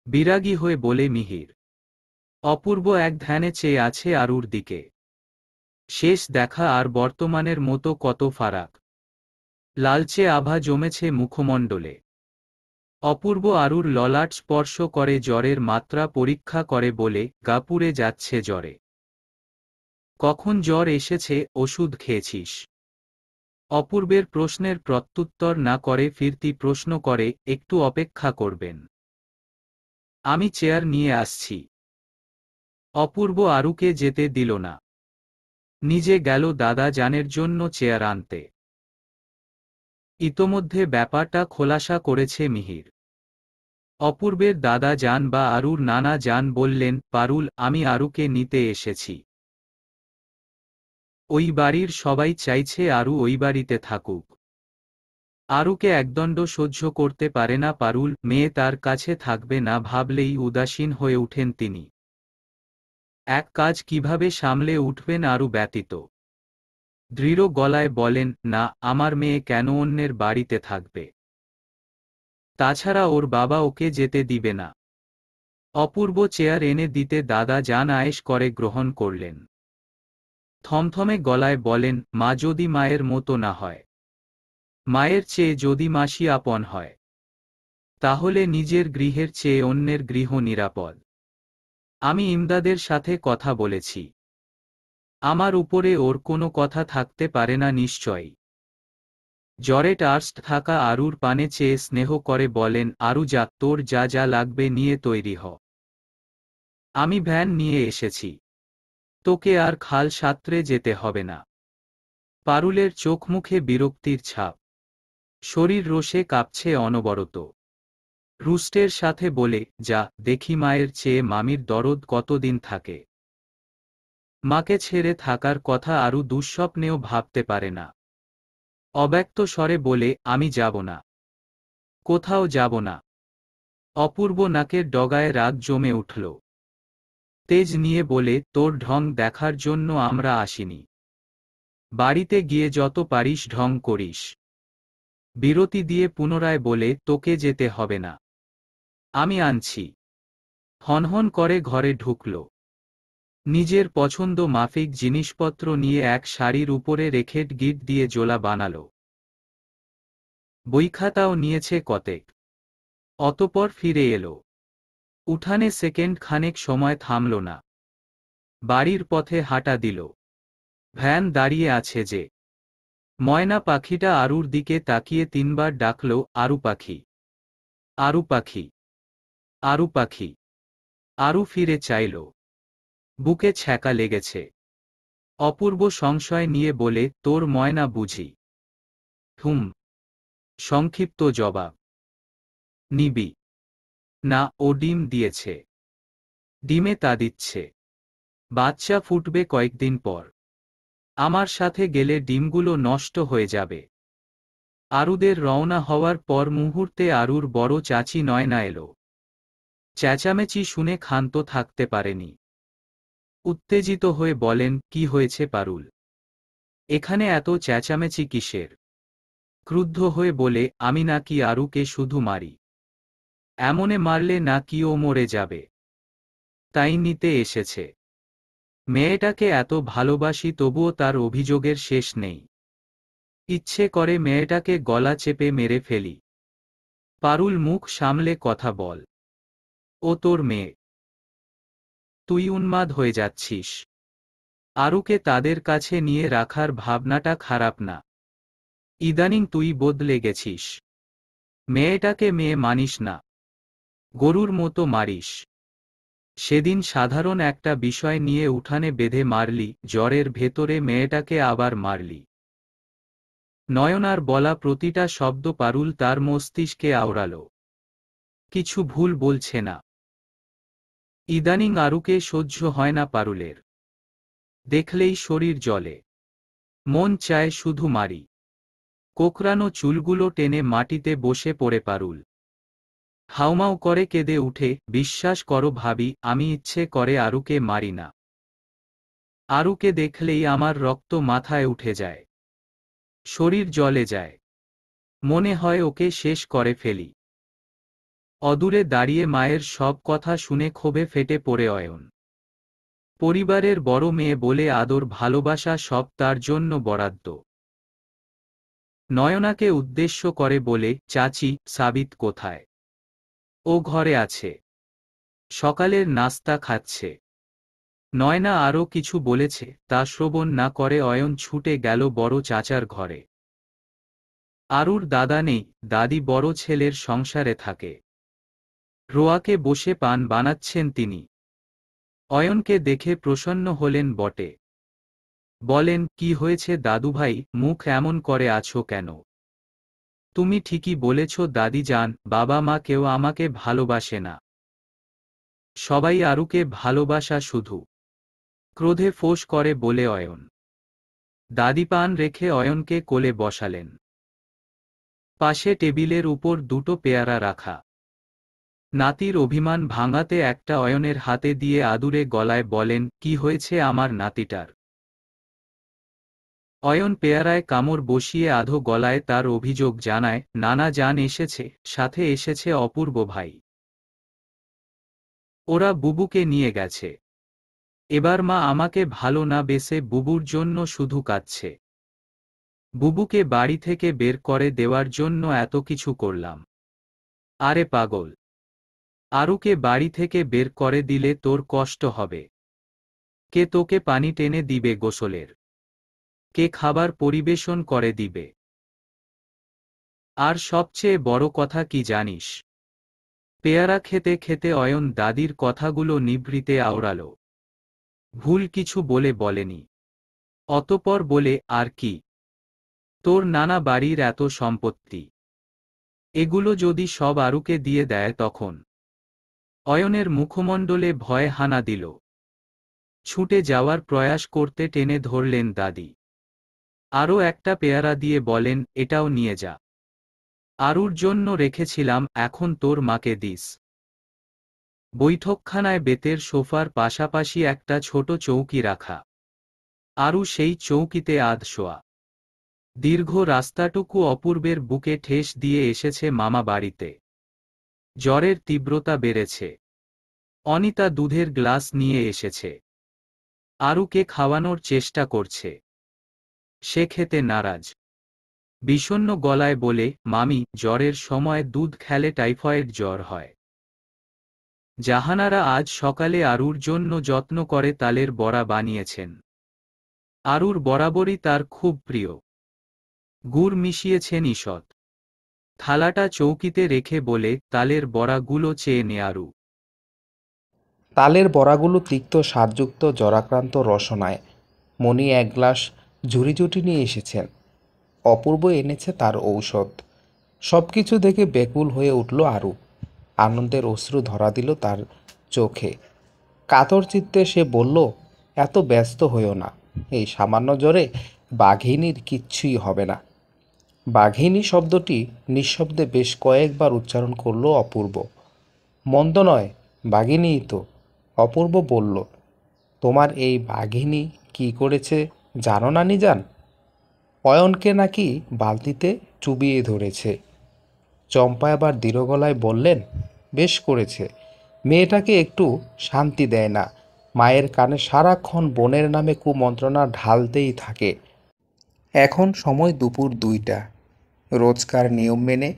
বিরাগী হয়ে বলে মিহির। অপূর্ব এক ধ্যানে চেয়ে আছে আরুর দিকে। শেষ দেখা আর বর্তমানের মতো কত ফারাক। লালচে আভা জমেছে মুখমণ্ডলে। অপূর্ব আরুর ললাট স্পর্শ করে জ্বরের মাত্রা পরীক্ষা করে বলে, গা পুড়ে যাচ্ছে জ্বরে। কখন জ্বর এসেছে, ওষুধ খেয়েছিস? অপূর্বের প্রশ্নের প্রত্যুত্তর না করে ফিরতি প্রশ্ন করে, একটু অপেক্ষা করবেন? আমি চেয়ার নিয়ে আসছি। অপূর্ব আরুকে যেতে দিল না। নিজে গেল দাদা জানের জন্য চেয়ার আনতে। ইতোমধ্যে ব্যাপারটা খোলাসা করেছে মিহির। অপূর্বের দাদা জান বা আরুর নানা জান বললেন, পারুল, আমি আরুকে নিতে এসেছি। ওই বাড়ির সবাই চাইছে আরু ওই বাড়িতে থাকুক। আরুকে একদণ্ড সহ্য করতে পারে না পারুল, মেয়ে তার কাছে থাকবে না ভাবলেই উদাসীন হয়ে উঠেন তিনি। এক কাজ কিভাবে সামলে উঠবেন আরু ব্যতীত। দৃঢ় গলায় বলেন, না, আমার মেয়ে কেন অন্যের বাড়িতে থাকবে? তাছাড়া ওর বাবা ওকে যেতে দিবে না। অপূর্ব চেয়ার এনে দিতে দাদা জান আয়েশ করে গ্রহণ করলেন। থমথমে গলায় বলেন, মা যদি মায়ের মতো না হয়, মায়ের চেয়ে যদি মাসি আপন হয়, তাহলে নিজের গৃহের চেয়ে অন্যের গৃহ নিরাপদ। আমি ইমদাদের সাথে কথা বলেছি। আমার উপরে ওর কোনো কথা থাকতে পারে না নিশ্চয়ই। জ্বরে টার্স্ট থাকা আরুর পানে চেয়ে স্নেহ করে বলেন, আরু যা, তোর যা যা লাগবে নিয়ে তৈরি হ। আমি ভ্যান নিয়ে এসেছি। তোকে আর খাল সাঁতরে যেতে হবে না। পারুলের চোখ মুখে বিরক্তির ছাপ। শরীর রোষে কাঁপছে অনবরত। রুস্টের সাথে বলে, যা, দেখি মায়ের চেয়ে মামির দরদ কতদিন থাকে। মাকে ছেড়ে থাকার কথা আরু দুঃস্বপ্নেও ভাবতে পারে না। অব্যক্ত স্বরে বলে, আমি যাব না। কোথাও যাব না। অপূর্ব নাকের ডগায় রাগ জমে উঠল। তেজ নিয়ে বলে, তোর ঢং দেখার জন্য আমরা আসিনি। বাড়িতে গিয়ে যত পারিস ঢং করিস। বিরতি দিয়ে পুনরায় বলে, তোকে যেতে হবে না। আমি আনছি। হনহন করে ঘরে ঢুকল। নিজের পছন্দ মাফিক জিনিসপত্র নিয়ে এক শাড়ির উপরে রেখে গিট দিয়ে জোলা বানাল। বইখাতাও নিয়েছে কতেক। অতপর ফিরে এলো। উঠানে সেকেন্ড খানেক সময় থামল না। বাড়ির পথে হাঁটা দিল। ভ্যান দাঁড়িয়ে আছে যে। ময়না পাখিটা আরুর দিকে তাকিয়ে 3বার ডাকল, আরু পাখি, আরু পাখি, আরু পাখি। আরু ফিরে চাইল। বুকে ছ্যাঁকা লেগেছে। অপূর্ব সংশয় নিয়ে বলে, তোর ময়না বুঝি? হুম। সংক্ষিপ্ত জবাব। নিবি? না, ও ডিম দিয়েছে। ডিমে তা দিচ্ছে। বাচ্চা ফুটবে কয়েকদিন পর। আমার সাথে গেলে ডিমগুলো নষ্ট হয়ে যাবে। আরুদের রওনা হওয়ার পর মুহূর্তে আরুর বড় চাচি নয়না এলো। চেঁচামেচি শুনে ক্ষান্ত থাকতে পারেনি। উত্তেজিত হয়ে বলেন, কি হয়েছে পারুল? এখানে এত চেঁচামেচি কিসের? ক্রুদ্ধ হয়ে বলে, আমি নাকি আরুকে শুধু মারি? এমনে মারলে নাকি ও মরে যাবে? তাই নিতে এসেছে। মেয়েটাকে এত ভালোবাসি তবুও তার অভিযোগের শেষ নেই। ইচ্ছে করে মেয়েটাকে গলা চেপে মেরে ফেলি। পারুল মুখ সামলে কথা বল। ও তোর মেয়ে। তুই উন্মাদ হয়ে যাচ্ছিস। আরুকে তাদের কাছে নিয়ে রাখার ভাবনাটা খারাপ না। ইদানিং তুই বদলে গেছিস। মেয়েটাকে মেয়ে মানিস না। গরুর মতো মারিস। সেদিন সাধারণ একটা বিষয় নিয়ে উঠানে বেঁধে মারলি, জ্বরের ভেতরে মেয়েটাকে আবার মারলি। নয়নার বলা প্রতিটা শব্দ পারুল তার মস্তিষ্কে আওড়াল। কিছু ভুল বলছে না। ইদানিং আরুকে সহ্য হয় না পারুলের। দেখলেই শরীর জ্বলে। মন চায় শুধু মারি। কোকড়ানো চুলগুলো টেনে মাটিতে বসে পড়ে পারুল। হাউমাউ করে কেঁদে উঠে, বিশ্বাস করো ভাবি, আমি ইচ্ছে করে আরুকে মারি না। আরুকে দেখলেই আমার রক্ত মাথায় উঠে যায়। শরীর জ্বলে যায়। মনে হয় ওকে শেষ করে ফেলি। অদূরে দাঁড়িয়ে মায়ের সব কথা শুনে ক্ষোভে ফেটে পড়ে অয়ন। পরিবারের বড় মেয়ে বলে আদর ভালোবাসা সব তার জন্য বরাদ্দ। নয়নাকে উদ্দেশ্য করে বলে, চাচি, সাবিত কোথায়? ও ঘরে আছে। সকালের নাস্তা খাচ্ছে। নয়না আরও কিছু বলেছে, তা শ্রবণ না করে অয়ন ছুটে গেল বড় চাচার ঘরে। আরুর দাদা নেই, দাদি বড় ছেলের সংসারে থাকে। রোয়াকে বসে পান বানাচ্ছেন তিনি। অয়নকে দেখে প্রসন্ন হলেন বটে। বলেন, কি হয়েছে দাদুভাই, মুখ এমন করে আছো কেন? তুমি ঠিকই বলেছ দাদি যান, বাবা মা কেউ আমাকে ভালোবাসে না। সবাই আরুকে ভালোবাসা শুধু। ক্রোধে ফোঁস করে বলে অয়ন। দাদি পান রেখে অয়নকে কোলে বসালেন। পাশে টেবিলের উপর দুটো পেয়ারা রাখা। নাতির অভিমান ভাঙাতে একটা অয়নের হাতে দিয়ে আদুরে গলায় বলেন, কি হয়েছে আমার নাতিটার? অয়ন পেয়ারায় কামড় বসিয়ে আধো গলায় তার অভিযোগ জানায়, নানা জান এসেছে, সাথে এসেছে অপূর্ব ভাই। ওরা বুবুকে নিয়ে গেছে। এবার মা আমাকে ভালো না বেসে বুবুর জন্য শুধু কাঁদছে। বুবুকে বাড়ি থেকে বের করে দেওয়ার জন্য এত কিছু করলাম। আরে পাগল! আরুকে বাড়ি থেকে বের করে দিলে তোর কষ্ট হবে। কে তোকে পানি টেনে দিবে গোসলের? কে খাবার পরিবেশন করে দিবে? আর সবচেয়ে বড় কথা কি জানিস? পেয়ারা খেতে খেতে অয়ন দাদির কথাগুলো নিভৃতে আওড়াল। ভুল কিছু বলেনি। অতঃপর বলে, আর কি? তোর নানা বাড়ির এত সম্পত্তি, এগুলো যদি সব আরুকে দিয়ে দেয় তখন? অয়নের মুখমণ্ডলে ভয় হানা দিল। ছুটে যাওয়ার প্রয়াস করতে টেনে ধরলেন দাদি। আরও একটা পেয়ারা দিয়ে বলেন, এটাও নিয়ে যা। আরুর জন্য রেখেছিলাম, এখন তোর মাকে দিস। বৈঠকখানায় বেতের সোফার পাশাপাশি একটা ছোট চৌকি রাখা। আরু সেই চৌকিতে আধ শোয়া। দীর্ঘ রাস্তাটুকু অপূর্বের বুকে ঠেস দিয়ে এসেছে মামা বাড়িতে। জ্বরের তীব্রতা বেড়েছে। অনিতা দুধের গ্লাস নিয়ে এসেছে। আরুকে খাওয়ানোর চেষ্টা করছে। সে খেতে নারাজ। বিষণ্ণ গলায় বলে, মামি, জ্বরের সময় দুধ খেলে টাইফয়েড জ্বর হয়। জাহানারা আজ সকালে আরুর জন্য যত্ন করে তালের বড়া বানিয়েছেন। আরুর বরাবরই তার খুব প্রিয়। গুড় মিশিয়েছেন ঈষৎ। থালাটা চৌকিতে রেখে বলে, তালের বড়াগুলো চেয়ে নে আরু। তালের বড়াগুলো তিক্ত স্বাদযুক্ত জরাক্রান্ত রসনায়। মণি এক গ্লাস ঝুড়িঝুটি নিয়ে এসেছেন। অপূর্ব এনেছে তার ঔষধ। সব কিছু দেখে ব্যাকুল হয়ে উঠল আরু। আনন্দের অশ্রু ধরা দিল তার চোখে। কাতর চিত্তে সে বলল, এত ব্যস্ত হইও না। এই সামান্য জ্বরে বাঘিনীর কিচ্ছুই হবে না। বাঘিনী শব্দটি নিঃশব্দে বেশ কয়েকবার উচ্চারণ করল অপূর্ব। মন্দ নয়, বাঘিনীই তো। অপূর্ব বলল, তোমার এই বাঘিনী কি করেছে জানো না নিজান? অয়নকে নাকি বালতিতে চুবিয়ে ধরেছে। চম্পা এবার দৃঢ় গলায় বললেন, বেশ করেছে। মেয়েটাকে একটু শান্তি দেয় না। মায়ের কানে সারাক্ষণ বোনের নামে কুমন্ত্রণা ঢালতেই থাকে। এখন সময় দুপুর 2টা। রোজকার নিয়ম মেনে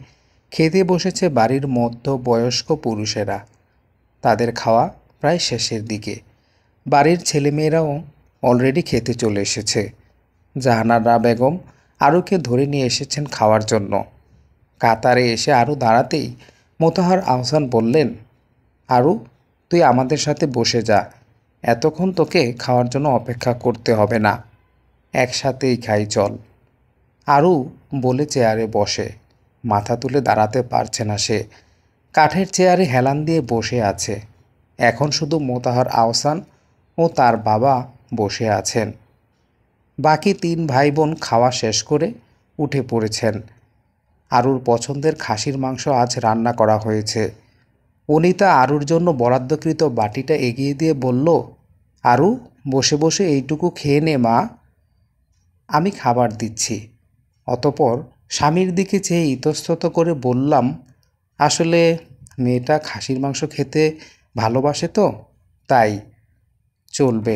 খেতে বসেছে বাড়ির মধ্যবয়স্ক পুরুষেরা। তাদের খাওয়া প্রায় শেষের দিকে। বাড়ির ছেলেমেয়েরাও অলরেডি খেতে চলে এসেছে। জাহানারা বেগম আরুকে ধরে নিয়ে এসেছেন খাওয়ার জন্য। কাতারে এসে আরু দাঁড়াতেই মোতাহার আহসান বললেন, আরু, তুই আমাদের সাথে বসে যা। এতক্ষণ তোকে খাওয়ার জন্য অপেক্ষা করতে হবে না। একসাথেই খাই চল। আরু বলে চেয়ারে বসে। মাথা তুলে দাঁড়াতে পারছে না সে। কাঠের চেয়ারে হেলান দিয়ে বসে আছে। এখন শুধু মোতাহার আহসান ও তার বাবা বসে আছেন। বাকি 3 ভাই বোন খাওয়া শেষ করে উঠে পড়েছেন। আরুর পছন্দের খাসির মাংস আজ রান্না করা হয়েছে। অনিতা আরুর জন্য বরাদ্দকৃত বাটিটা এগিয়ে দিয়ে বলল, আরু, বসে বসে এইটুকু খেয়ে নে মা, আমি খাবার দিচ্ছি। অতপর স্বামীর দিকে চেয়ে ইতস্তত করে বললাম, আসলে মেয়েটা খাসির মাংস খেতে ভালোবাসে তো, তাই। চলবে।